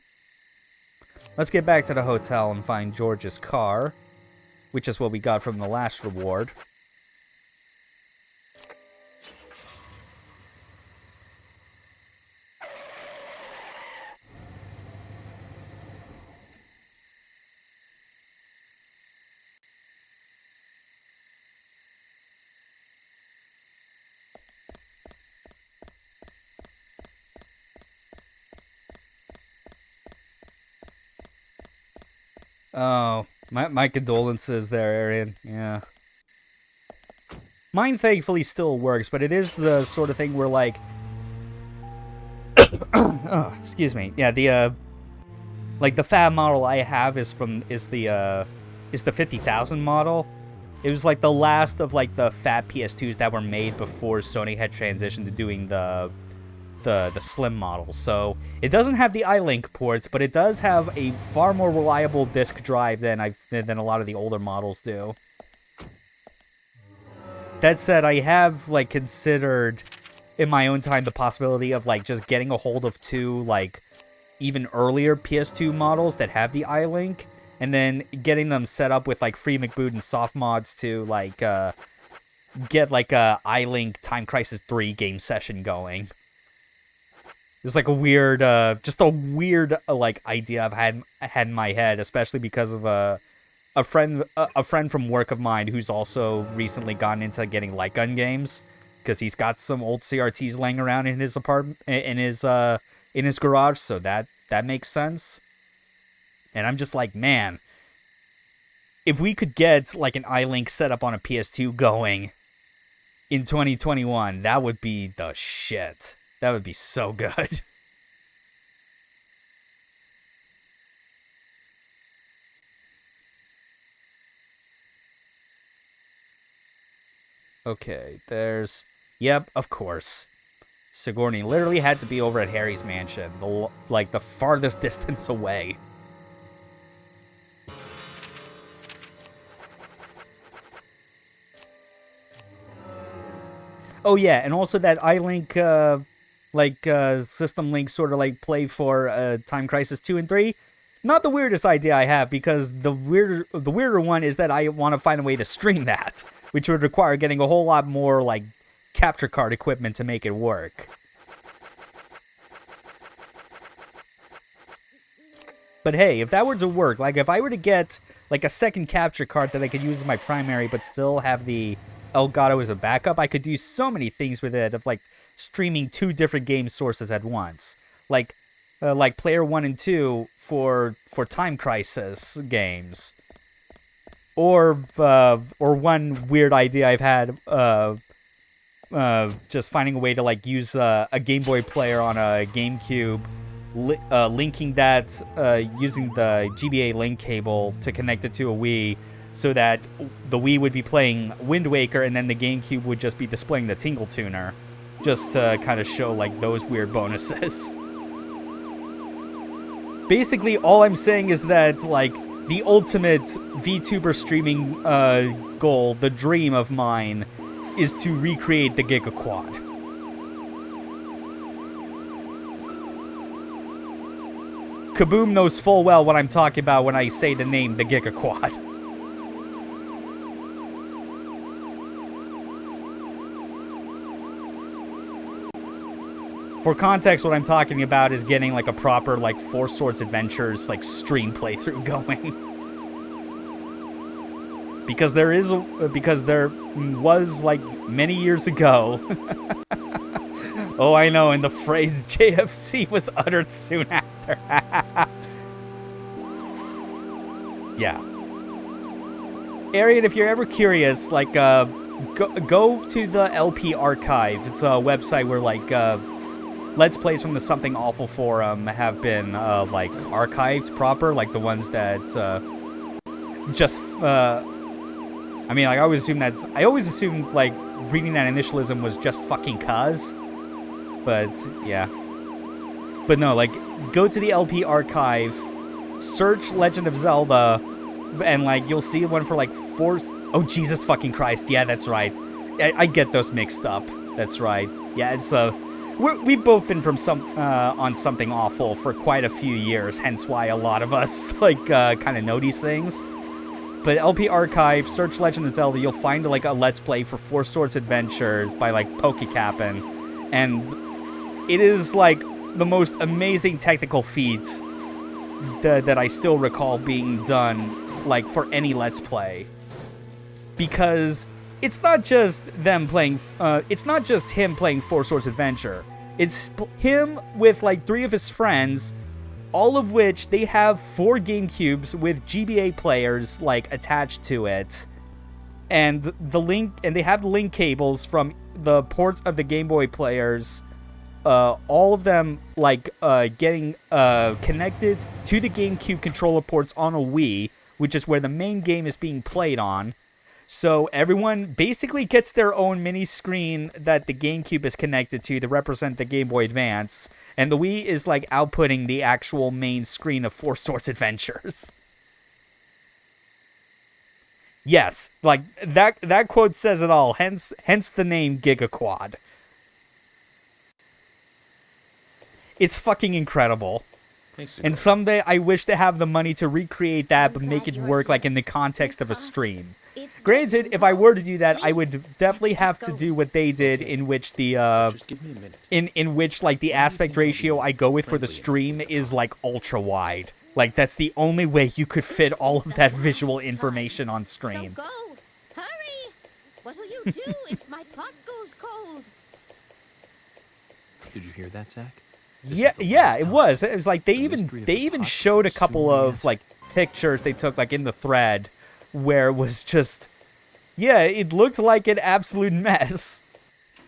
Let's get back to the hotel and find George's car, which is what we got from the last reward. Oh, my condolences there, Arian. Yeah. Mine thankfully still works, but it is the sort of thing where, like... oh, excuse me. Yeah, the, like, the fab model I have is the 50,000 model. It was, like, the last of, like, the fat PS2s that were made before Sony had transitioned to doing the slim model. So it doesn't have the iLink ports, but it does have a far more reliable disk drive than a lot of the older models do. That said, I have, like, considered in my own time the possibility of, like, just getting a hold of two, like, even earlier PS2 models that have the iLink, and then getting them set up with, like, free McBoot and soft mods to, like, get like a iLink Time Crisis 3 game session going. It's like a weird, just a weird like idea I've had in my head, especially because of a friend from work of mine who's also recently gotten into getting light gun games because he's got some old CRTs laying around in his apartment, in his garage. So that makes sense. And I'm just like, man, if we could get like an iLink set up on a PS2 going in 2021, that would be the shit. That would be so good. Okay, yep, of course. Sigourney literally had to be over at Harry's mansion, the farthest distance away. Oh yeah, and also that iLink, system link sort of like play for Time Crisis 2 and 3. Not the weirdest idea I have, because the weirder one is that I want to find a way to stream that, which would require getting a whole lot more like capture card equipment to make it work. But hey, if that were to work, like if I were to get like a second capture card that I could use as my primary but still have the Elgato as a backup, I could do so many things with it, of like streaming 2 different game sources at once. Like Player 1 and 2 for Time Crisis games. Or one weird idea I've had, just finding a way to like use a Game Boy player on a GameCube, linking that using the GBA link cable to connect it to a Wii, so that the Wii would be playing Wind Waker and then the GameCube would just be displaying the Tingle Tuner, just to kind of show like those weird bonuses. Basically, all I'm saying is that like the ultimate VTuber streaming goal, the dream of mine, is to recreate the GigaQuad. Kaboom knows full well what I'm talking about when I say the name the GigaQuad. For context, what I'm talking about is getting like a proper like Four Swords Adventures like stream playthrough going. Because there was like many years ago. Oh, I know, and the phrase JFC was uttered soon after. Yeah. Arian, if you're ever curious, like go to the LP archive. It's a website where like Let's Plays from the Something Awful forum have been like archived proper, like the ones that just I mean, like I always assumed like reading that initialism was just fucking cuz, but yeah. But no, like go to the LP archive, search Legend of Zelda, and like you'll see one for like oh Jesus fucking Christ, yeah, that's right. I get those mixed up. That's right. Yeah, it's we've both been from on Something Awful for quite a few years, hence why a lot of us like kind of know these things. But LP Archive, search Legend of Zelda, you'll find like a Let's Play for Four Swords Adventures by like PokeCap'n, and it is like the most amazing technical feat that I still recall being done like for any Let's Play, because it's not just them playing. It's not just him playing Four Swords Adventure. It's him with like 3 of his friends, all of which they have 4 GameCubes with GBA players like attached to it, and they have the link cables from the ports of the Game Boy players. All of them like getting connected to the GameCube controller ports on a Wii, which is where the main game is being played on. So everyone basically gets their own mini screen that the GameCube is connected to represent the Game Boy Advance, and the Wii is like outputting the actual main screen of Four Swords Adventures. Yes, like that quote says it all. Hence the name GigaQuad. It's fucking incredible. And someday I wish to have the money to recreate that, but make it work like in the context of a stream. Granted, if I were to do that, I would definitely have to do what they did, in which the Just give me a minute. in which like the aspect ratio I go with for the stream is like ultra wide. Like that's the only way you could fit all of that visual information on So screen. go! Hurry! What'll you do if my pot goes cold? Did you hear that, Zach? This Yeah, is the yeah, last it time. was. It was like they The even mystery of the pot showed a will couple soon be of answered. like pictures they took like in the thread where it was just, yeah, it looked like an absolute mess.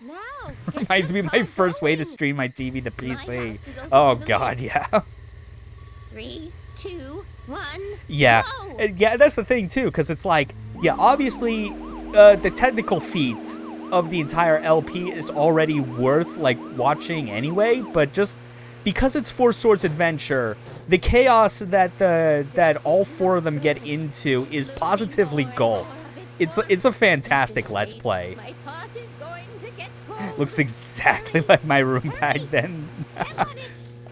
Now! Reminds me of my first way to stream my TV to PC. Oh god, yeah. 3, 2, 1. Yeah, Go! and yeah, that's the thing too, because it's like, yeah, obviously, the technical feat of the entire LP is already worth like watching anyway, but just because it's Four Swords Adventure, the chaos that all four of them get into is positively gold. It's a fantastic Let's Play. My pot is going to get cold. Looks exactly like my room back then. Step on it.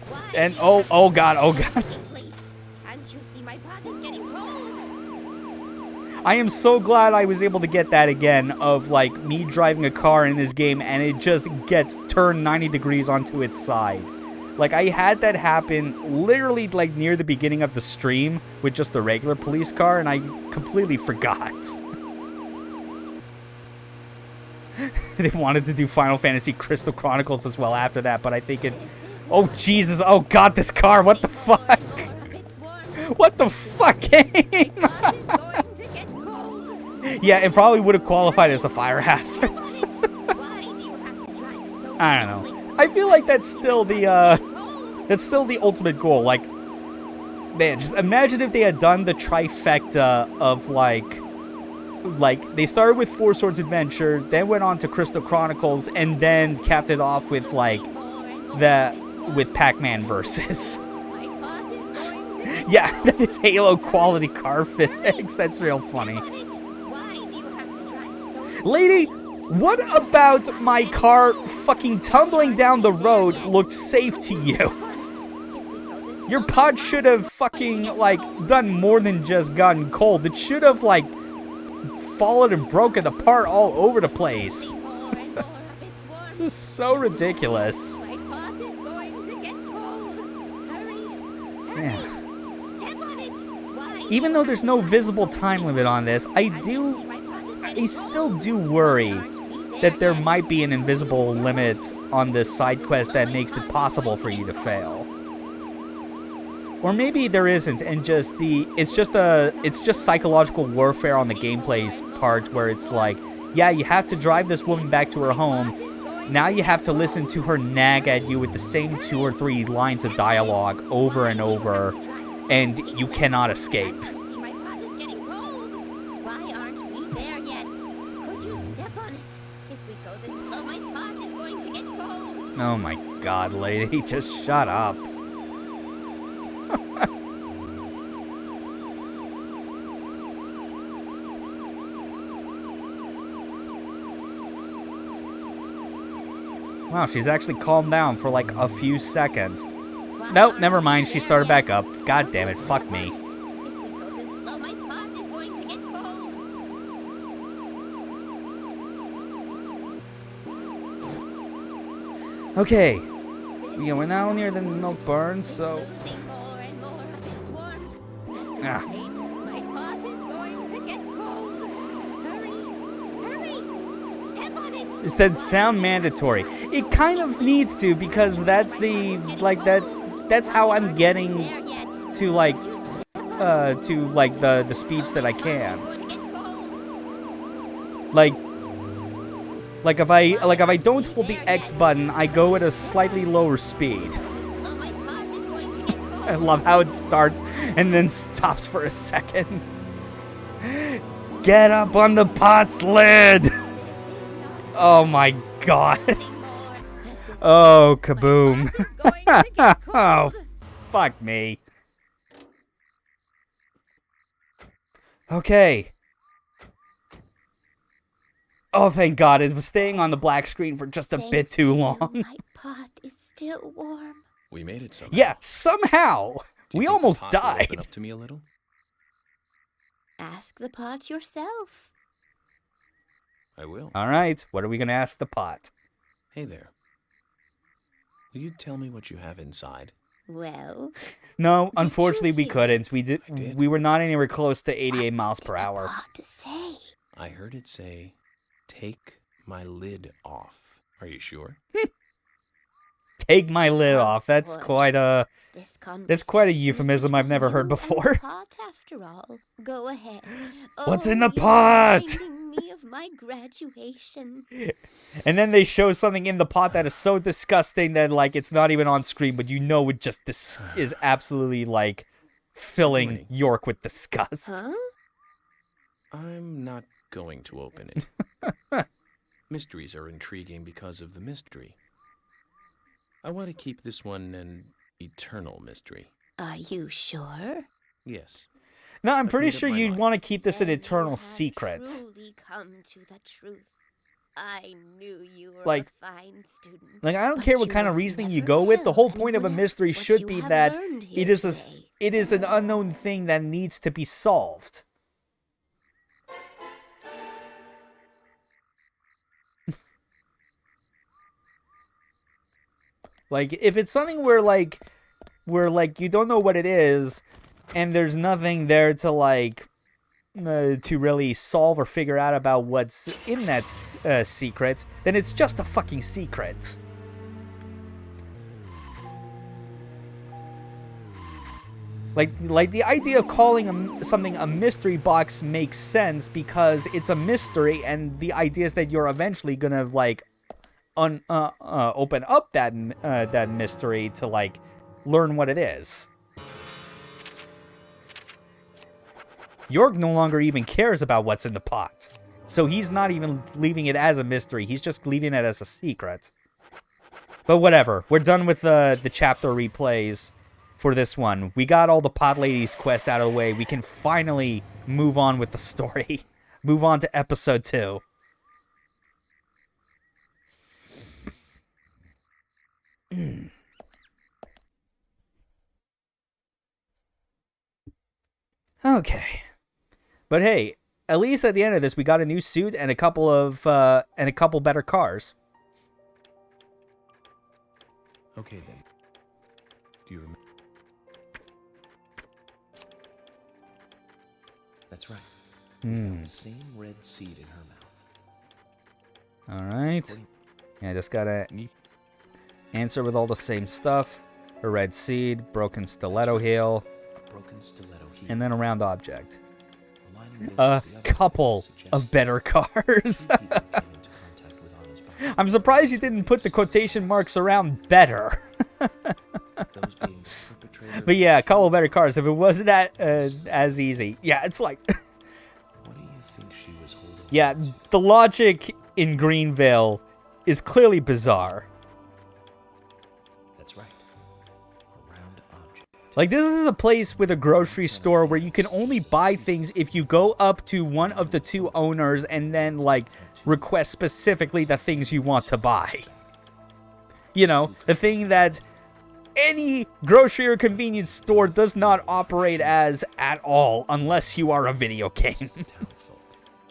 Why And do oh you oh have to god, oh do it god. quickly? Can't you see my pot is getting cold? I am so glad I was able to get that again of like me driving a car in this game and it just gets turned 90 degrees onto its side. Like I had that happen literally like near the beginning of the stream with just the regular police car and I completely forgot. They wanted to do Final Fantasy Crystal Chronicles as well after that, but I think it... Oh Jesus, oh god, this car, what the fuck? What the fuck game? Yeah, it probably would have qualified as a fire hazard. I don't know. I feel like that's still the ultimate goal. Like, man, just imagine if they had done the trifecta of like they started with Four Swords Adventure, then went on to Crystal Chronicles, and then capped it off with like with Pac-Man Versus. Yeah, that is Halo quality car physics. That's real funny. Lady, what about my car fucking tumbling down the road looked safe to you? Your pod should have fucking, like, done more than just gotten cold. It should have, like, fallen and broken apart all over the place. This is so ridiculous. Yeah. Even though there's no visible time limit on this, I still do worry that there might be an invisible limit on this side quest that makes it possible for you to fail. Or maybe there isn't, and it's just psychological warfare on the gameplay's part, where it's like, yeah, you have to drive this woman back to her home. Now you have to listen to her nag at you with the same 2 or 3 lines of dialogue over and over, and you cannot escape. Oh my god, lady, just shut up. Wow, she's actually calmed down for like a few seconds. Nope, never mind, she started back up. God damn it, fuck me. Okay. Yeah, we're now near the milk barn, so... Ah. It said sound mandatory. It kind of needs to, because that's the, like, that's how I'm getting to, like, the speeds that I can. Like if I don't hold the X button, I go at a slightly lower speed. I love how it starts and then stops for a second. Get up on the pot's lid! Oh my god. Oh, kaboom. Oh, fuck me. Okay. Oh, thank God. It was staying on the black screen for just a bit too long. My pot is still warm. We made it somehow. Yeah, somehow. Do you We think the almost pot will open died. up to me a little? Ask the pot yourself. I will. All right, what are we going to ask the pot? Hey there. Will you tell me what you have inside? Well, No, Did unfortunately you we hear couldn't. it? We did. I did. We were not anywhere close to 88 what miles did per the hour. pot say? I heard it say, take my lid off. Are you sure? Take my lid Of off. That's course. quite a. This That's quite a conversation is euphemism I've never between heard you and the before. pot, after all. Go ahead. What's Oh, in the you're pot? reminding me of my graduation. And then they show something in the pot that is so disgusting that like it's not even on screen, but you know it just is absolutely like filling Disappointing. York with disgust. Huh? I'm not going to open it. Mysteries are intriguing because of the mystery. I want to keep this one an eternal mystery. Are you sure? Yes. No, I'm I've pretty made up sure my you'd mind. want to keep this an Then you eternal have secret. truly come to the truth. I knew you were Like- a fine student. Like, I don't but care what you kind of must reasoning you never go with. The tell whole point of a anyone mystery else what should you be have that learned it here is today. it is an unknown thing that needs to be solved. Like, if it's something where you don't know what it is, and there's nothing there to like to really solve or figure out about what's in that secret, then it's just a fucking secret. Like the idea of calling something a mystery box makes sense because it's a mystery, and the idea is that you're eventually gonna like open up that mystery to like learn what it is. York no longer even cares about what's in the pot, so he's not even leaving it as a mystery. He's just leaving it as a secret. But whatever, we're done with the chapter replays for this one. We got all the pot ladies quests out of the way. We can finally move on with the story. Move on to episode 2. Okay. But hey, at least at the end of this, we got a new suit and a couple better cars. Okay then. Do you remember? That's right. We found the same red seed in her mouth. All right. According- Yeah, I just gotta answer with all the same stuff. A red seed, broken stiletto heel, A broken stiletto heel. and then a round object. Aligning this A with the other couple suggests of better cars. two people came into contact with Anna's body. I'm surprised you didn't put the quotation marks around better. Those being the perpetrator But yeah, a couple better cars. If it wasn't that as easy. Yeah, it's like... What do you think she was holding? Yeah, the logic in Greenville is clearly bizarre. That's right. A round object. Like, this is a place with a grocery store where you can only buy things if you go up to one of the two owners and then, like, request specifically the things you want to buy. You know, the thing that any grocery or convenience store does not operate as at all unless you are a video game. Townfolk.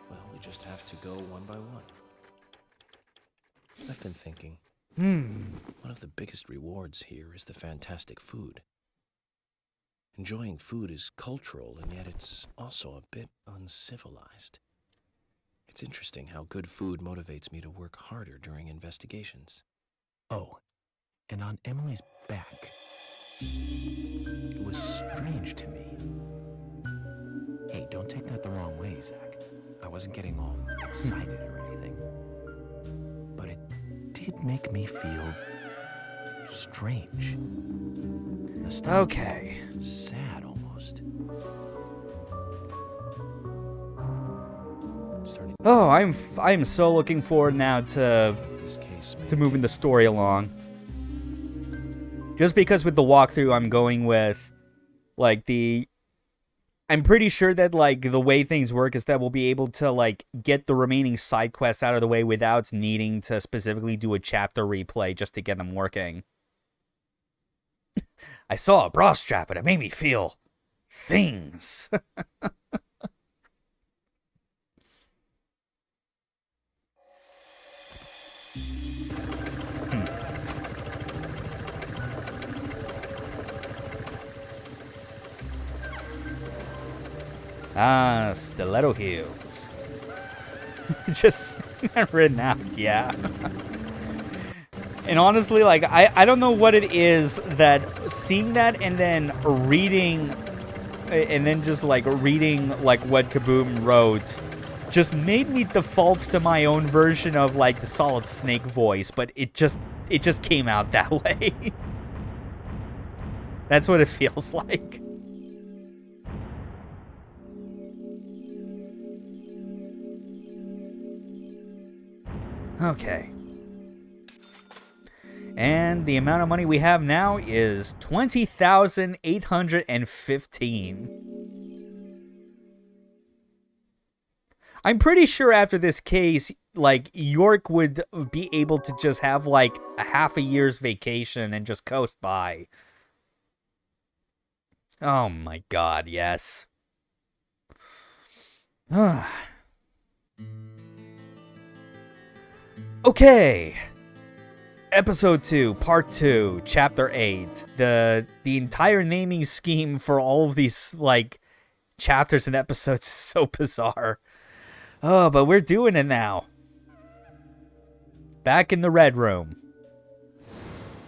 Well, we just have to go one by one. I've been thinking. One of the biggest rewards here is the fantastic food. Enjoying food is cultural, and yet it's also a bit uncivilized. It's interesting how good food motivates me to work harder during investigations. Oh, and on Emily's back, it was strange to me. Hey, don't take that the wrong way, Zach. I wasn't getting all excited or anything. But it did make me feel strange. Nostalgic. Okay. Sad almost. Starting Oh, I'm so looking forward now to this case moving the story along. Just because with the walkthrough I'm going with, like, I'm pretty sure that, like, the way things work is that we'll be able to, like, get the remaining side quests out of the way without needing to specifically do a chapter replay just to get them working. I saw a bra strap and it made me feel things. Ah, Stiletto Heels. Just written out, yeah. And honestly, like, I don't know what it is that seeing that and then reading, and then just, like, reading, like, what Kaboom wrote just made me default to my own version of, like, the Solid Snake voice, but it just came out that way. That's what it feels like. Okay. And the amount of money we have now is 20,815. I'm pretty sure after this case, like, York would be able to just have, like, a half a year's vacation and just coast by. Oh my god, yes. Okay. Episode 2, Part 2, Chapter 8. The entire naming scheme for all of these, like, chapters and episodes is so bizarre. Oh, but we're doing it now. Back in the Red Room.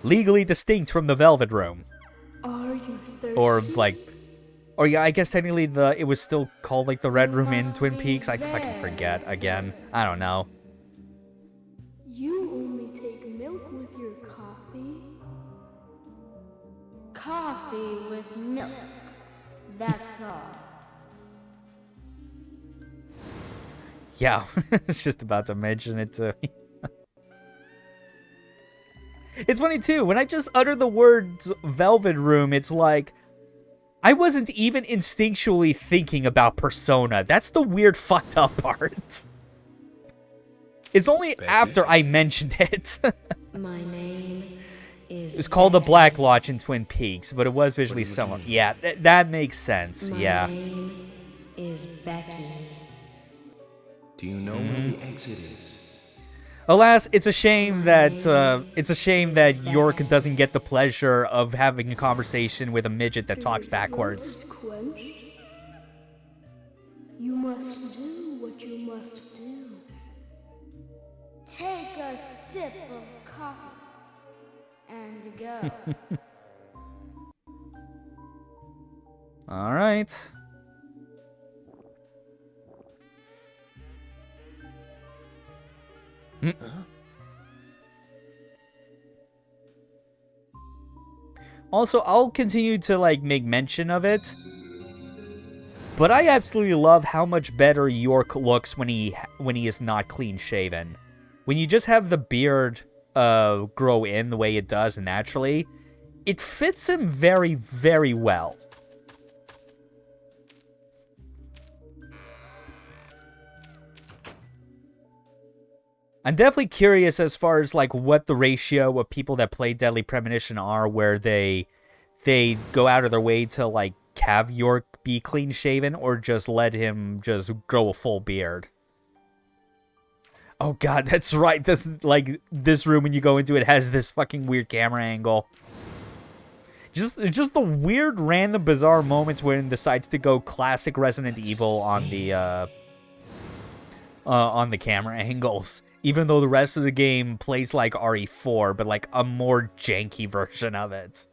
Legally distinct from the Velvet Room. Are you thirsty? Or, like... Or, yeah, I guess technically it was still called, like, the Red Room in Twin Peaks. I fucking forget again. I don't know. You only take milk with your coffee? Coffee with milk. That's all. Yeah, I was just about to mention it to me. It's funny, too. When I just utter the words Velvet Room, it's like... I wasn't even instinctually thinking about Persona. That's the weird, fucked up part. It's only after I mentioned it. My name is... It was called the Black Lodge in Twin Peaks, but it was visually similar. Yeah, that makes sense. Yeah. My name is Becky. Do you know where the exit is? Alas, it's a shame that York doesn't get the pleasure of having a conversation with a midget that talks backwards. Quenched? You must do what you must do. Take a sip of coffee and go. All right. Also, I'll continue to, like, make mention of it. But I absolutely love how much better York looks when he is not clean shaven. When you just have the beard grow in the way it does naturally, it fits him very, very well. I'm definitely curious as far as, like, what the ratio of people that play Deadly Premonition are, where they go out of their way to, like, have York be clean shaven or just let him just grow a full beard. Oh god, that's right. This room, when you go into it, has this fucking weird camera angle. Just the weird, random, bizarre moments when it decides to go classic Resident Evil on the camera angles. Even though the rest of the game plays like RE4, but like a more janky version of it.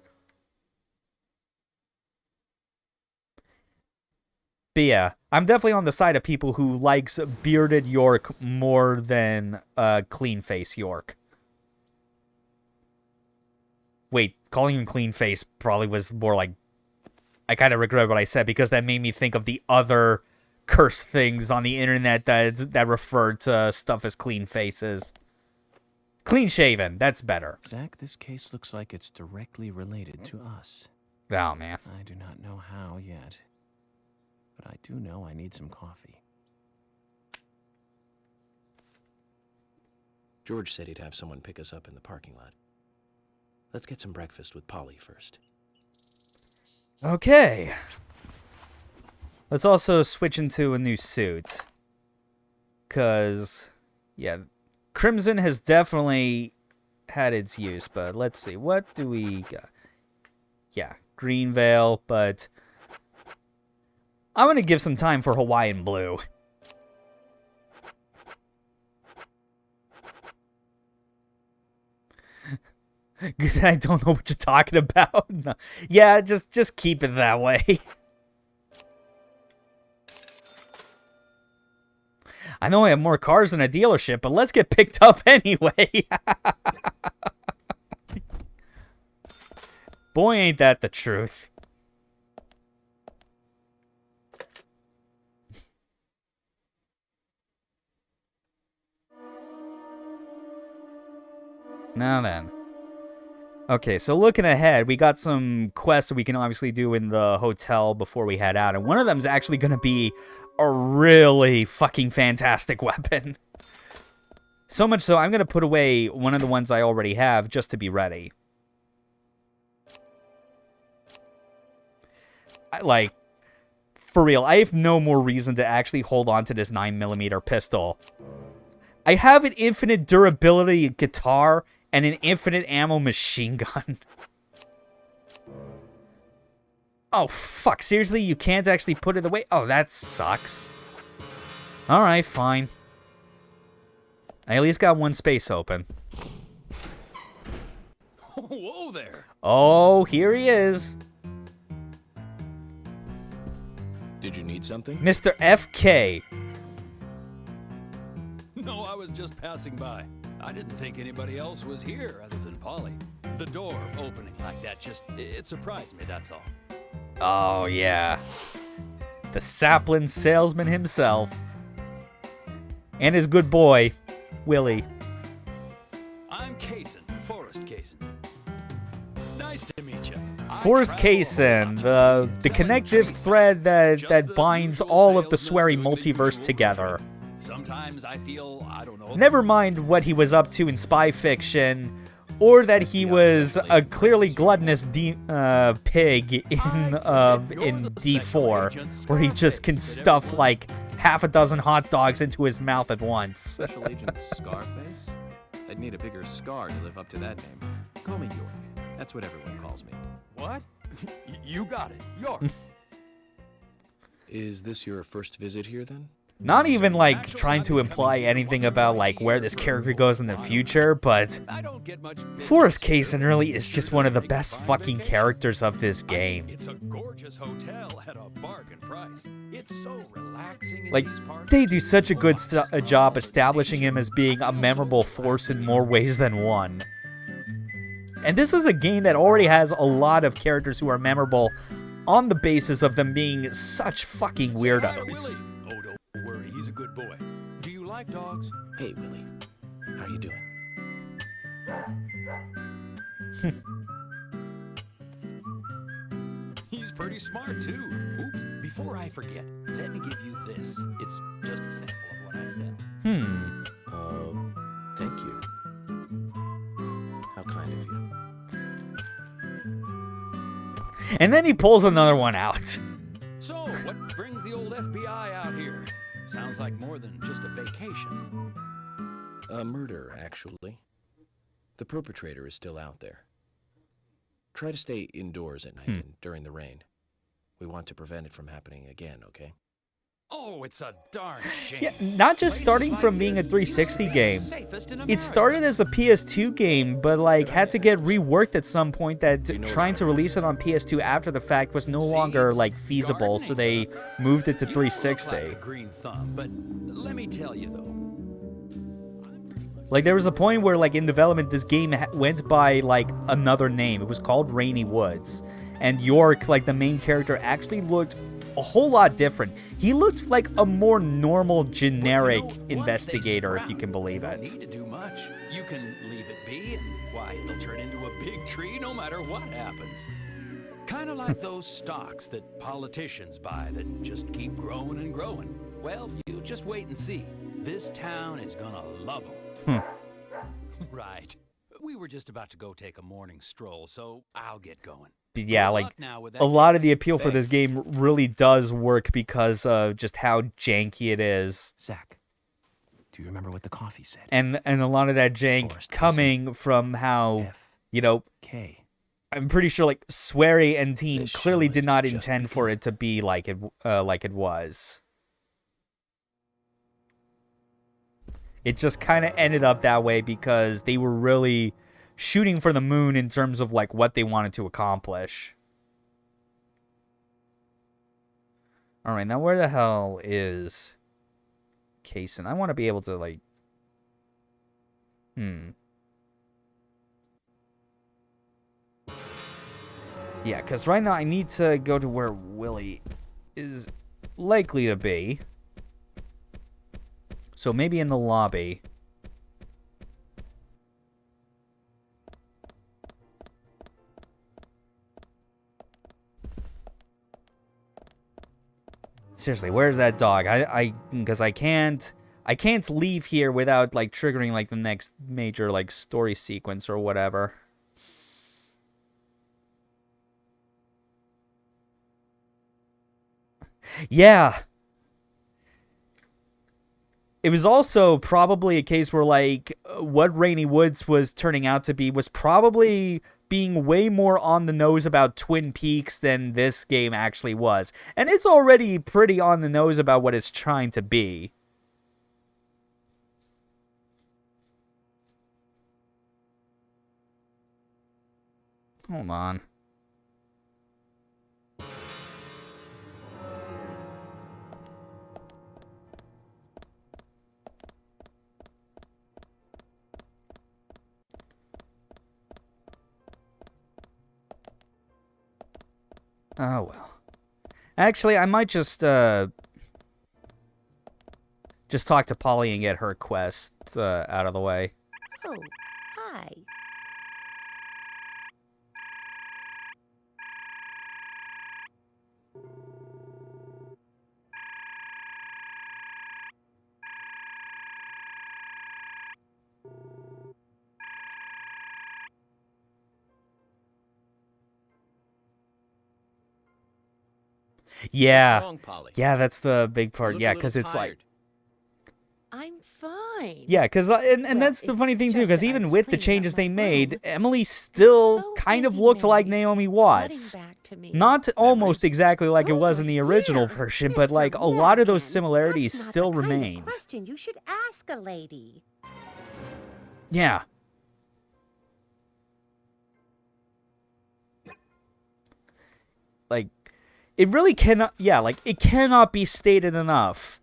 But yeah, I'm definitely on the side of people who likes bearded York more than clean face York. Wait, calling him clean face probably was more like... I kind of regret what I said because that made me think of the other cursed things on the internet that referred to stuff as clean faces. Clean shaven, that's better. Zach, this case looks like it's directly related to us. Oh, man. I do not know how yet, but I do know I need some coffee. George said he'd have someone pick us up in the parking lot. Let's get some breakfast with Polly first. Okay. Let's also switch into a new suit. Because, yeah, Crimson has definitely had its use, but let's see. What do we got? Yeah, Green Veil, but I'm gonna give some time for Hawaiian Blue. Good, I don't know what you're talking about. No. Yeah, just keep it that way. I know I have more cars than a dealership, but let's get picked up anyway. Boy, ain't that the truth. Now then. Okay, so looking ahead, we got some quests that we can obviously do in the hotel before we head out. And one of them is actually going to be a really fucking fantastic weapon. So much so, I'm going to put away one of the ones I already have just to be ready. Like, for real, I have no more reason to actually hold on to this 9mm pistol. I have an infinite durability guitar and an infinite ammo machine gun. Oh, fuck. Seriously? You can't actually put it away? Oh, that sucks. Alright, fine. I at least got one space open. Whoa there. Oh, here he is. Did you need something? Mr. FK. No, I was just passing by. I didn't think anybody else was here other than Polly. The door opening like that it surprised me, that's all. Oh, yeah. The sapling salesman himself. And his good boy, Willie. I'm Kaysen, Forrest Kaysen. Nice to meet you. Forrest Kaysen, the connective thread that binds all of the sweary multiverse together. Sometimes I feel, I don't know. Never mind what he was up to in spy fiction, or that he was a clearly gluttonous pig in D4, where he just can stuff like half a dozen hot dogs into his mouth at once. Special Agent Scarface? I'd need a bigger scar to live up to that name. Call me York. That's what everyone calls me. What? You got it, York. Is this your first visit here, then? Not even, like, trying to imply anything about, like, where this character goes in the future, but Forrest Kaysen really is just one of the best fucking characters of this game. It's a gorgeous hotel at a bargain price. It's so relaxing. Like, they do such a good job establishing him as being a memorable force in more ways than one. And this is a game that already has a lot of characters who are memorable on the basis of them being such fucking weirdos. He's a good boy. Do you like dogs? Hey, Willie. How are you doing? He's pretty smart, too. Oops, before I forget, let me give you this. It's just a sample of what I sell. Thank you. How kind of you. And then he pulls another one out. So, what brings the old FBI out here? Sounds like more than just a vacation. A murder, actually. The perpetrator is still out there. Try to stay indoors at night and during the rain. We want to prevent it from happening again, okay? Oh, it's a darn shame. Yeah, not just starting from being a 360 game. It started as a PS2 game, but like had to get reworked at some point that trying to release it on PS2 after the fact was no longer like feasible, so they moved it to 360. Green thumb, but let me tell you though. Like there was a point where like in development this game went by like another name. It was called Rainy Woods. And York, like the main character, actually looked a whole lot different. He looked like a more normal, generic investigator, if you can believe it. Need to do much. You can leave it be, and why, it'll turn into a big tree no matter what happens. Kind of like those stocks that politicians buy that just keep growing and growing. Well, you just wait and see. This town is gonna love them. Right. We were just about to go take a morning stroll, so I'll get going. Yeah, like a lot of the appeal for this game really does work because of just how janky it is. Zach, do you remember what the coffee said? And a lot of that jank coming from how, you know, I'm pretty sure like Swery and team This clearly show did is not just intend for beginning. it to be like it was. It just kind of ended up that way because they were really shooting for the moon in terms of like what they wanted to accomplish. All right, now where the hell is Kaysen? I want to be able to like Yeah, because right now I need to go to where Willie is likely to be. So maybe in the lobby. Seriously, where's that dog? Because I can't leave here without like triggering like the next major like story sequence or whatever. Yeah. It was also probably a case where, like, what Rainy Woods was turning out to be was probably being way more on the nose about Twin Peaks than this game actually was. And it's already pretty on the nose about what it's trying to be. Hold on. Oh, well. Actually, I might just talk to Polly and get her quest out of the way. Oh, hi. Yeah. What's wrong, Polly? Yeah, that's the big part. You look Yeah, a little because it's like... tired. I'm fine. Yeah, because and Well, that's the funny it's thing too, just because that I even was with the cleaning up changes my they made, room. Emily still So kind of many looked like memories Naomi keep Watts. flooding back to me. Not almost exactly like it Oh, was in the original dear, version, but Mr. like a lot of those Morgan, similarities that's not still the kind of remained. question you should ask a lady. Yeah. Like, it really cannot, yeah, like, it cannot be stated enough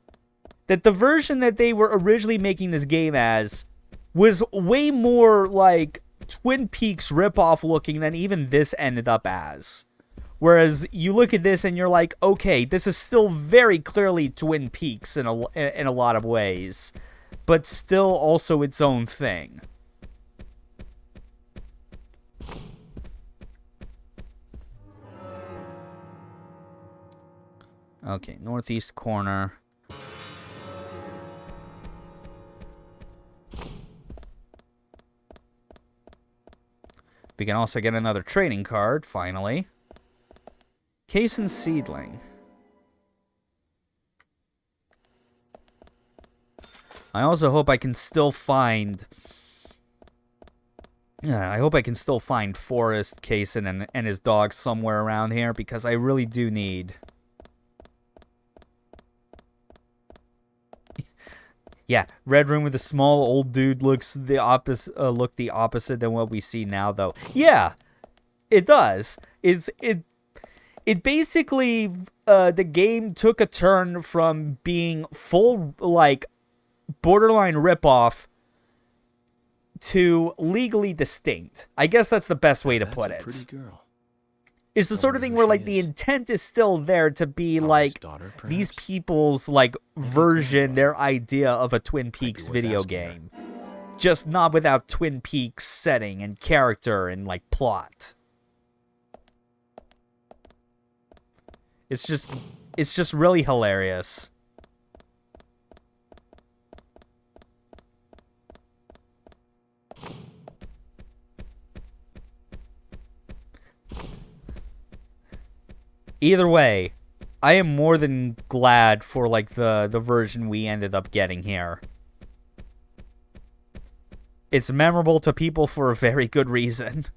that the version that they were originally making this game as was way more, like, Twin Peaks ripoff looking than even this ended up as. Whereas you look at this and you're like, okay, this is still very clearly Twin Peaks in a lot of ways, but still also its own thing. Okay, northeast corner. We can also get another trading card, finally. Case and Seedling. I also hope I can still find... Yeah, I hope I can still find Forrest, Kaysen, and his dog somewhere around here, because I really do need... Yeah, red room with a small old dude looks the opposite than what we see now, though. Yeah, it does. It basically the game took a turn from being full like borderline ripoff to legally distinct. I guess that's the best way to put it. Pretty girl. It's the sort of thing where like the intent is still there to be like daughter, these perhaps? people's like version, their idea of a Twin Peaks worth video asking her. game. Just not without Twin Peaks setting and character and like plot. It's just really hilarious. Either way, I am more than glad for like the version we ended up getting here. It's memorable to people for a very good reason.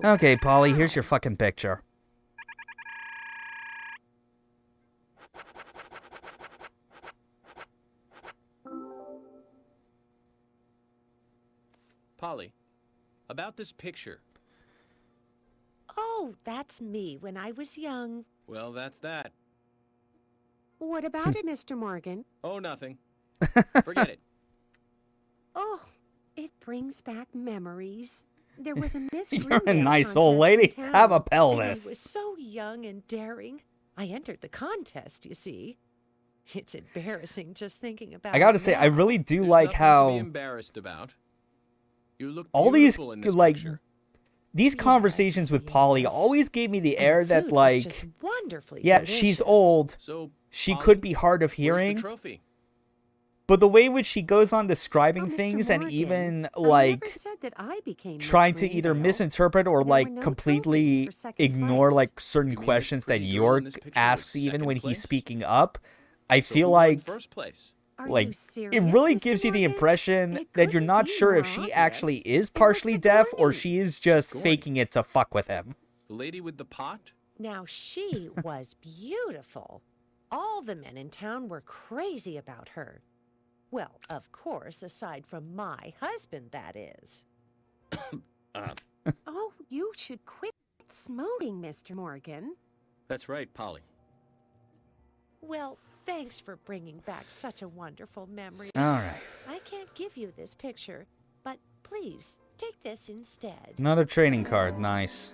Okay, Polly, here's your fucking picture. Polly, about this picture. Oh, that's me when I was young. Well, that's that. What about it, Mr. Morgan? Oh, nothing. Forget it. Oh, it brings back memories. There was a Miss You're a Greendale nice old contest in lady. town, Have a and pelvis. I was so young and daring. I entered the contest, you see. It's embarrassing just thinking about I gotta it say, now. I really do There's like nothing to be how embarrassed about. You look all these beautiful in this like picture. these Yes, conversations with Polly yes. always gave me the And air the that food was like, just wonderfully yeah, she's delicious. old. So, She Polly, could be hard of where's hearing, the trophy? but the way in which she goes on describing Oh, Mr. things and Morgan, even I never like said that I became Miss trying to either Greendale. misinterpret or There were like no completely trophies for second ignore place. like certain You mean the questions that pretty girl in York this picture was asks even second when he's place? speaking up, I So feel who won like first place? Are like you it serious, really Mr. gives you the Morgan? impression It that you're couldn't not be sure more if she obvious. actually is It was partially deaf or Sigourney. she is just Sigourney. faking it to fuck with him. The lady with the pot? Now, she was beautiful. All the men in town were crazy about her. Well, of course, aside from my husband, that is. Oh, you should quit smoking, Mr. Morgan. That's right, Polly. Well, thanks for bringing back such a wonderful memory. All right. I can't give you this picture, but please take this instead. Another trading card. Nice.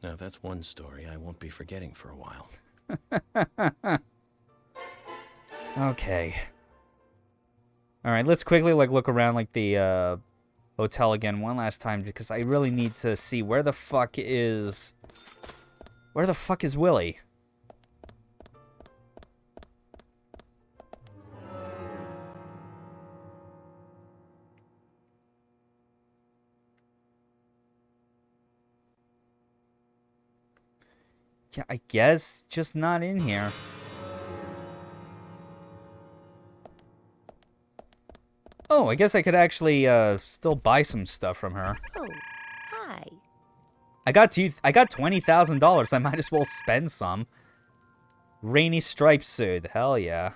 Now, that's one story I won't be forgetting for a while. Okay. All right, let's quickly like look around like the hotel again one last time because I really need to see where the fuck is Willie? Yeah, I guess just not in here. Oh, I guess I could actually still buy some stuff from her. Oh, hi. I got $20,000. I might as well spend some. Rainy striped suit. Hell yeah.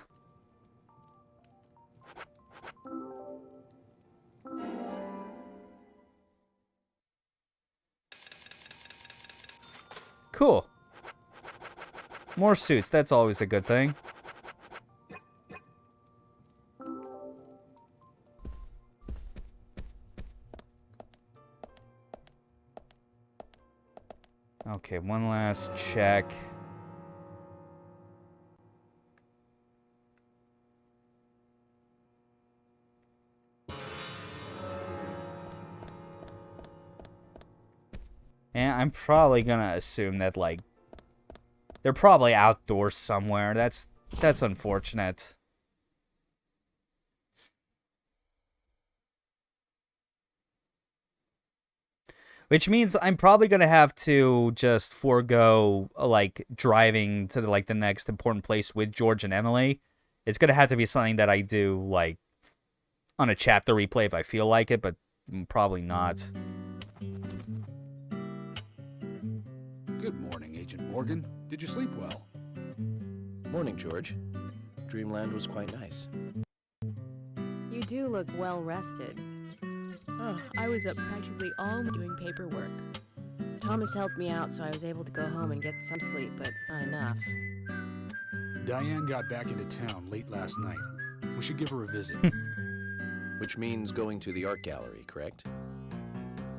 Cool. More suits. That's always a good thing. Okay, one last check. And I'm probably gonna assume that, like, they're probably outdoors somewhere. That's unfortunate. Which means I'm probably gonna have to just forego like driving to like the next important place with George and Emily. It's gonna have to be something that I do like on a chapter replay if I feel like it, but probably not. Good morning, Agent Morgan. Did you sleep well? Morning, George. Dreamland was quite nice. You do look well rested. Oh, I was up practically all night doing paperwork. Thomas helped me out, so I was able to go home and get some sleep, but not enough. Diane got back into town late last night. We should give her a visit. Which means going to the art gallery, correct?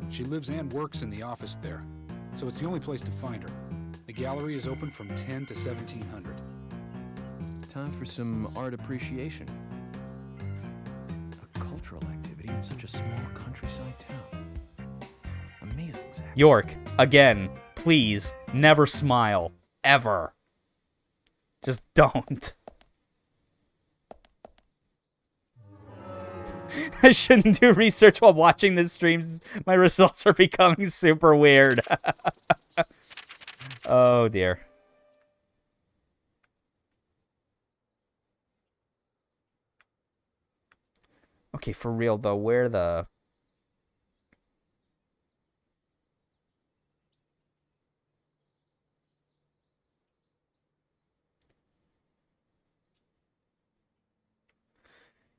She lives and works in the office there, so it's the only place to find her. The gallery is open from 10 to 1700. Time for some art appreciation. A cultural activity in such a small countryside town. Amazing, Zach. York, again, please, never smile. Ever. Just don't. I shouldn't do research while watching this stream. My results are becoming super weird. Oh, dear. Okay, for real, though, where the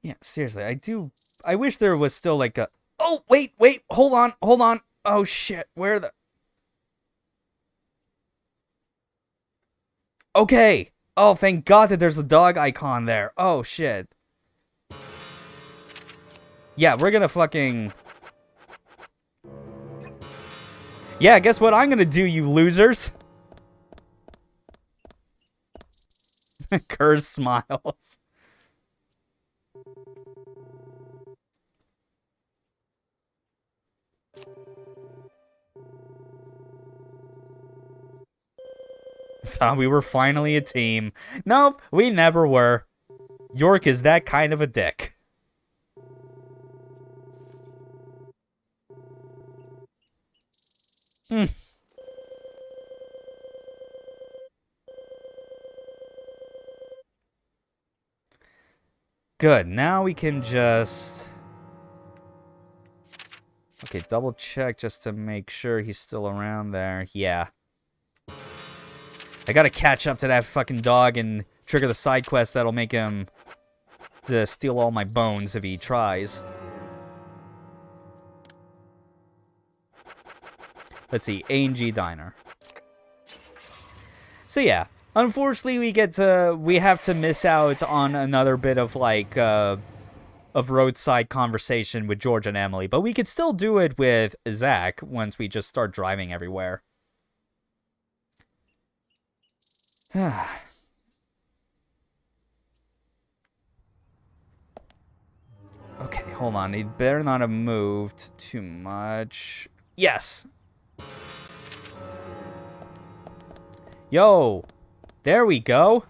Yeah, seriously, I wish there was still like a... Oh, wait, hold on. Oh, shit, where the... Okay. Oh, thank God that there's a dog icon there. Oh, shit. Yeah, we're gonna fucking... Yeah, guess what I'm gonna do, you losers? Curse smiles. Thought we were finally a team. Nope, we never were. York is that kind of a dick. Good, now we can just... Okay, double check just to make sure he's still around there. Yeah. I gotta catch up to that fucking dog and trigger the side quest that'll make him to steal all my bones if he tries. Let's see, A&G Diner. So yeah, unfortunately we have to miss out on another bit of like of roadside conversation with George and Emily, but we could still do it with Zach once we just start driving everywhere. Okay, hold on. He better not have moved too much. Yes! Yo! There we go!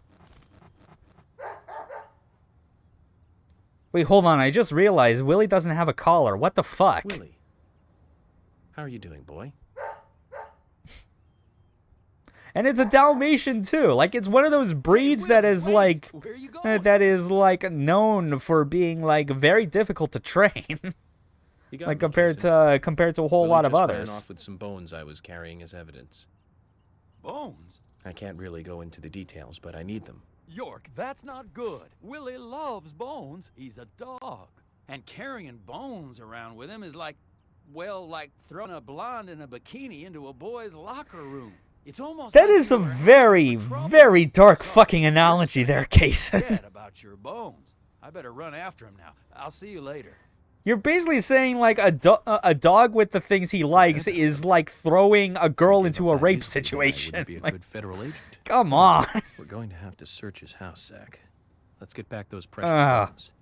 Wait, hold on. I just realized Willie doesn't have a collar. What the fuck? Willie, how are you doing, boy? And it's a Dalmatian too. Like it's one of those breeds that is like known for being like very difficult to train. Like compared to a whole lot of others. Ran off with some bones I was carrying as evidence. Bones? I can't really go into the details, but I need them. York, that's not good. Willie loves bones. He's a dog. And carrying bones around with him is like, well, like throwing a blonde in a bikini into a boy's locker room. It's almost that like is a very, very dark fucking analogy there, Case. About your bones. I better run after him now. I'll see you later. You're basically saying like a dog with the things he likes is like throwing a girl into a rape situation. Be a like, good federal agent. Come on. We're going to have to search his house, Zach. Let's get back those precious bones.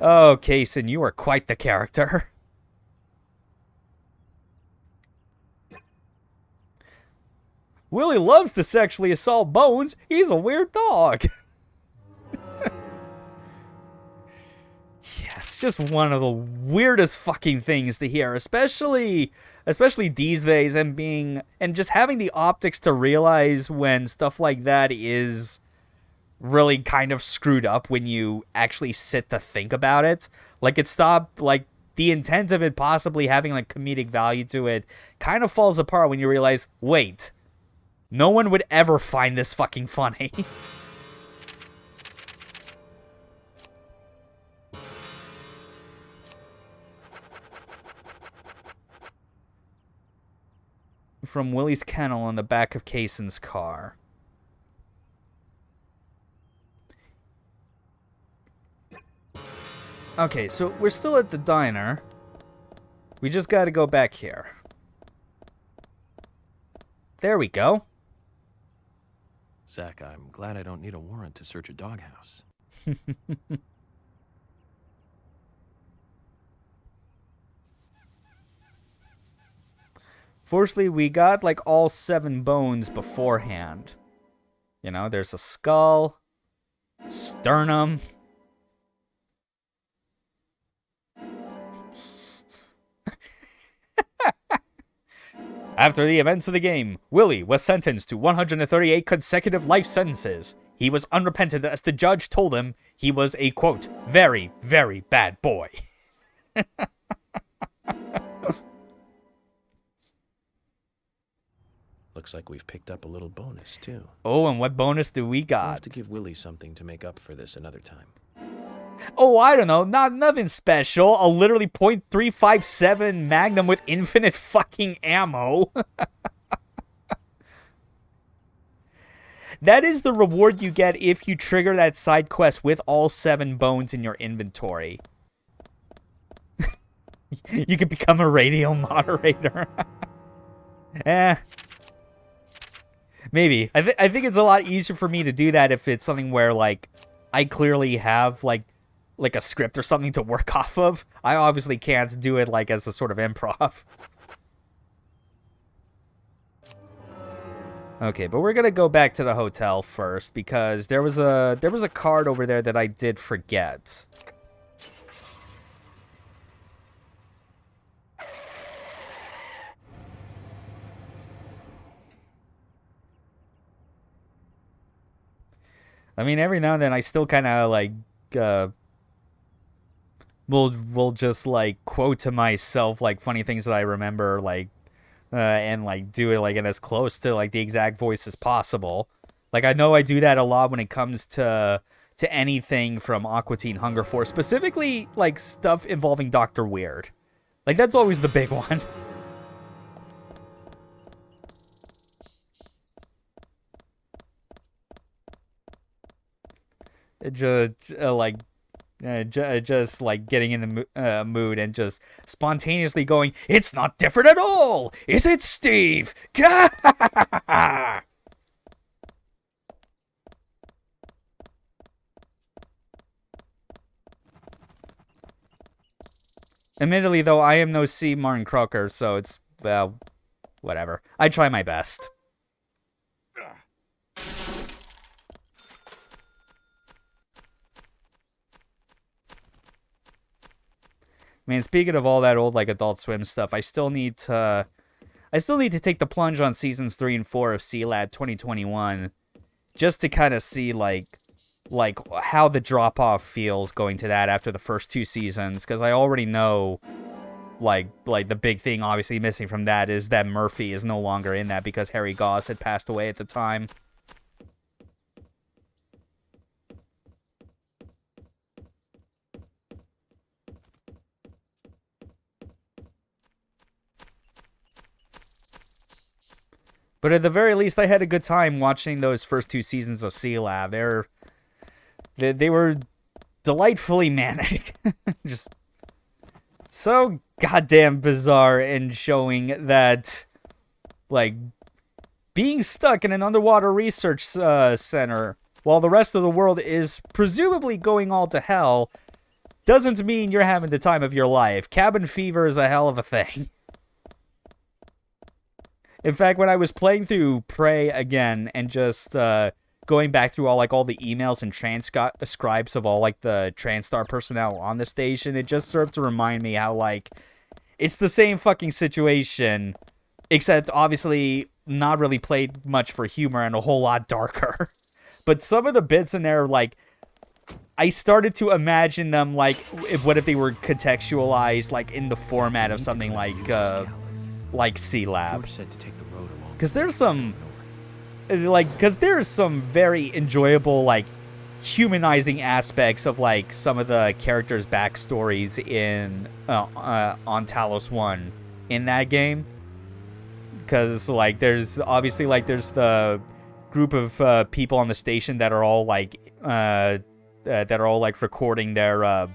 Oh, Kaysen, you are quite the character. Willie loves to sexually assault Bones. He's a weird dog. Yeah, it's just one of the weirdest fucking things to hear, especially these days, and just having the optics to realize when stuff like that is really kind of screwed up when you actually sit to think about it. Like it stopped, like the intent of it possibly having like comedic value to it kind of falls apart when you realize, wait, no one would ever find this fucking funny. From Willie's kennel on the back of Kaysen's car. Okay, so we're still at the diner. We just gotta go back here. There we go. Zach, I'm glad I don't need a warrant to search a doghouse. Fortunately, we got like all 7 bones beforehand. You know, there's a skull, sternum. After the events of the game, Willie was sentenced to 138 consecutive life sentences. He was unrepentant as the judge told him he was a, quote, very, very bad boy. Looks like we've picked up a little bonus, too. Oh, and what bonus do we got? We'll have to give Willie something to make up for this another time. Oh, I don't know. Nothing special. A literally .357 Magnum with infinite fucking ammo. That is the reward you get if you trigger that side quest with all 7 bones in your inventory. You could become a radio moderator. Maybe. I think it's a lot easier for me to do that if it's something where, like, I clearly have, like a script or something to work off of. I obviously can't do it, like, as a sort of improv. Okay, but we're gonna go back to the hotel first because there was a card over there that I did forget. I mean, every now and then I still kind of like will just like quote to myself like funny things that I remember, like and like do it like in as close to like the exact voice as possible. Like I know I do that a lot when it comes to anything from Aqua Teen Hunger Force, specifically like stuff involving Dr. Weird. Like that's always the big one. Just like getting in the mood and just spontaneously going, "It's not different at all, is it, Steve?" Admittedly, though, I am no C. Martin Croker, so it's whatever. I try my best. Man, speaking of all that old like Adult Swim stuff, I still need to take the plunge on seasons 3 and 4 of C-Lab 2021, just to kind of see like how the drop off feels going to that after the first 2 seasons, because I already know like the big thing obviously missing from that is that Murphy is no longer in that because Harry Goss had passed away at the time. But at the very least, I had a good time watching those first 2 seasons of C-Lab. They were delightfully manic. Just so goddamn bizarre and showing that, like, being stuck in an underwater research center while the rest of the world is presumably going all to hell doesn't mean you're having the time of your life. Cabin fever is a hell of a thing. In fact, when I was playing through Prey again and just going back through all the emails and transcribes of all like the TranStar personnel on the station, it just served to remind me how like it's the same fucking situation, except obviously not really played much for humor and a whole lot darker. But some of the bits in there, like, I started to imagine them like what if they were contextualized like in the format of something like C-Lab. Because there's some very enjoyable like humanizing aspects of like some of the characters' backstories in on Talos 1 in that game. Because like there's the group of people on the station that are all like recording their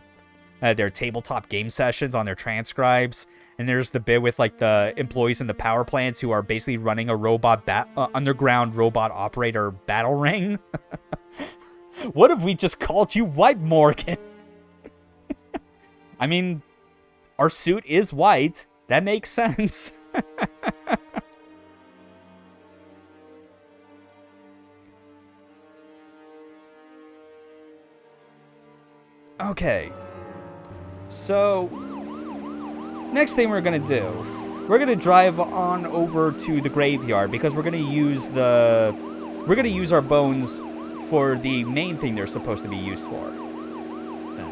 tabletop game sessions on their transcribes. And there's the bit with like the employees in the power plants who are basically running a underground robot operator battle ring. What if we just called you White Morgan? I mean, our suit is white. That makes sense. Okay. So next thing we're gonna do, we're gonna drive on over to the graveyard because we're gonna use our bones for the main thing they're supposed to be used for. Zach,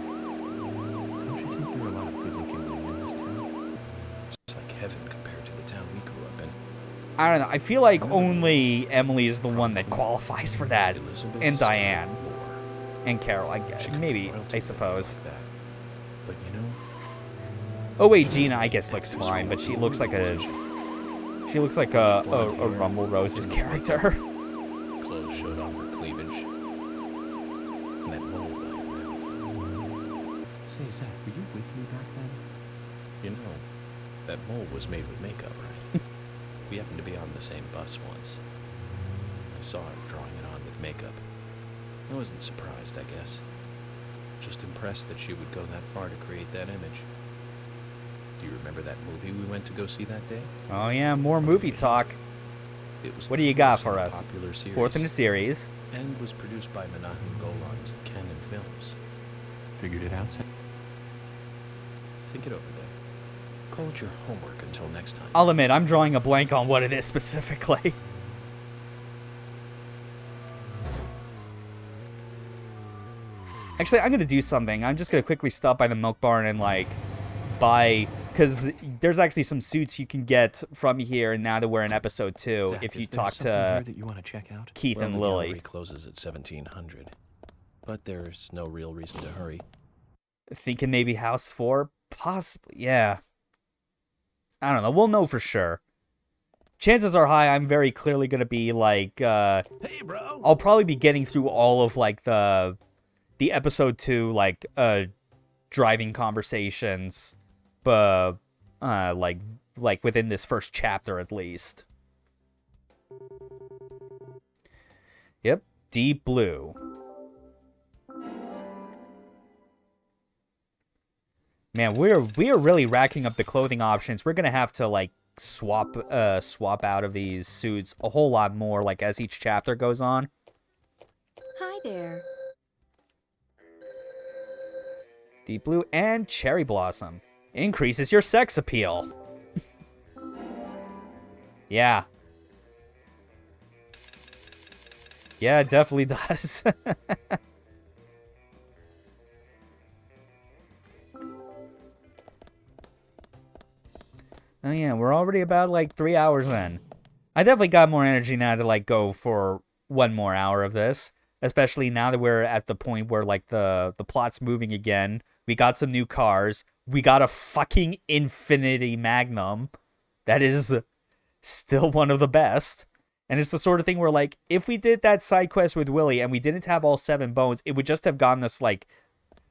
don't you think there are a lot of good-looking women in this town? It's like heaven compared to the town we grew up in. I don't know. I feel like only Emily is the one that qualifies for that, Elizabeth, and Diane. And Carol, I guess. She could Maybe, be royalty I with suppose. like that. But you know, Oh wait, Gina, I guess looks fine, but she looks like a Rumble Rose's character. clothes showed off her cleavage. And that mole by her mouth. Say, Zach, were you with me back then? You know, that mole was made with makeup, right? We happened to be on the same bus once. I saw her drawing it on with makeup. I wasn't surprised, I guess. Just impressed that she would go that far to create that image. Do you remember that movie we went to go see that day? Oh yeah, more movie talk. It was What the do you got fourth for in a us? popular series, Fourth in the series. and was produced by Menahem Golan's Canon Films. Figured it out, Zach? Think it over, then. Call it your homework until next time. I'll admit, I'm drawing a blank on what it is specifically. Actually, I'm going to do something. I'm just going to quickly stop by the milk barn and, like, buy... Because there's actually some suits you can get from here now that we're in episode 2 Zach, if you is there talk something to here that you want to check out? Keith Well, and the Lily. gallery closes at 1700, but there's no real reason to hurry. Thinking maybe House 4? Possibly, yeah. I don't know. We'll know for sure. Chances are high I'm very clearly going to be, like, Hey, bro! I'll probably be getting through all of, like, the episode 2, like, driving conversations, but, like within this first chapter at least. Yep, Deep Blue. Man, we're really racking up the clothing options. We're gonna have to, like, swap out of these suits a whole lot more, like, as each chapter goes on. Hi there. Deep Blue and Cherry Blossom. Increases your sex appeal. Yeah. Yeah, it definitely does. Oh yeah, we're already about, like, 3 hours in. I definitely got more energy now to, like, go for one more hour of this. Especially now that we're at the point where, like, the plot's moving again. We got some new cars. We got a fucking Infinity Magnum. That is still one of the best. And it's the sort of thing where, like, if we did that side quest with Willie and we didn't have all 7 bones, it would just have gotten us, like...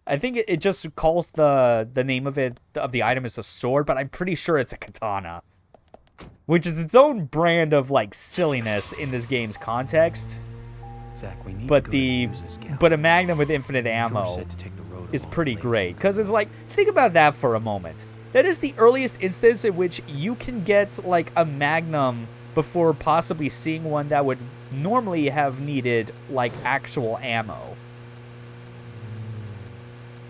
I think it just calls the name of the item as a sword, but I'm pretty sure it's a katana. Which is its own brand of, like, silliness in this game's context. Zach, we need But to go to Muse's gallery. but a Magnum with infinite ammo George said to take the road is along pretty Lake great. Road. Because it's like, think about that for a moment. That is the earliest instance in which you can get, like, a Magnum before possibly seeing one that would normally have needed, like, actual ammo.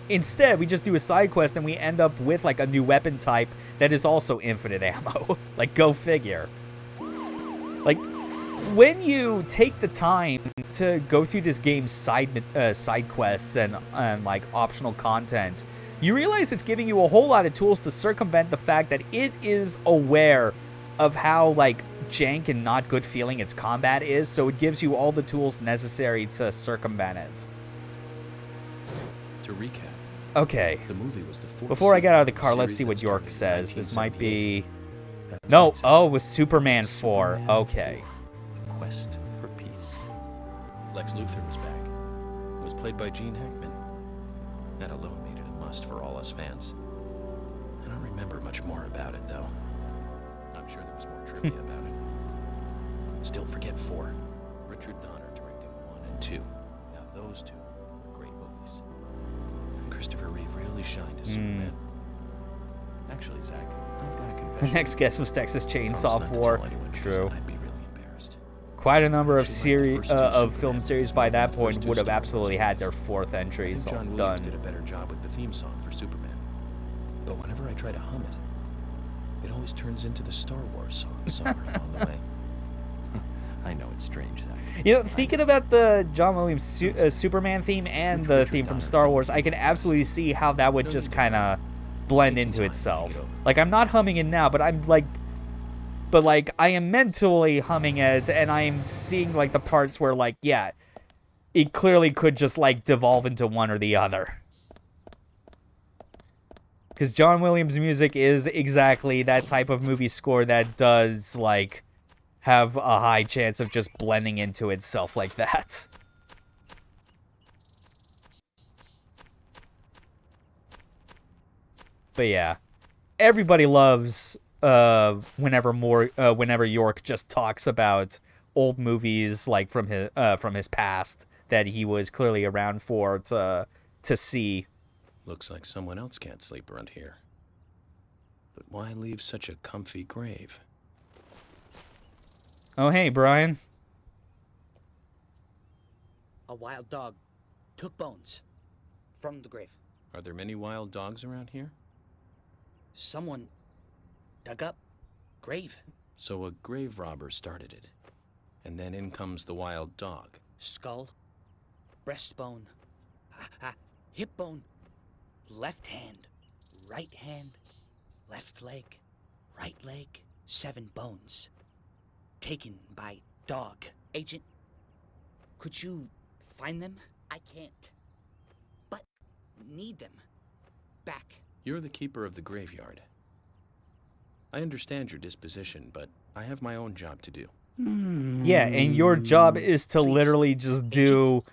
Instead, we just do a side quest and we end up with, like, a new weapon type that is also infinite ammo. Like, go figure. Like, when you take the time to go through this game's side quests and like, optional content, you realize it's giving you a whole lot of tools to circumvent the fact that it is aware of how, like, jank and not good feeling its combat is, so it gives you all the tools necessary to circumvent it. To recap, Okay. the movie was the fourth Before I get out of the sequel car, in a let's see series what that York started in says. This might 1978. be... That's No, right, Zach. oh, it was Superman 4. Superman Okay. 4, The quest for peace. Lex Luthor was back. It was played by Gene Hackman. That alone made it a must for all us fans. I don't remember much more about it, though. I'm sure there was more trivia about it. Still forget 4. Richard Donner directed 1 and 2. Now those two were great movies. And Christopher Reeve really shined as Superman. Actually, Zach, I've got a The confession. next guest was Texas Promise Chainsaw not to 4. tell anyone, because True. I'd be really embarrassed. Quite a number of Actually, like the first two of Superman film series movies, by more than that the point first would two have Star Wars absolutely had their movies. 4th I entries think all John Williams done. did a better job with the theme song for Superman. But whenever I try to hum it, it always turns into the Star Wars song somewhere along the way. I know it's strange, Zach. You know, thinking about the John Williams Superman theme and the theme from Star Wars, I can absolutely see how that would just kind of blend into itself. Like, I'm not humming it now, but I'm like... But, like, I am mentally humming it, and I am seeing, like, the parts where, like, yeah, it clearly could just, like, devolve into one or the other. Because John Williams' music is exactly that type of movie score that does, like, have a high chance of just blending into itself like that. But yeah, everybody loves whenever York just talks about old movies like from his past that he was clearly around for to see. Looks like someone else can't sleep around here. But why leave such a comfy grave? Oh hey, Brian. A wild dog took bones from the grave. Are there many wild dogs around here? Someone dug up grave. So a grave robber started it. And then in comes the wild dog. Skull, breastbone, hip bone, left hand, left leg, right leg, 7 bones. Taken by dog. Agent, could you find them? I can't. But need them. Back. You're the keeper of the graveyard. I understand your disposition, but I have my own job to do. Yeah, and your job is to literally just do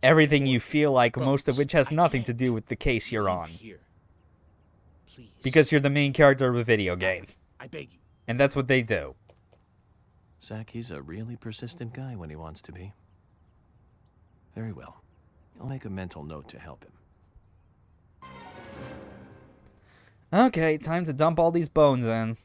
everything you feel like, most of which has nothing to do with the case you're on. Because you're the main character of a video game. I beg you. And that's what they do. Zach, he's a really persistent guy when he wants to be. Very well. I'll make a mental note to help him. Okay, time to dump all these bones in.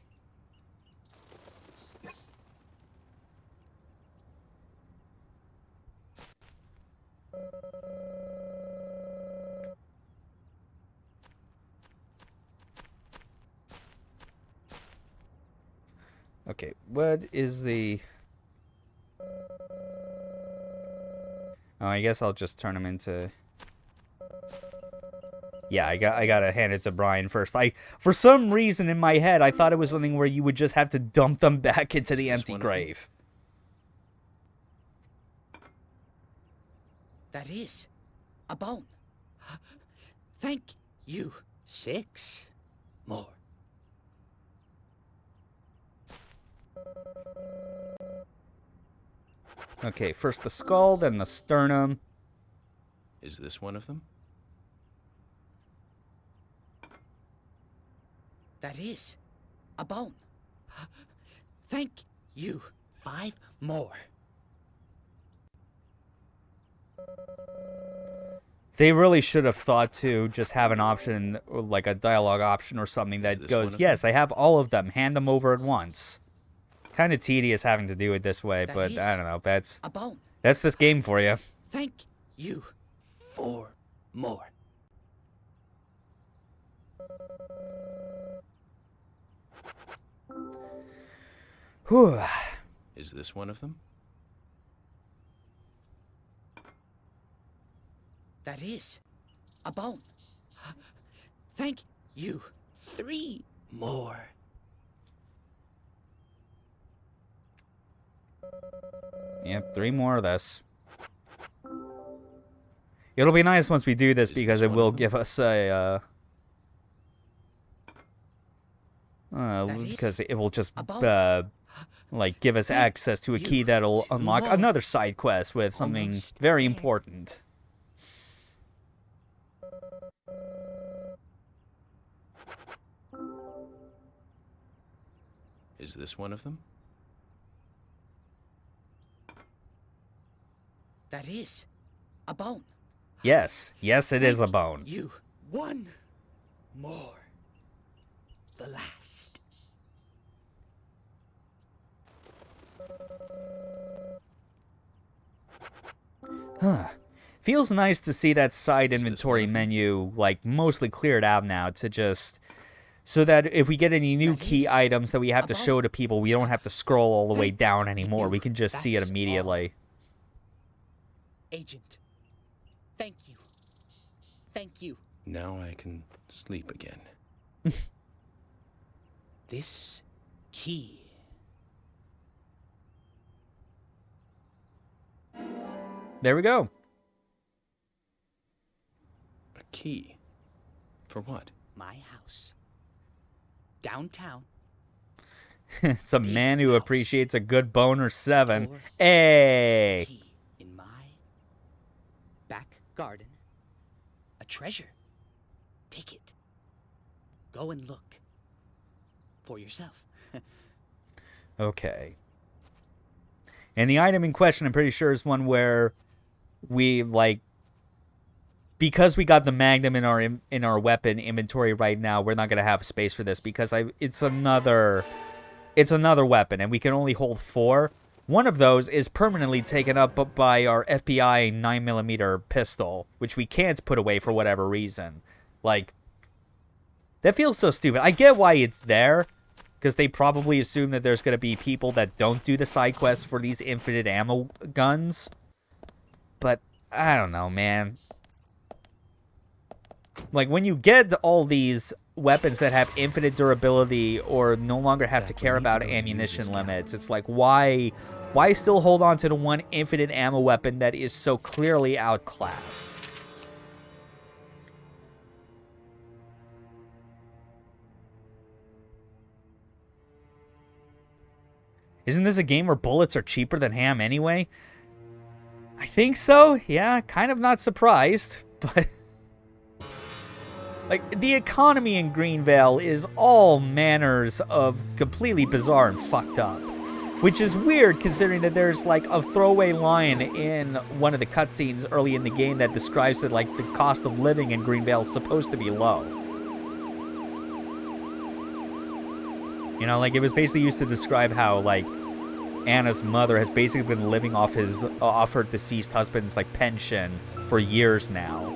Okay, what is the... Oh, I guess I'll just turn them into... Yeah, I gotta hand it to Brian first. For some reason in my head, I thought it was something where you would just have to dump them back into the empty grave. That is a bone. Thank you. 6 more. Okay, first the skull, then the sternum. Is this one of them? That is a bone. Thank you. 5 more. They really should have thought to just have an option, like a dialogue option or something that goes, yes, I have all of them, hand them over at once. Kind of tedious having to do it this way, but I don't know, that's this game for you. Thank you. 4 more. Whew. Is this one of them? That is a bone. Thank you. 3 more. Yep, 3 more of this. It'll be nice once we do this because it will give us a because it will just like give us access to a key that'll unlock another side quest with something very important. Is this one of them? That is a bone. Yes, yes, it is a bone. You 1 more. The last. Huh. Feels nice to see that side inventory menu, like, mostly cleared out now to just... So that if we get any new key items that we have to show to people, we don't have to scroll all the way down anymore. We can just see it immediately. Agent, thank you. Thank you. Now I can sleep again. This key. there we go. A key? For what? My house. Downtown. It's a man who appreciates a good boner 7. Door. Hey! Key in my back garden. A treasure. Take it. Go and look. For yourself. Okay. And the item in question, I'm pretty sure, is one where we, like, because we got the Magnum in our weapon inventory right now, we're not going to have space for this because it's another weapon, and we can only hold 4. One of those is permanently taken up by our FBI 9mm pistol, which we can't put away for whatever reason. Like, that feels so stupid. I get why it's there, because they probably assume that there's going to be people that don't do the side quests for these infinite ammo guns. But, I don't know, man. Like, when you get all these weapons that have infinite durability or no longer have to care about ammunition limits, it's like, why still hold on to the one infinite ammo weapon that is so clearly outclassed? Isn't this a game where bullets are cheaper than ham anyway? I think so. Yeah, kind of not surprised, but like, the economy in Greenvale is all manners of completely bizarre and fucked up. Which is weird considering that there's, like, a throwaway line in one of the cutscenes early in the game that describes that, like, the cost of living in Greenvale is supposed to be low. You know, like, it was basically used to describe how, like, Anna's mother has basically been living off her deceased husband's, like, pension for years now.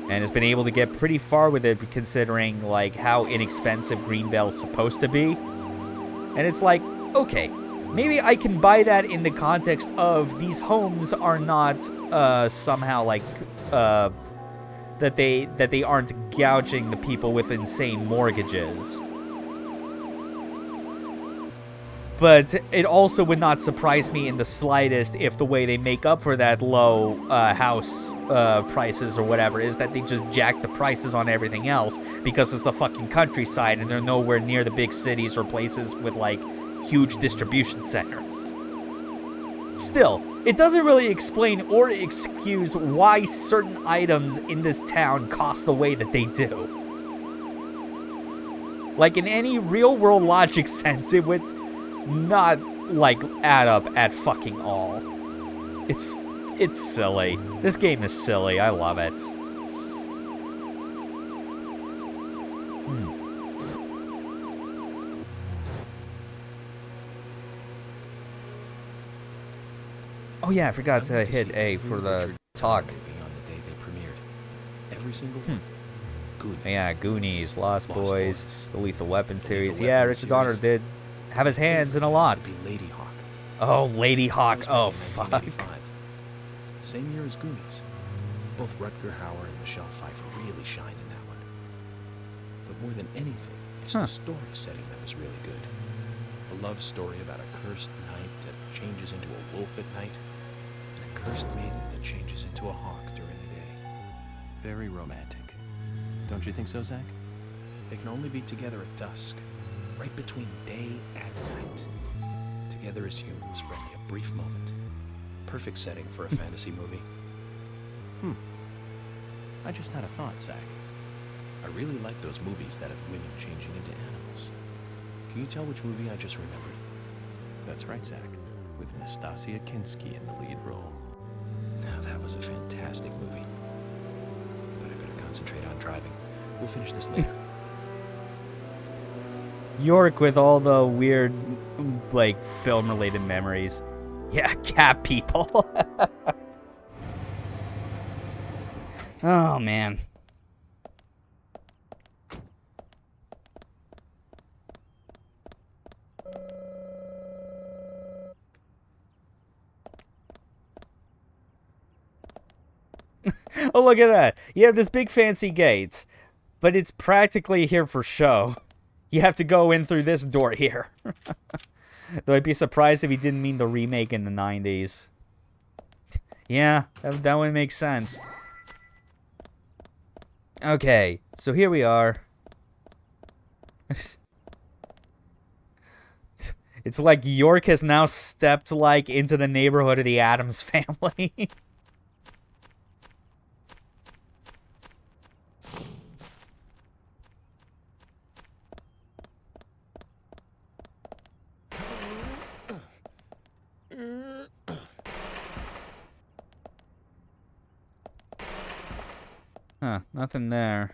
And has been able to get pretty far with it considering, like, how inexpensive Greenvale's supposed to be. And it's like, okay, maybe I can buy that in the context of these homes are not somehow, like, that they aren't gouging the people with insane mortgages. But it also would not surprise me in the slightest if the way they make up for that low house prices or whatever is that they just jack the prices on everything else because it's the fucking countryside and they're nowhere near the big cities or places with, like, huge distribution centers. Still, it doesn't really explain or excuse why certain items in this town cost the way that they do. Like, in any real-world logic sense, it would not, like, add up at fucking all. It's silly. This game is silly. I love it. Oh yeah, I forgot to hit A for the talk. On the day they premiered. Every single one. Yeah, Goonies, Lost Boys, the Lethal Weapon series. Yeah, Richard Donner did have his hands in a lot. Lady Hawk. Oh, Lady Hawk. Oh, fuck. Same year as Goonies. Both Rutger Hauer and Michelle Pfeiffer really shine in that one. But more than anything, it's the story setting that was really good. A love story about a cursed knight that changes into a wolf at night, and a cursed maiden that changes into a hawk during the day. Very romantic. Don't you think so, Zach? They can only be together at dusk, right between day and night. Together as humans for only a brief moment. Perfect setting for a fantasy movie. I just had a thought, Zach. I really like those movies that have women changing into animals. Can you tell which movie I just remembered? That's right, Zach. With Nastasia Kinski in the lead role. Now that was a fantastic movie. But I better concentrate on driving. We'll finish this later. York with all the weird, like, film-related memories. Yeah, cat people. Oh, man. Oh, look at that. You have this big fancy gate, but it's practically here for show. You have to go in through this door here. Though I'd be surprised if he didn't mean the remake in the 90s. Yeah, that would make sense. Okay, so here we are. It's like York has now stepped, like, into the neighborhood of the Addams family. Huh, nothing there.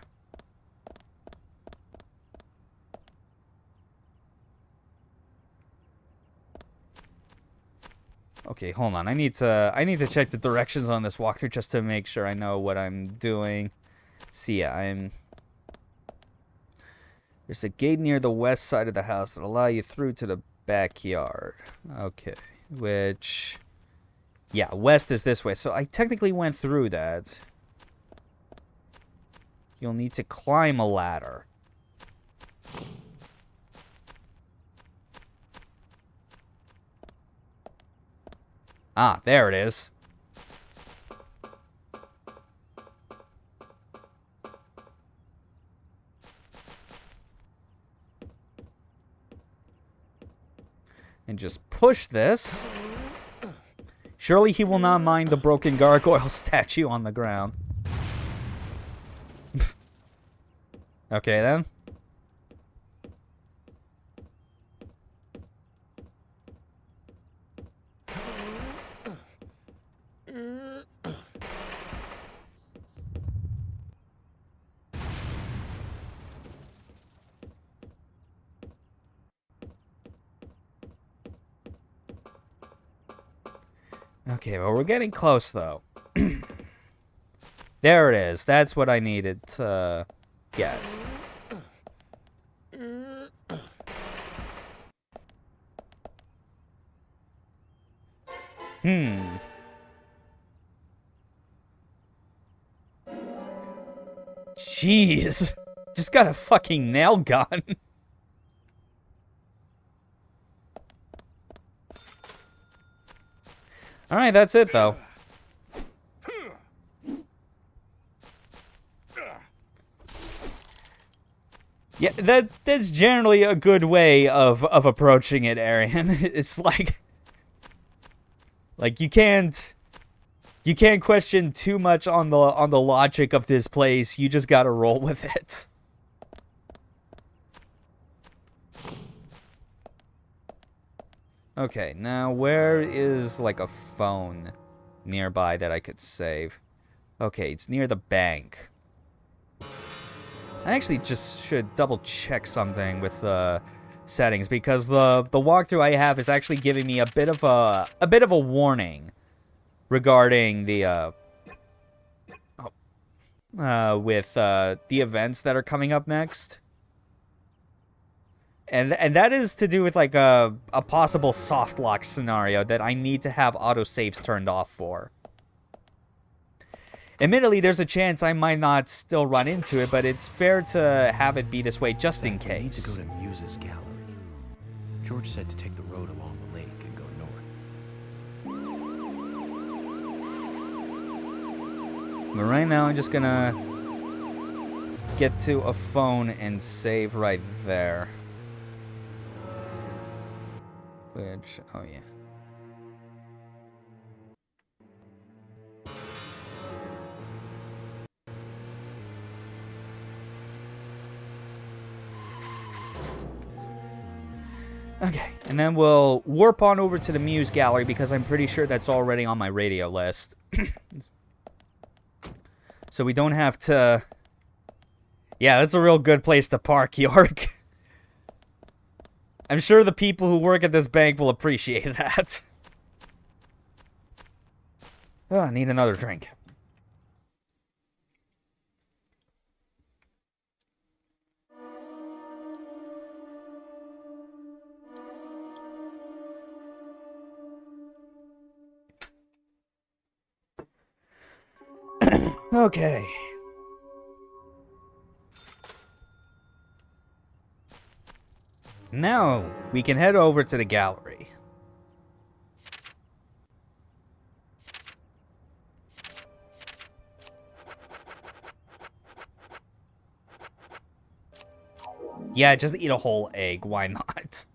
Okay, hold on. I need to check the directions on this walkthrough just to make sure I know what I'm doing. See, there's a gate near the west side of the house that'll allow you through to the backyard. Okay, which, yeah, west is this way. So I technically went through that. You'll need to climb a ladder. Ah, there it is. And just push this. Surely he will not mind the broken gargoyle statue on the ground. Okay, then. Okay, well, we're getting close, though. There it is. That's what I needed to get. Jeez. Just got a fucking nail gun. Alright, that's it, though. Yeah, that's generally a good way of approaching it, Arian. It's like you can't question too much on the logic of this place. You just gotta roll with it. Okay, now where is like a phone nearby that I could save? Okay, it's near the bank. I actually just should double check something with the settings because the walkthrough I have is actually giving me a bit of a warning regarding the with the events that are coming up next. And that is to do with like a possible soft lock scenario that I need to have autosaves turned off for. Admittedly, there's a chance I might not still run into it, but it's fair to have it be this way just in case. We need to go to Muse's gallery. George said to take the road along the lake and go north. But right now, I'm just gonna get to a phone and save right there. Which, oh yeah. Okay, and then we'll warp on over to the Muse Gallery because I'm pretty sure that's already on my radio list. So we don't have to... Yeah, that's a real good place to park, York. I'm sure the people who work at this bank will appreciate that. Oh, I need another drink. Okay. Now, we can head over to the gallery. Yeah, just eat a whole egg. Why not?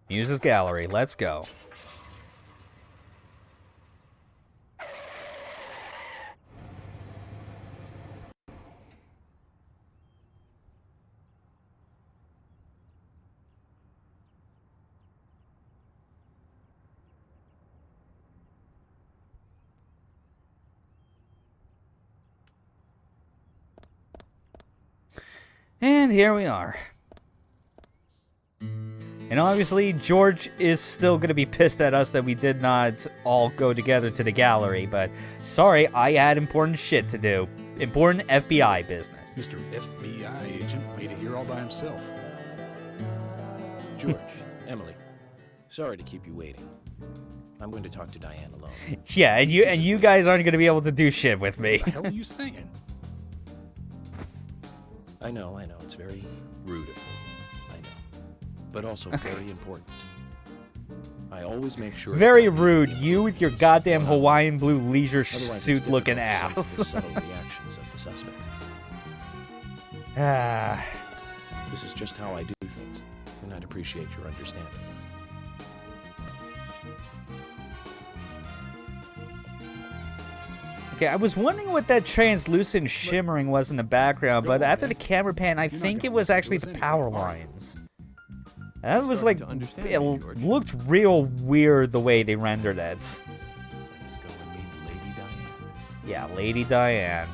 Muse's Gallery. Let's go. And here we are. And obviously, George is still going to be pissed at us that we did not all go together to the gallery, but sorry, I had important shit to do. Important FBI business. Mr. FBI agent made it here all by himself. George, Emily, sorry to keep you waiting. I'm going to talk to Diane alone. Yeah, and you guys aren't going to be able to do shit with me. What the hell are you saying? I know, it's very rude of me. I know. But also very important. I always make sure... Very rude, you with your goddamn Hawaiian blue leisure Otherwise, suit looking it's difficult to sense the ass. subtle reactions of the suspect. This is just how I do things, and I'd appreciate your understanding. Okay, I was wondering what that translucent shimmering was in the background, but after the camera pan, I think it was actually the power lines. That was like, it looked real weird the way they rendered it. Let's go and meet Lady Diane. Yeah, Lady Diane.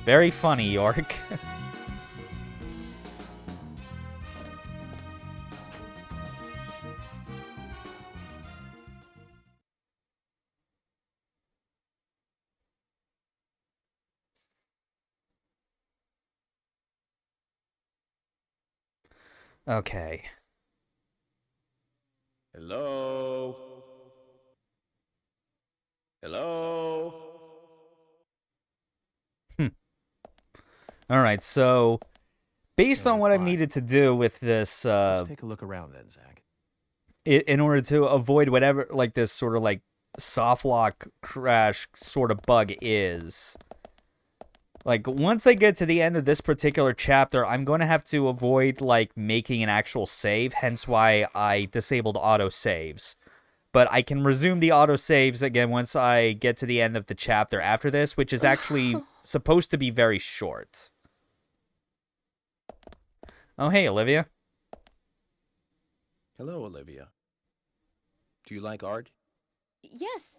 Very funny, York. Okay. Hello? Hello? Alright, so based on what I've needed to do with this, Let's take a look around then, Zach. in order to avoid whatever, like, this sort of, like, soft lock crash sort of bug is, like, once I get to the end of this particular chapter, I'm going to have to avoid, like, making an actual save, hence why I disabled autosaves. But I can resume the autosaves again once I get to the end of the chapter after this, which is actually supposed to be very short. Oh, hey, Olivia. Hello, Olivia. Do you like art? Yes.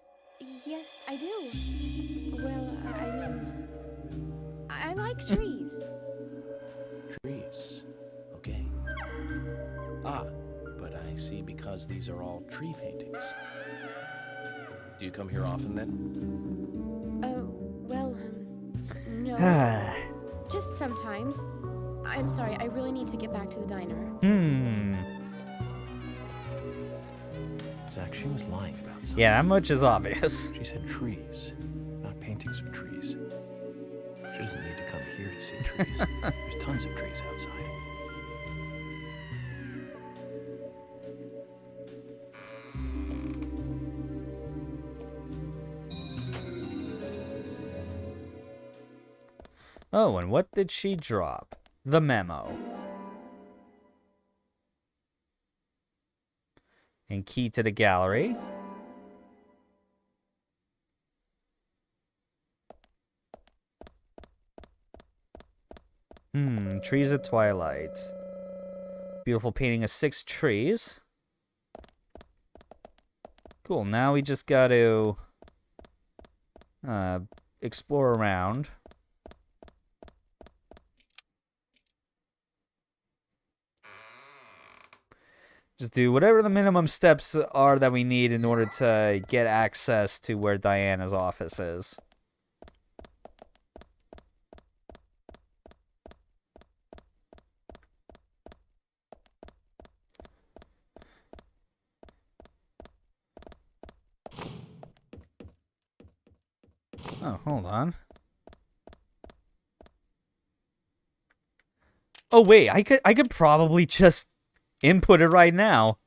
Yes, I do. Well, I mean, I like trees. Trees. Okay. Ah, but I see because these are all tree paintings. Do you come here often then? Oh, well, no. Just sometimes. I'm sorry, I really need to get back to the diner. Zach, she was lying about something. Yeah, that much is obvious. She said trees, not paintings of trees. She doesn't need to come here to see trees. There's tons of trees outside. Oh, and what did she drop? The memo. And key to the gallery. Trees at twilight. Beautiful painting of 6 trees. Cool, now we just got to explore around. Just do whatever the minimum steps are that we need in order to get access to where Diana's office is. Oh, hold on. Oh wait, I could probably just input it right now.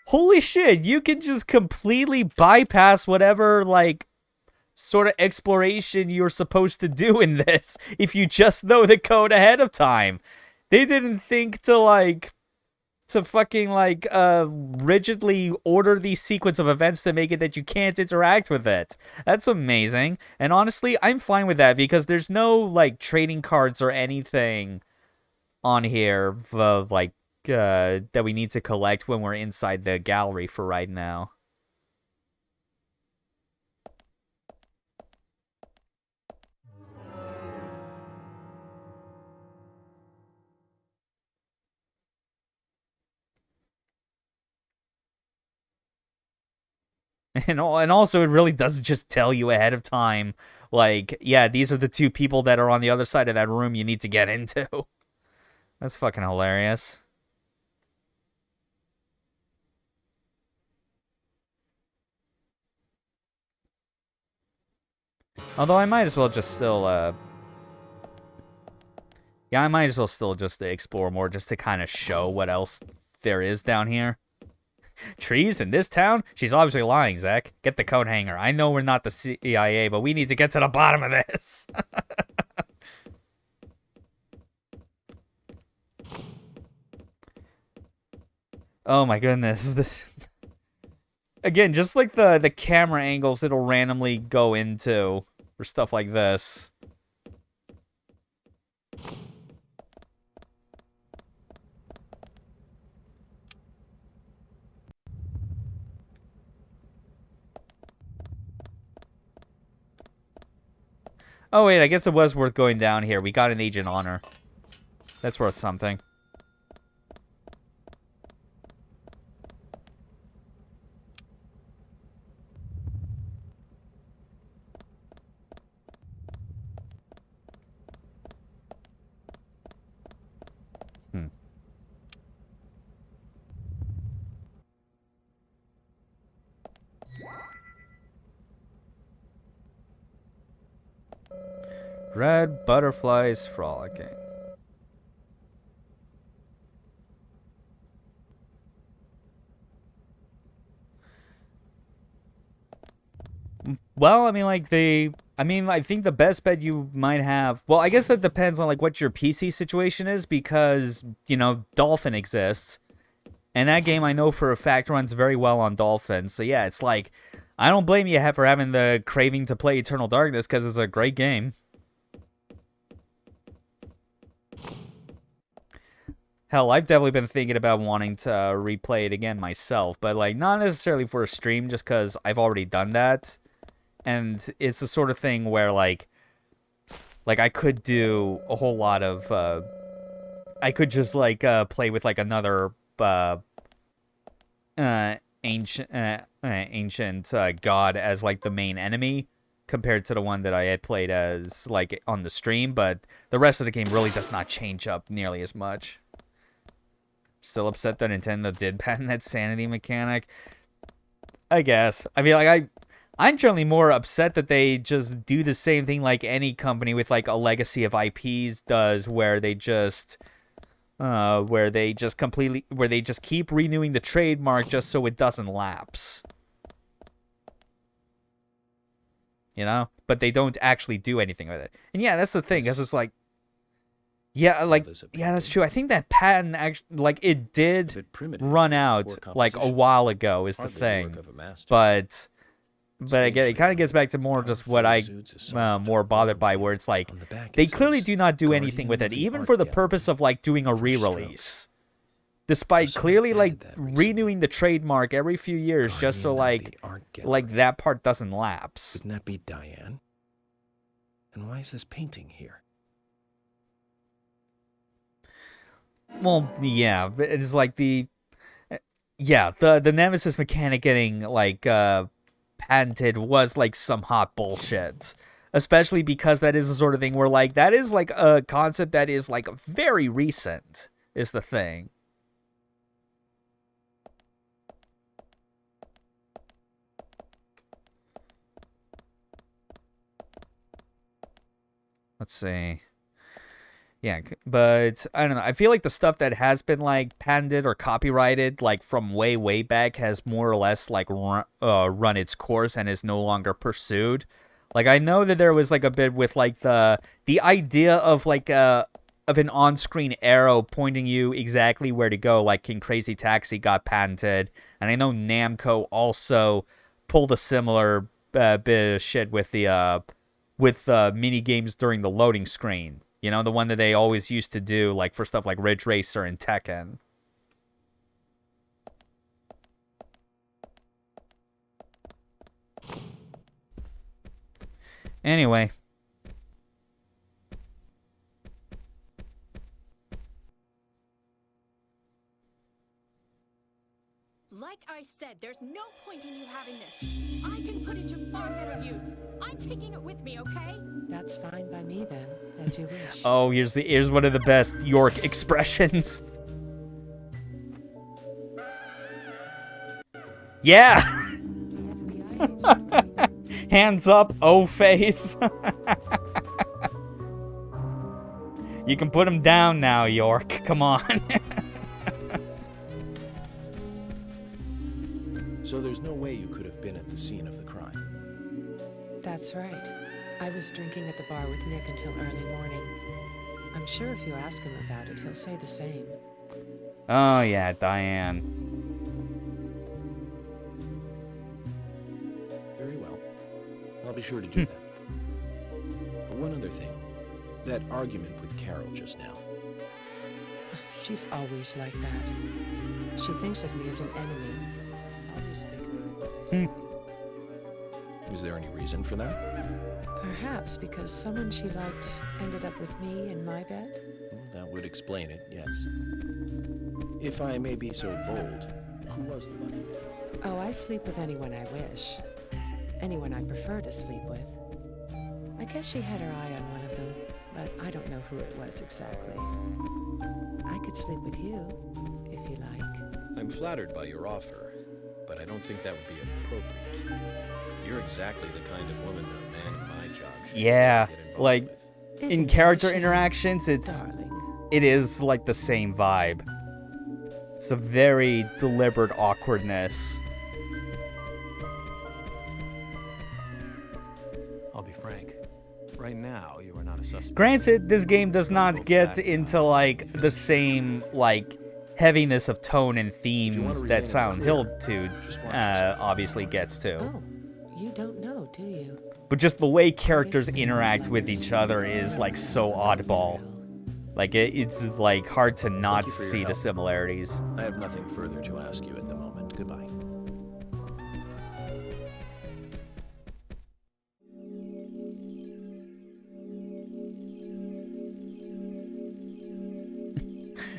holy shit, you can just completely bypass whatever, like, sort of exploration you're supposed to do in this if you just know the code ahead of time. They didn't think to, like, to fucking, like, rigidly order the sequence of events to make it that you can't interact with it. That's amazing. And honestly, I'm fine with that because there's no, like, trading cards or anything on here, like, that we need to collect when we're inside the gallery for right now. And also, it really doesn't just tell you ahead of time, like, yeah, these are the two people that are on the other side of that room you need to get into. That's fucking hilarious. Although I might as well just still, yeah, I might as well still just explore more just to kind of show what else there is down here. Trees in this town? She's obviously lying, Zach. Get the coat hanger. I know we're not the CIA, but we need to get to the bottom of this. Oh my goodness. This again, just like the camera angles it'll randomly go into for stuff like this. Oh wait, I guess it was worth going down here. We got an agent honor. That's worth something. Red butterflies frolicking. Well, I mean, like, I think the best bet you might have... Well, I guess that depends on, like, what your PC situation is, because, you know, Dolphin exists. And that game, I know for a fact, runs very well on Dolphin. So, yeah, it's like... I don't blame you for having the craving to play Eternal Darkness, because it's a great game. Hell, I've definitely been thinking about wanting to replay it again myself, but, like, not necessarily for a stream, just because I've already done that. And it's the sort of thing where, like I could do a whole lot of, I could just, like, play with, like, another, ancient god as, like, the main enemy, compared to the one that I had played as, like, on the stream, but the rest of the game really does not change up nearly as much. Still upset that Nintendo did patent that sanity mechanic? I guess. I mean, like, I'm generally more upset that they just do the same thing like any company with, like, a legacy of IPs does, where they just keep renewing the trademark just so it doesn't lapse. You know? But they don't actually do anything with it. And yeah, that's the thing, because it's like, yeah, like, yeah, that's true. I think that patent actually, like, it did run out, like, a while ago is the thing. But again, it kind of gets back to more just what I more bothered by, where it's like, they clearly do not do anything with it, even for the purpose of, like, doing a re-release. Despite clearly, like, renewing the trademark every few years just so, like that part doesn't lapse. Wouldn't that be Diane? And why is this painting here? Well, yeah, it's like the Nemesis mechanic getting, like, patented was, like, some hot bullshit. Especially because that is the sort of thing where, like, that is, like, a concept that is, like, very recent, is the thing. Let's see. Yeah, but I don't know. I feel like the stuff that has been like patented or copyrighted, like from way back, has more or less like run its course and is no longer pursued. Like I know that there was like a bit with like the idea of like of an on-screen arrow pointing you exactly where to go, like in Crazy Taxi got patented, and I know Namco also pulled a similar bit of shit with the mini games during the loading screen. You know, the one that they always used to do, like for stuff like Ridge Racer and Tekken. Anyway. Like I said, there's no point in you having this. I can put it to far better use. I'm taking it with me, okay? That's fine by me then, as you wish. Oh, here's one of the best York expressions. Yeah. Hands up, O-face. You can put him down now, York. Come on. So there's no way you could have been at the scene of the crime. That's right. I was drinking at the bar with Nick until early morning. I'm sure if you ask him about it, he'll say the same. Oh, yeah, Diane. Very well. I'll be sure to do that. But one other thing. That argument with Carol just now. She's always like that. She thinks of me as an enemy. Always bickering what I say. Is there any reason for that? Perhaps because someone she liked ended up with me in my bed? Well, that would explain it, yes. If I may be so bold, who was the lucky man? Oh, I sleep with anyone I wish. Anyone I prefer to sleep with. I guess she had her eye on one of them, but I don't know who it was exactly. I could sleep with you, if you like. I'm flattered by your offer, but I don't think that would be appropriate. You're exactly the kind of woman a man in my job should Yeah, get involved like with. in character interactions, it is like the same vibe. It's a very deliberate awkwardness. I'll be frank. Right now, you are not a suspect. Granted, this game does not get into like the same like heaviness of tone and themes that Silent Hill 2 obviously gets to. Oh, you don't know, do you? But just the way characters interact with each other is like so oddball. Like it's like hard to not see the similarities. I have nothing further to ask you at the moment. Goodbye.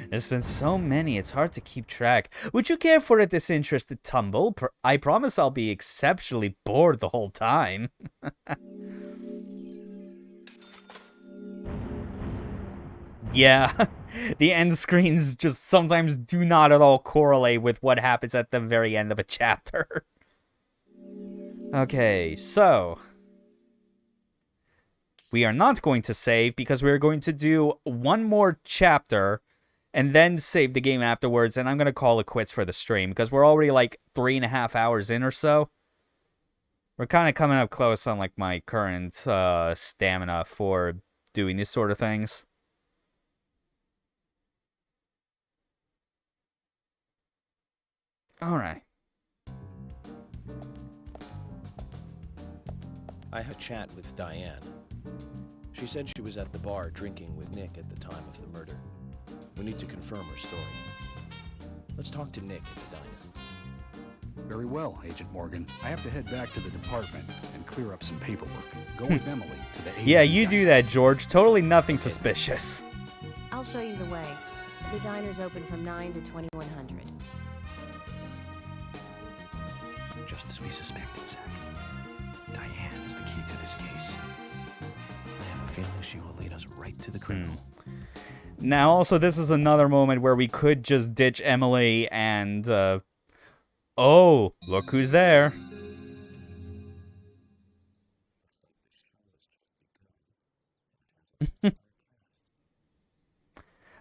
There's been so many, it's hard to keep track. Would you care for a disinterested tumble? I promise I'll be exceptionally bored the whole time. Yeah, the end screens just sometimes do not at all correlate with what happens at the very end of a chapter. Okay, so we are not going to save because we're going to do one more chapter and then save the game afterwards, and I'm going to call it quits for the stream, because we're already, like, 3.5 hours in or so. We're kind of coming up close on, like, my current stamina for doing these sort of things. Alright. I had a chat with Diane. She said she was at the bar drinking with Nick at the time of the murder. We need to confirm her story. Let's talk to Nick at the diner. Very well, Agent Morgan. I have to head back to the department and clear up some paperwork. Go with Emily to the Yeah, you do that, George. Totally nothing suspicious. I'll show you the way. The diner's open from 9 to 2100. Just as we suspected, Zach. Diane is the key to this case. I have a feeling she will lead us right to the criminal. Now, also, this is another moment where we could just ditch Emily and, oh, look who's there.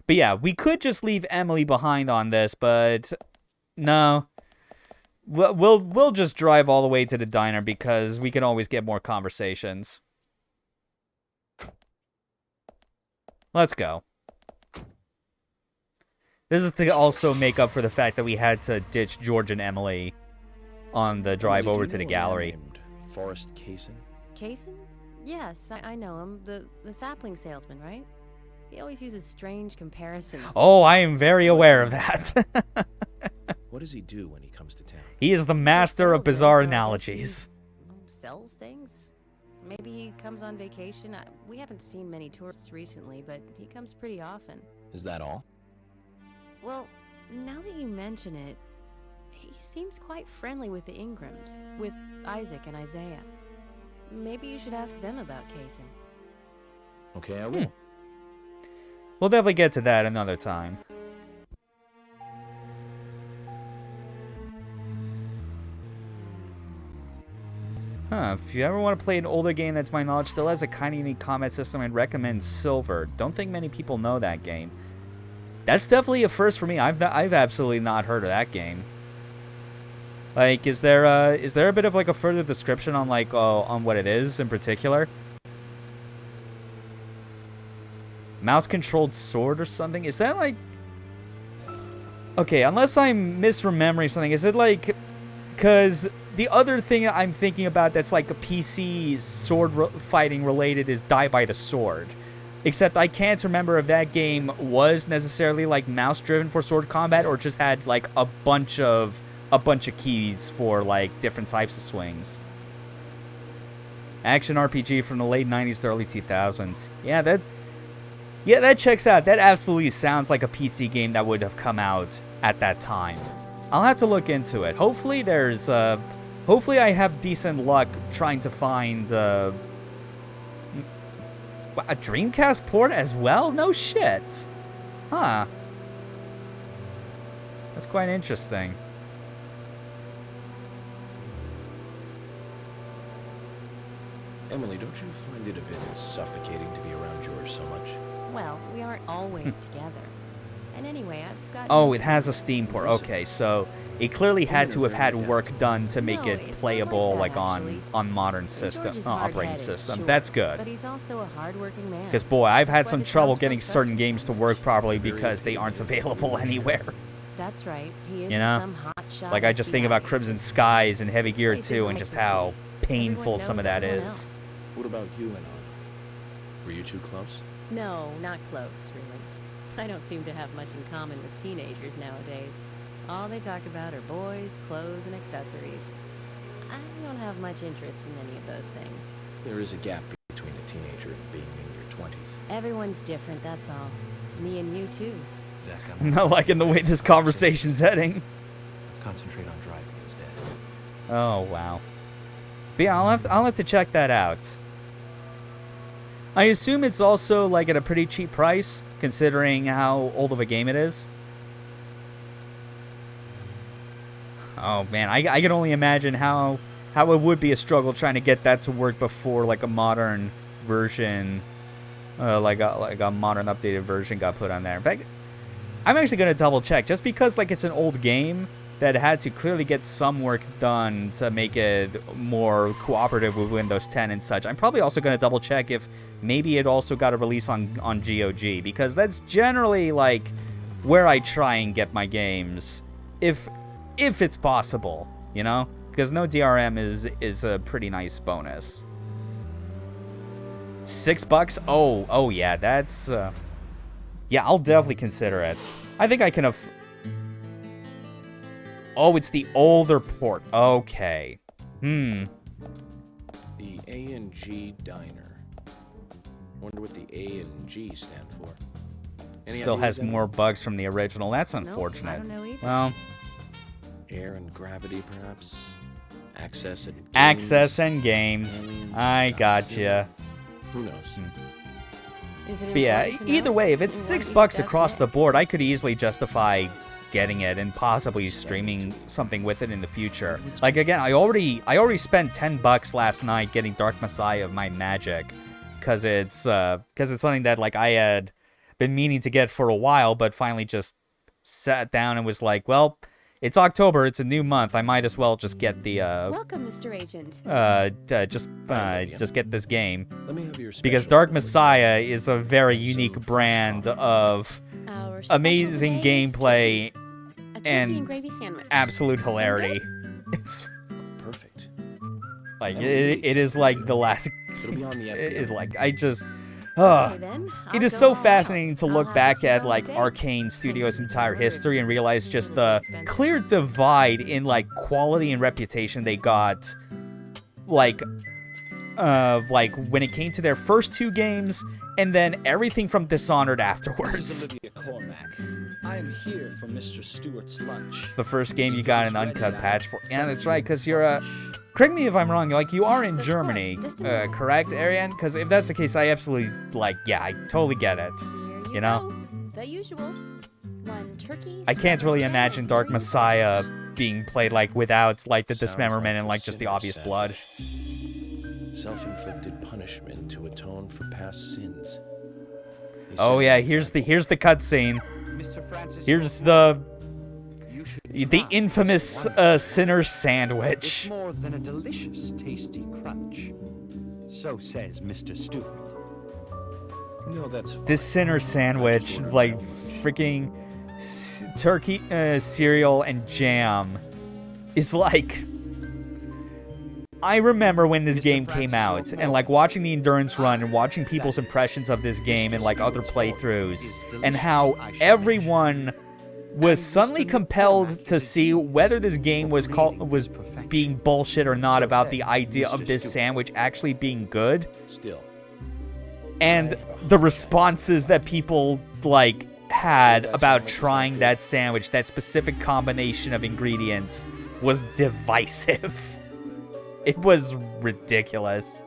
But yeah, we could just leave Emily behind on this, but no. We'll just drive all the way to the diner because we can always get more conversations. Let's go. This is to also make up for the fact that we had to ditch George and Emily on the drive over to the gallery. Forrest Kaysen? Kaysen? Yes, I know him. The sapling salesman, right? He always uses strange comparisons. Oh, I am very aware of that. What does he do when he comes to town? He is the master of bizarre analogies. Sells things? Maybe he comes on vacation. We haven't seen many tourists recently, but he comes pretty often. Is that all? Well, now that you mention it, he seems quite friendly with the Ingrams, with Isaac and Isaiah. Maybe you should ask them about Kaysen. Okay, I will. We'll definitely get to that another time. If you ever want to play an older game that's my knowledge still has a kind of unique combat system, I'd recommend Silver. Don't think many people know that game. That's definitely a first for me. I've absolutely not heard of that game. Like, is there a bit of like a further description on like on what it is in particular? Mouse-controlled sword or something? Is that like... Okay, unless I'm misremembering something, is it like... Because the other thing I'm thinking about that's like a PC sword fighting related is Die by the Sword. Except I can't remember if that game was necessarily like mouse-driven for sword combat or just had like a bunch of keys for like different types of swings. Action RPG from the late 90s to early 2000s. Yeah, that checks out. That absolutely sounds like a PC game that would have come out at that time. I'll have to look into it. Hopefully hopefully I have decent luck trying to find a Dreamcast port as well? No shit. Huh. That's quite interesting. Emily, don't you find it a bit suffocating to be around George so much? Well, we aren't always together. And anyway, I've got... Oh, it has a Steam port. Okay, so it clearly had to have had work done to make it playable like on modern operating systems. That's good. But he's also a hard-working man. Because boy, I've had some trouble getting certain games to work properly because they aren't available anywhere. That's right. He is some hot shot. Like I just think about Crimson Skies and Heavy Gear 2 and just how painful some of that is. What about you and Anna? Were you two close? No, not close, really. I don't seem to have much in common with teenagers nowadays. All they talk about are boys, clothes, and accessories. I don't have much interest in any of those things. There is a gap between a teenager and being in your 20s. Everyone's different, that's all. Me and you, too. Zach, I'm not liking the way this conversation's heading. Let's concentrate on driving instead. Oh, wow. But yeah, I'll have to check that out. I assume it's also like at a pretty cheap price, considering how old of a game it is. Oh man, I can only imagine how it would be a struggle trying to get that to work before like a modern version, like a modern updated version got put on there. In fact, I'm actually gonna double check just because like it's an old game that had to clearly get some work done to make it more cooperative with Windows 10 and such. I'm probably also going to double check if maybe it also got a release on GOG, because that's generally like where I try and get my games, if it's possible, you know? Because no DRM is a pretty nice bonus. $6? Oh yeah, that's yeah, I'll definitely consider it. I think I can Oh, it's the older port. Okay. The A&G Diner. Wonder what the A and G stand for. Still has more bugs from the original. That's unfortunate. I don't know either. Well, air and gravity, perhaps. Access and games. Access and games. I gotcha. Who knows? Is it But yeah, important to either know? way, if it's What $6 does across it? the board, I could easily justify getting it and possibly streaming something with it in the future. Like again, I already spent $10 last night getting Dark Messiah of Might and Magic, because it's something that like I had been meaning to get for a while, but finally just sat down and was like, well, it's October, it's a new month, I might as well just get the Welcome, Mr. Agent. just get this game. Let me have your Because special Dark for Messiah is a very unique brand of Our special amazing today's gameplay a turkey and and gravy sandwich. absolute hilarity. It's perfect. like And we it need is like the last. It'll be on the FBI. Like I just. Okay, then, It I'll is go so all out. fascinating to I'll look have back the at T-bone like steak. Arcane Studios' entire Ordered history and realize food just was the expensive. clear divide in like quality and reputation they got, like when it came to their first two games, and then everything from Dishonored This afterwards. is Olivia Cormac. I am here for Mr. Stewart's lunch. It's the first game you got an uncut patch for. Yeah, that's right, because you're a. Correct me if I'm wrong. Like you are in Germany, correct, Ariane? Because if that's the case, I absolutely I totally get it. Here You know, go. The usual. One turkey. I can't really sandwich, imagine and Dark cereal. Messiah being played like without like the Sounds dismemberment like and a like just the sinner's obvious blood. Self-inflicted punishment to atone for past sins. He Oh set yeah, an here's the example. cutscene. Mr. Francis, Here's the you should try infamous this one. sinner It's sandwich. more than a delicious, tasty crunch. So says Mr. Stewart. No, that's fine. This sinner sandwich, like freaking turkey, cereal, and jam, is like. I remember when this game came out, and like watching the endurance run and watching people's impressions of this game and like other playthroughs, and how everyone was suddenly compelled to see whether this game was being bullshit or not about the idea of this sandwich actually being good, Still, and the responses that people like had about trying that sandwich, that specific combination of ingredients, was divisive. It was ridiculous.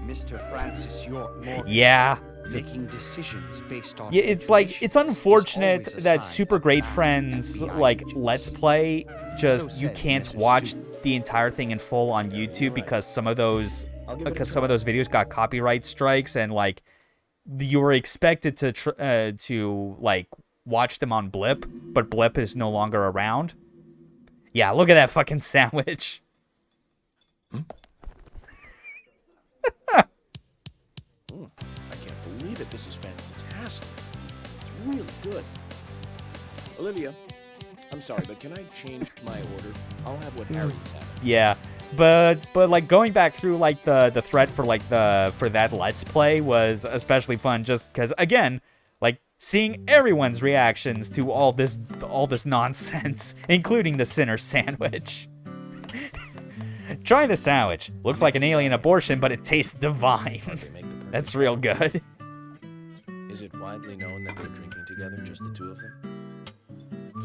Mr. Francis York Morgan. Yeah. Making decisions based on Yeah, it's like it's unfortunate always a that sign Super of Great bad Friends FBI like agents. Let's Play just So you says can't Mr. watch Stewart. the entire thing in full on YouTube because some of those give it a videos got copyright strikes, and like you were expected to like watch them on Blip, but Blip is no longer around. Yeah, look at that fucking sandwich. I can't believe it. This is fantastic. It's really good. Olivia, I'm sorry, but can I change my order? I'll have what Harry's having. Yeah, but like going back through like the thread for like for that Let's Play was especially fun, just because again, like seeing everyone's reactions to all this nonsense, including the sinner sandwich. Trying the sandwich. Looks like an alien abortion, but it tastes divine. That's real good. Is it widely known that they're drinking together, just the two of them?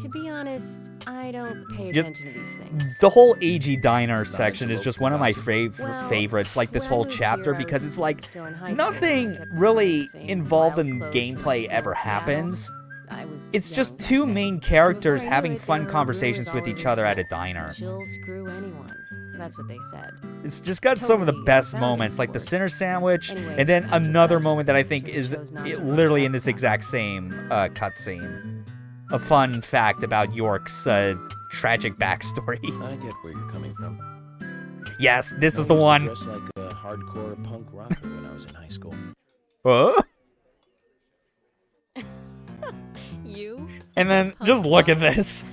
To be honest, I don't pay Just- attention to these things. The whole AG Diner section is just one of my favorites, like this when I whole moved chapter, here, I because was it's like still in high school. I nothing kept really practicing involved wild in clothes gameplay from ever Seattle. happens. I was It's young just back two then. main characters Before I knew having it, fun there were conversations rumors with all each over other at a school. diner. She'll screw anyone. That's what they said. It's just got some of the Totally best unfounded, moments, of like the course. Sinner Sandwich, Anyway, and then after another class, moment that I the think teacher is chose not to literally in discuss this exact same cutscene. A fun fact about York's tragic backstory. I get where you're coming from. Yes, this I is the used to one. dress like a hardcore punk rocker when I was in high school. Huh? You? And then just look at this.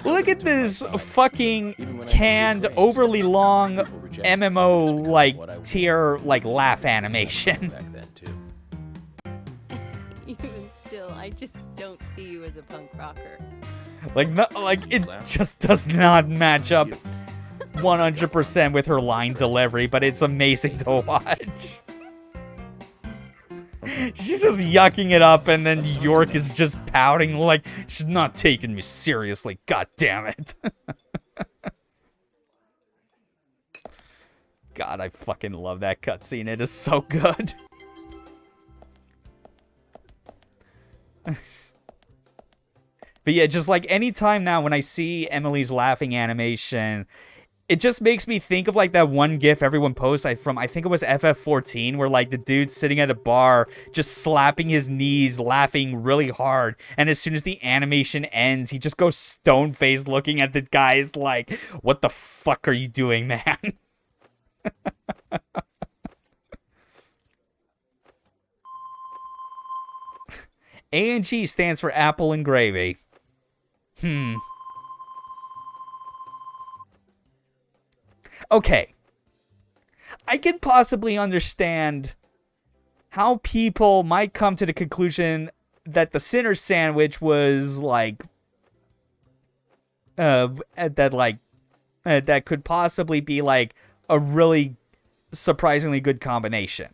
Look at this fucking canned, overly long MMO like tier like laugh animation. Even still, I just don't see you as a punk rocker. Like it just does not match up 100% with her line delivery, but it's amazing to watch. She's just yucking it up, and then York is just pouting like she's not taking me seriously. God damn it. God, I fucking love that cutscene. It is so good. But yeah, just like anytime now when I see Emily's laughing animation, it just makes me think of like that one GIF everyone posts from, I think it was FF14, where like the dude's sitting at a bar, just slapping his knees, laughing really hard. And as soon as the animation ends, he just goes stone-faced looking at the guys like, what the fuck are you doing, man? A&G stands for apple and gravy. Okay. I could possibly understand how people might come to the conclusion that the Sinner sandwich was like that could possibly be like a really surprisingly good combination.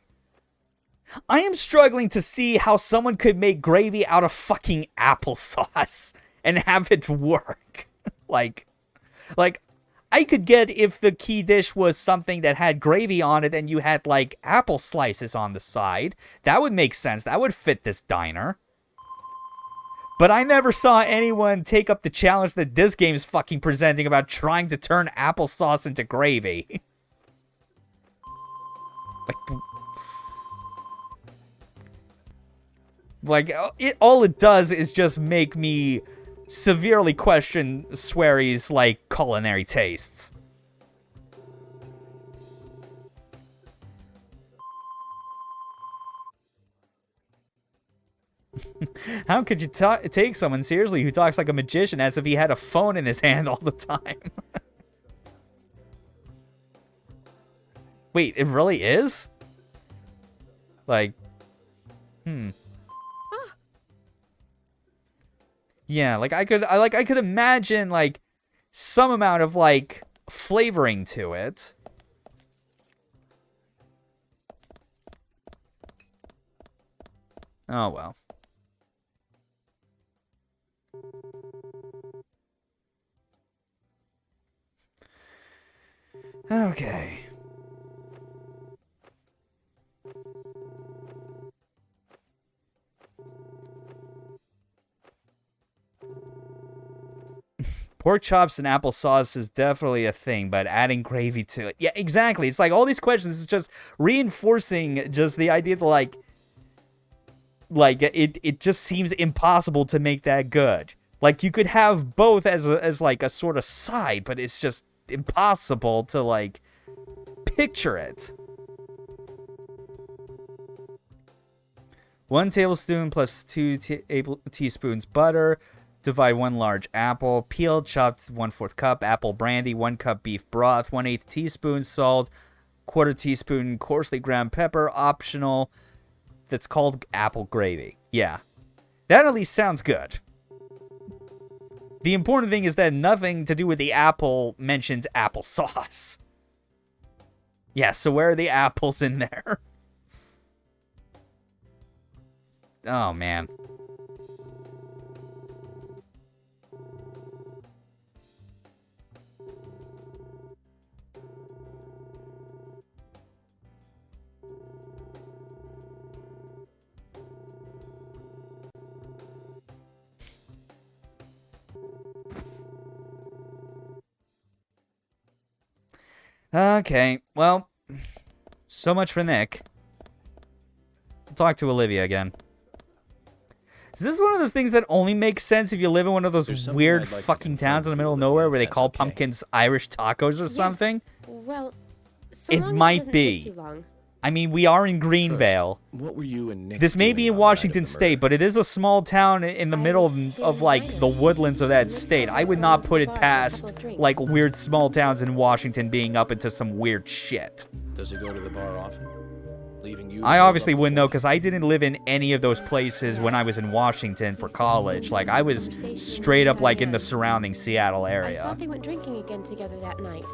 I am struggling to see how someone could make gravy out of fucking applesauce and have it work. like I could get if the key dish was something that had gravy on it and you had like apple slices on the side. That would make sense. That would fit this diner. But I never saw anyone take up the challenge that this game's fucking presenting about trying to turn applesauce into gravy. All it does is just make me severely question Swery's, like, culinary tastes. How could you take someone seriously who talks like a magician as if he had a phone in his hand all the time? Wait, it really is? Like, Yeah, like I could imagine like some amount of like flavoring to it. Oh well. Okay. Pork chops and applesauce is definitely a thing, but adding gravy to it. Yeah, exactly. It's like all these questions is just reinforcing just the idea that like it just seems impossible to make that good. Like you could have both as like a sort of side, but it's just impossible to like picture it. 1 tablespoon plus 2 teaspoons butter. Divide 1 large apple. Peel, chopped 1/4 cup. Apple brandy. 1 cup beef broth. 1/8 teaspoon salt. 1/4 teaspoon coarsely ground pepper. Optional. That's called apple gravy. Yeah. That at least sounds good. The important thing is that nothing to do with the apple mentions applesauce. Yeah, so where are the apples in there? Oh, man. Okay, well, so much for Nick. I'll talk to Olivia again. Is this one of those things that only makes sense if you live in one of those weird fucking towns in the middle of nowhere where they call pumpkins Irish tacos or something? Well, so It long as might doesn't take be. too long. I mean, we are in Greenvale. What were you and Nick This may doing be in on the night of Washington the State, but it is a small town in the middle of like the woodlands of that state. I would not put it past like weird small towns in Washington being up into some weird shit. Does he go to the bar often? Leaving you? I obviously wouldn't know because I didn't live in any of those places when I was in Washington for college. Like I was straight up like in the surrounding Seattle I area. thought they went drinking again together that night.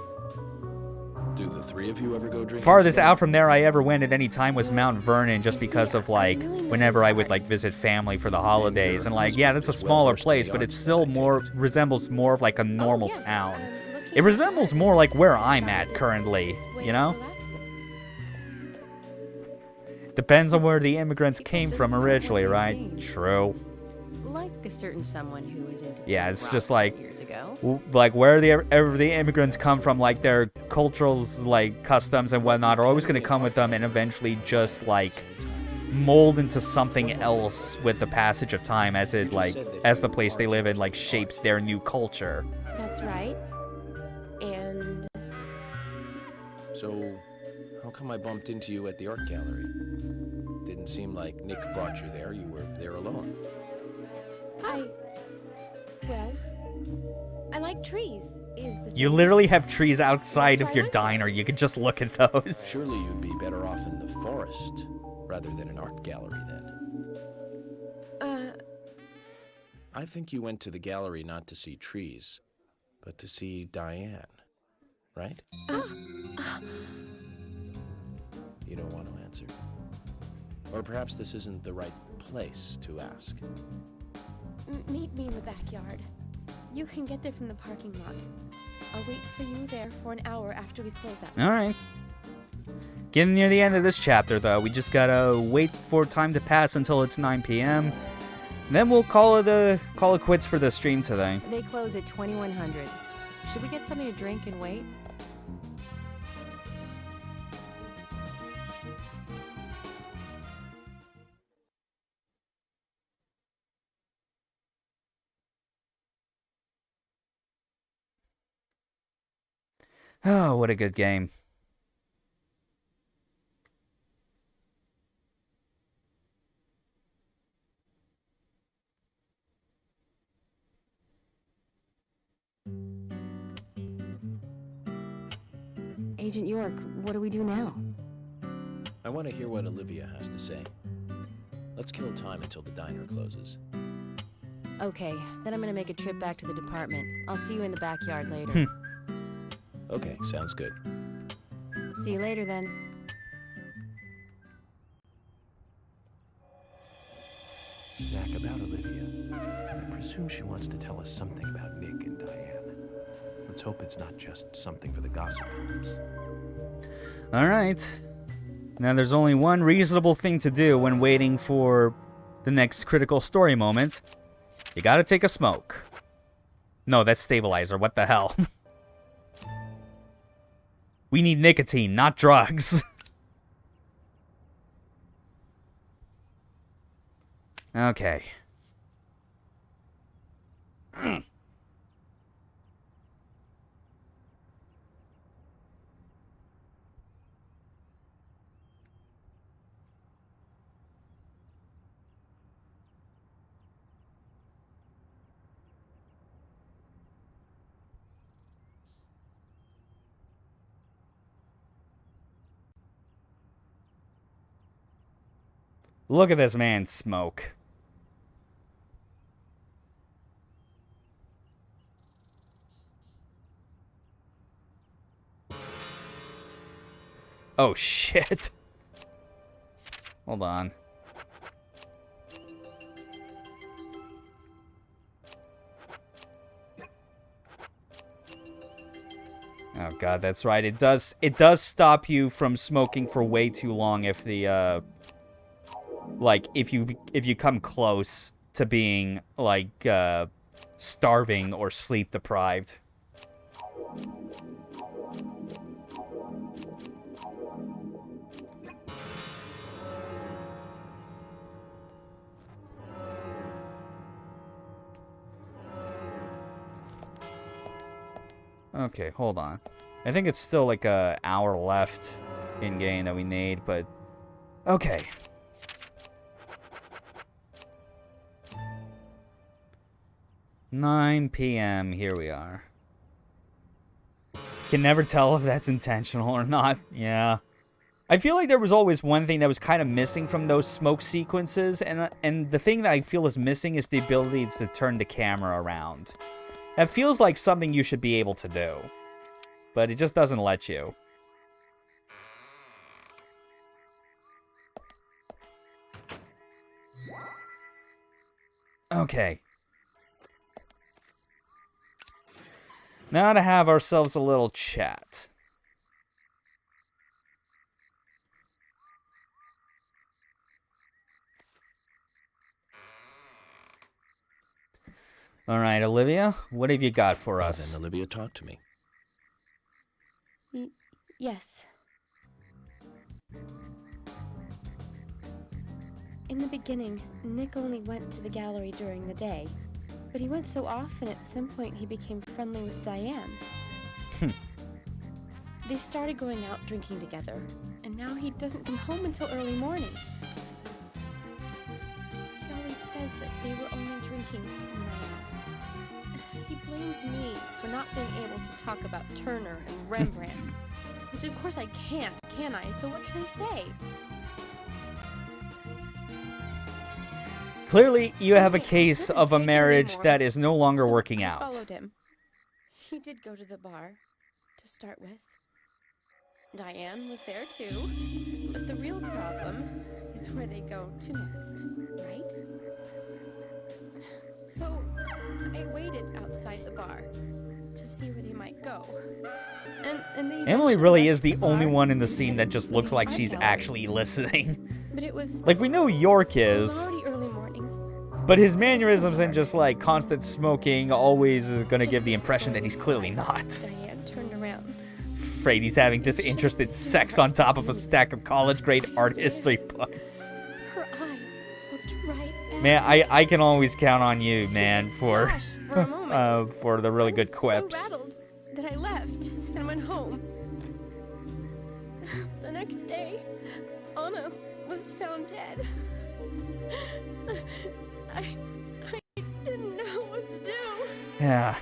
Do the three of you ever go drinking? Farthest out from there I ever went at any time was Mount Vernon, just because of like whenever I would like visit family for the holidays. And like, yeah, that's a smaller place, but it still resembles more of like a normal town. It resembles more like where I'm at currently, you know? Depends on where the immigrants came from originally, right? True. Like a certain someone who was into Yeah, it's just rock like, years ago. like where the immigrants come from, like their cultures, like customs and whatnot, are always going to come with them and eventually just like mold into something else with the passage of time as it as the place they live in like shapes their new culture. That's right. And So, how come I bumped into you at the art gallery? Didn't seem like Nick brought you there. You were there alone. well, I like trees, is the You thing. literally have trees outside That's of why I your went there. diner. You could just look at those. Surely you'd be better off in the forest rather than an art gallery then. I think you went to the gallery not to see trees, but to see Diane, right? You don't want to answer. Or perhaps this isn't the right place to ask. Meet me in the backyard. You can get there from the parking lot. I'll wait for you there for an hour after we close out. All right. Getting near the end of this chapter, though. We just gotta wait for time to pass until it's 9 p.m. Then we'll call it quits for the stream today. They close at 2100. Should we get something to drink and wait? Oh, what a good game. Agent York, what do we do now? I want to hear what Olivia has to say. Let's kill time until the diner closes. Okay, then I'm gonna make a trip back to the department. I'll see you in the backyard later. Okay, sounds good. See you later then. Zach, about Olivia. I presume she wants to tell us something about Nick and Diane. Let's hope it's not just something for the gossip columns. All right. Now, there's only one reasonable thing to do when waiting for the next critical story moment. You gotta take a smoke. No, that's stabilizer. What the hell? We need nicotine, not drugs. Okay. Look at this man smoke. Oh, shit. Hold on. Oh god, that's right. It does stop you from smoking for way too long if the like if you come close to being like starving or sleep deprived. Okay, hold on. I think it's still like an hour left in game that we need, but okay. $9 p.m. Here we are. Can never tell if that's intentional or not. Yeah. I feel like there was always one thing that was kind of missing from those smoke sequences, and the thing that I feel is missing is the ability to turn the camera around. That feels like something you should be able to do, but it just doesn't let you. Okay. Now to have ourselves a little chat. All right, Olivia, what have you got for us? Then Olivia, talk to me. Yes. In the beginning, Nick only went to the gallery during the day, but he went so often at some point he became friendly with Diane. They started going out drinking together, and now he doesn't come home until early morning. He always says that they were only drinking when I ask. He blames me for not being able to talk about Turner and Rembrandt, which of course I can't, can I? So what can I say? Clearly, you have a case of a marriage that is no longer working I out. followed him. He did go to the bar, to start with. Diane was there too, but the real problem is where they go to next, right? So I waited outside the bar to see where they might go. And they Emily really is the bar, only one in the scene that just looks like she's actually listening. But it was Like, we know York is, already early morning. but his mannerisms and just, like, constant smoking always is gonna give the impression that he's clearly not. Diane turned around. Afraid he's having disinterested sex on top of a stack of college-grade art history books. Her eyes looked right at Man, I can always count on you, man, for flashed for a moment. for the really good quips. So rattled that I left and went home. The next day, Anna was found dead. I didn't know what to do. Yeah.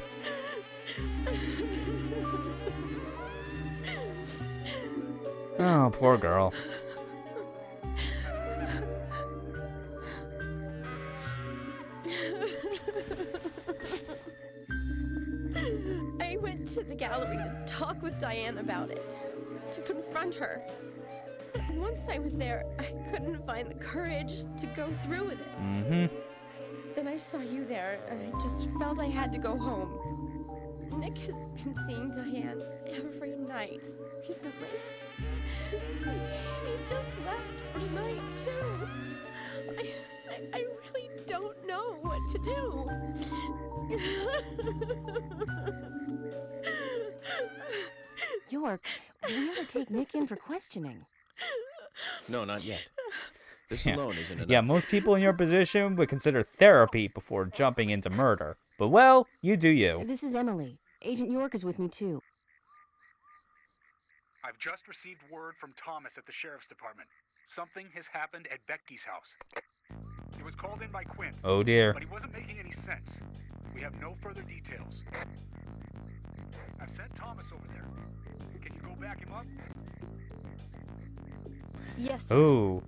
Oh, poor girl. I went to the gallery to talk with Diane about it, to confront her. But once I was there, I couldn't find the courage to go through with it. Mm-hmm. Then I saw you there, and I just felt I had to go home. Nick has been seeing Diane every night recently. He just left for tonight, too. I really don't know what to do. York, we ought to take Nick in for questioning. No, not yet. This Yeah. alone isn't enough. Yeah, most people in your position would consider therapy before jumping into murder. But, well, you do you. This is Emily. Agent York is with me, too. I've just received word from Thomas at the sheriff's department. Something has happened at Becky's house. He was called in by Quinn. Oh, dear. But he wasn't making any sense. We have no further details. I've sent Thomas over there. Can you go back him up? Yes. Ooh.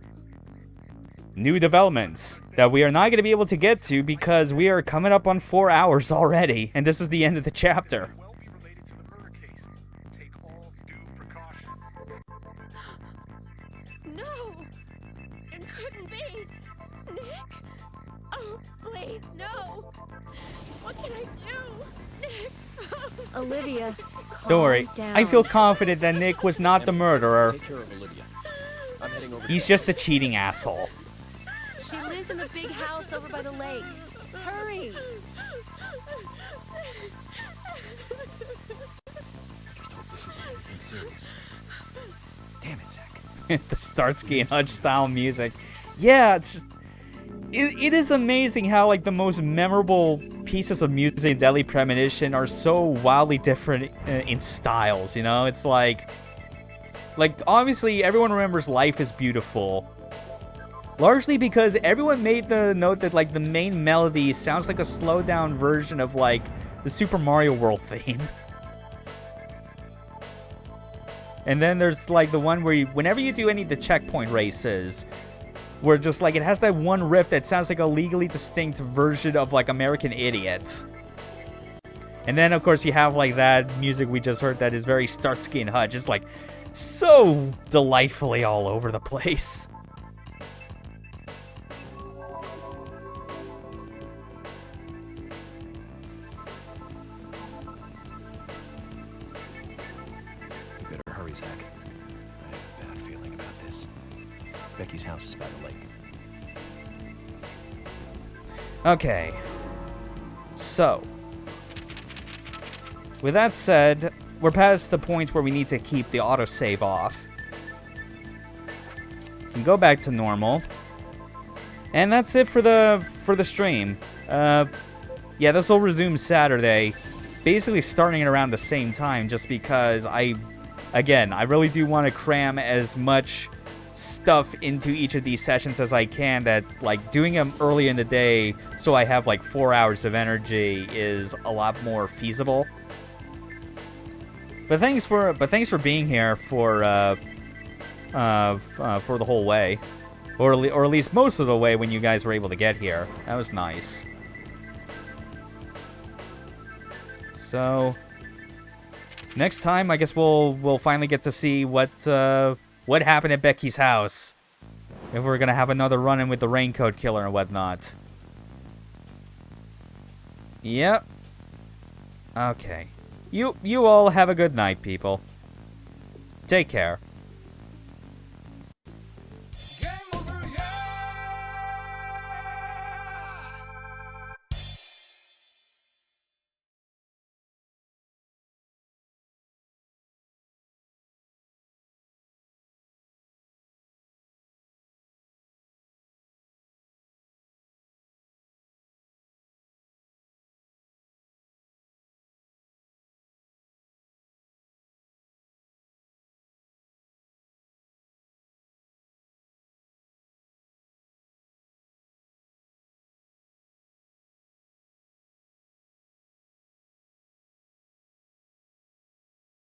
New developments that we are not going to be able to get to because we are coming up on 4 hours already, and this is the end of the chapter. No! It couldn't be! Nick! Oh, please, no! What can I do? Nick! Olivia, Don't worry. calm down. I feel confident that Nick was not the murderer. Take care of Olivia. I'm heading over. He's just a cheating asshole. She lives in the big house over by the lake. Hurry! Just hope this isn't anything serious. Damn it, Zach. The Starsky and Hutch style music. Yeah, it's just... It is amazing how, like, the most memorable pieces of music in Deadly Premonition are so wildly different in styles, you know? It's like, obviously, everyone remembers Life is Beautiful. Largely because everyone made the note that, like, the main melody sounds like a slowed-down version of, like, the Super Mario World theme. And then there's, like, the one where whenever you do any of the checkpoint races, where just, like, it has that one riff that sounds like a legally distinct version of, like, American Idiot. And then, of course, you have, like, that music we just heard that is very Starsky and Hutch. It's, like, so delightfully all over the place. You better hurry, Zach. I have a bad feeling about this. Becky's house is by the lake. Okay. So, with that said, we're past the point where we need to keep the autosave off. Can go back to normal. And that's it for the stream. Yeah, this will resume Saturday. Basically starting at around the same time, just because I really do want to cram as much stuff into each of these sessions as I can, that like doing them early in the day so I have like 4 hours of energy is a lot more feasible. But thanks for being here for the whole way, or at least most of the way when you guys were able to get here. That was nice. So next time, I guess we'll finally get to see what happened at Becky's house. If we're gonna have another run-in with the Raincoat Killer and whatnot. Yep. Okay. You all have a good night, people. Take care.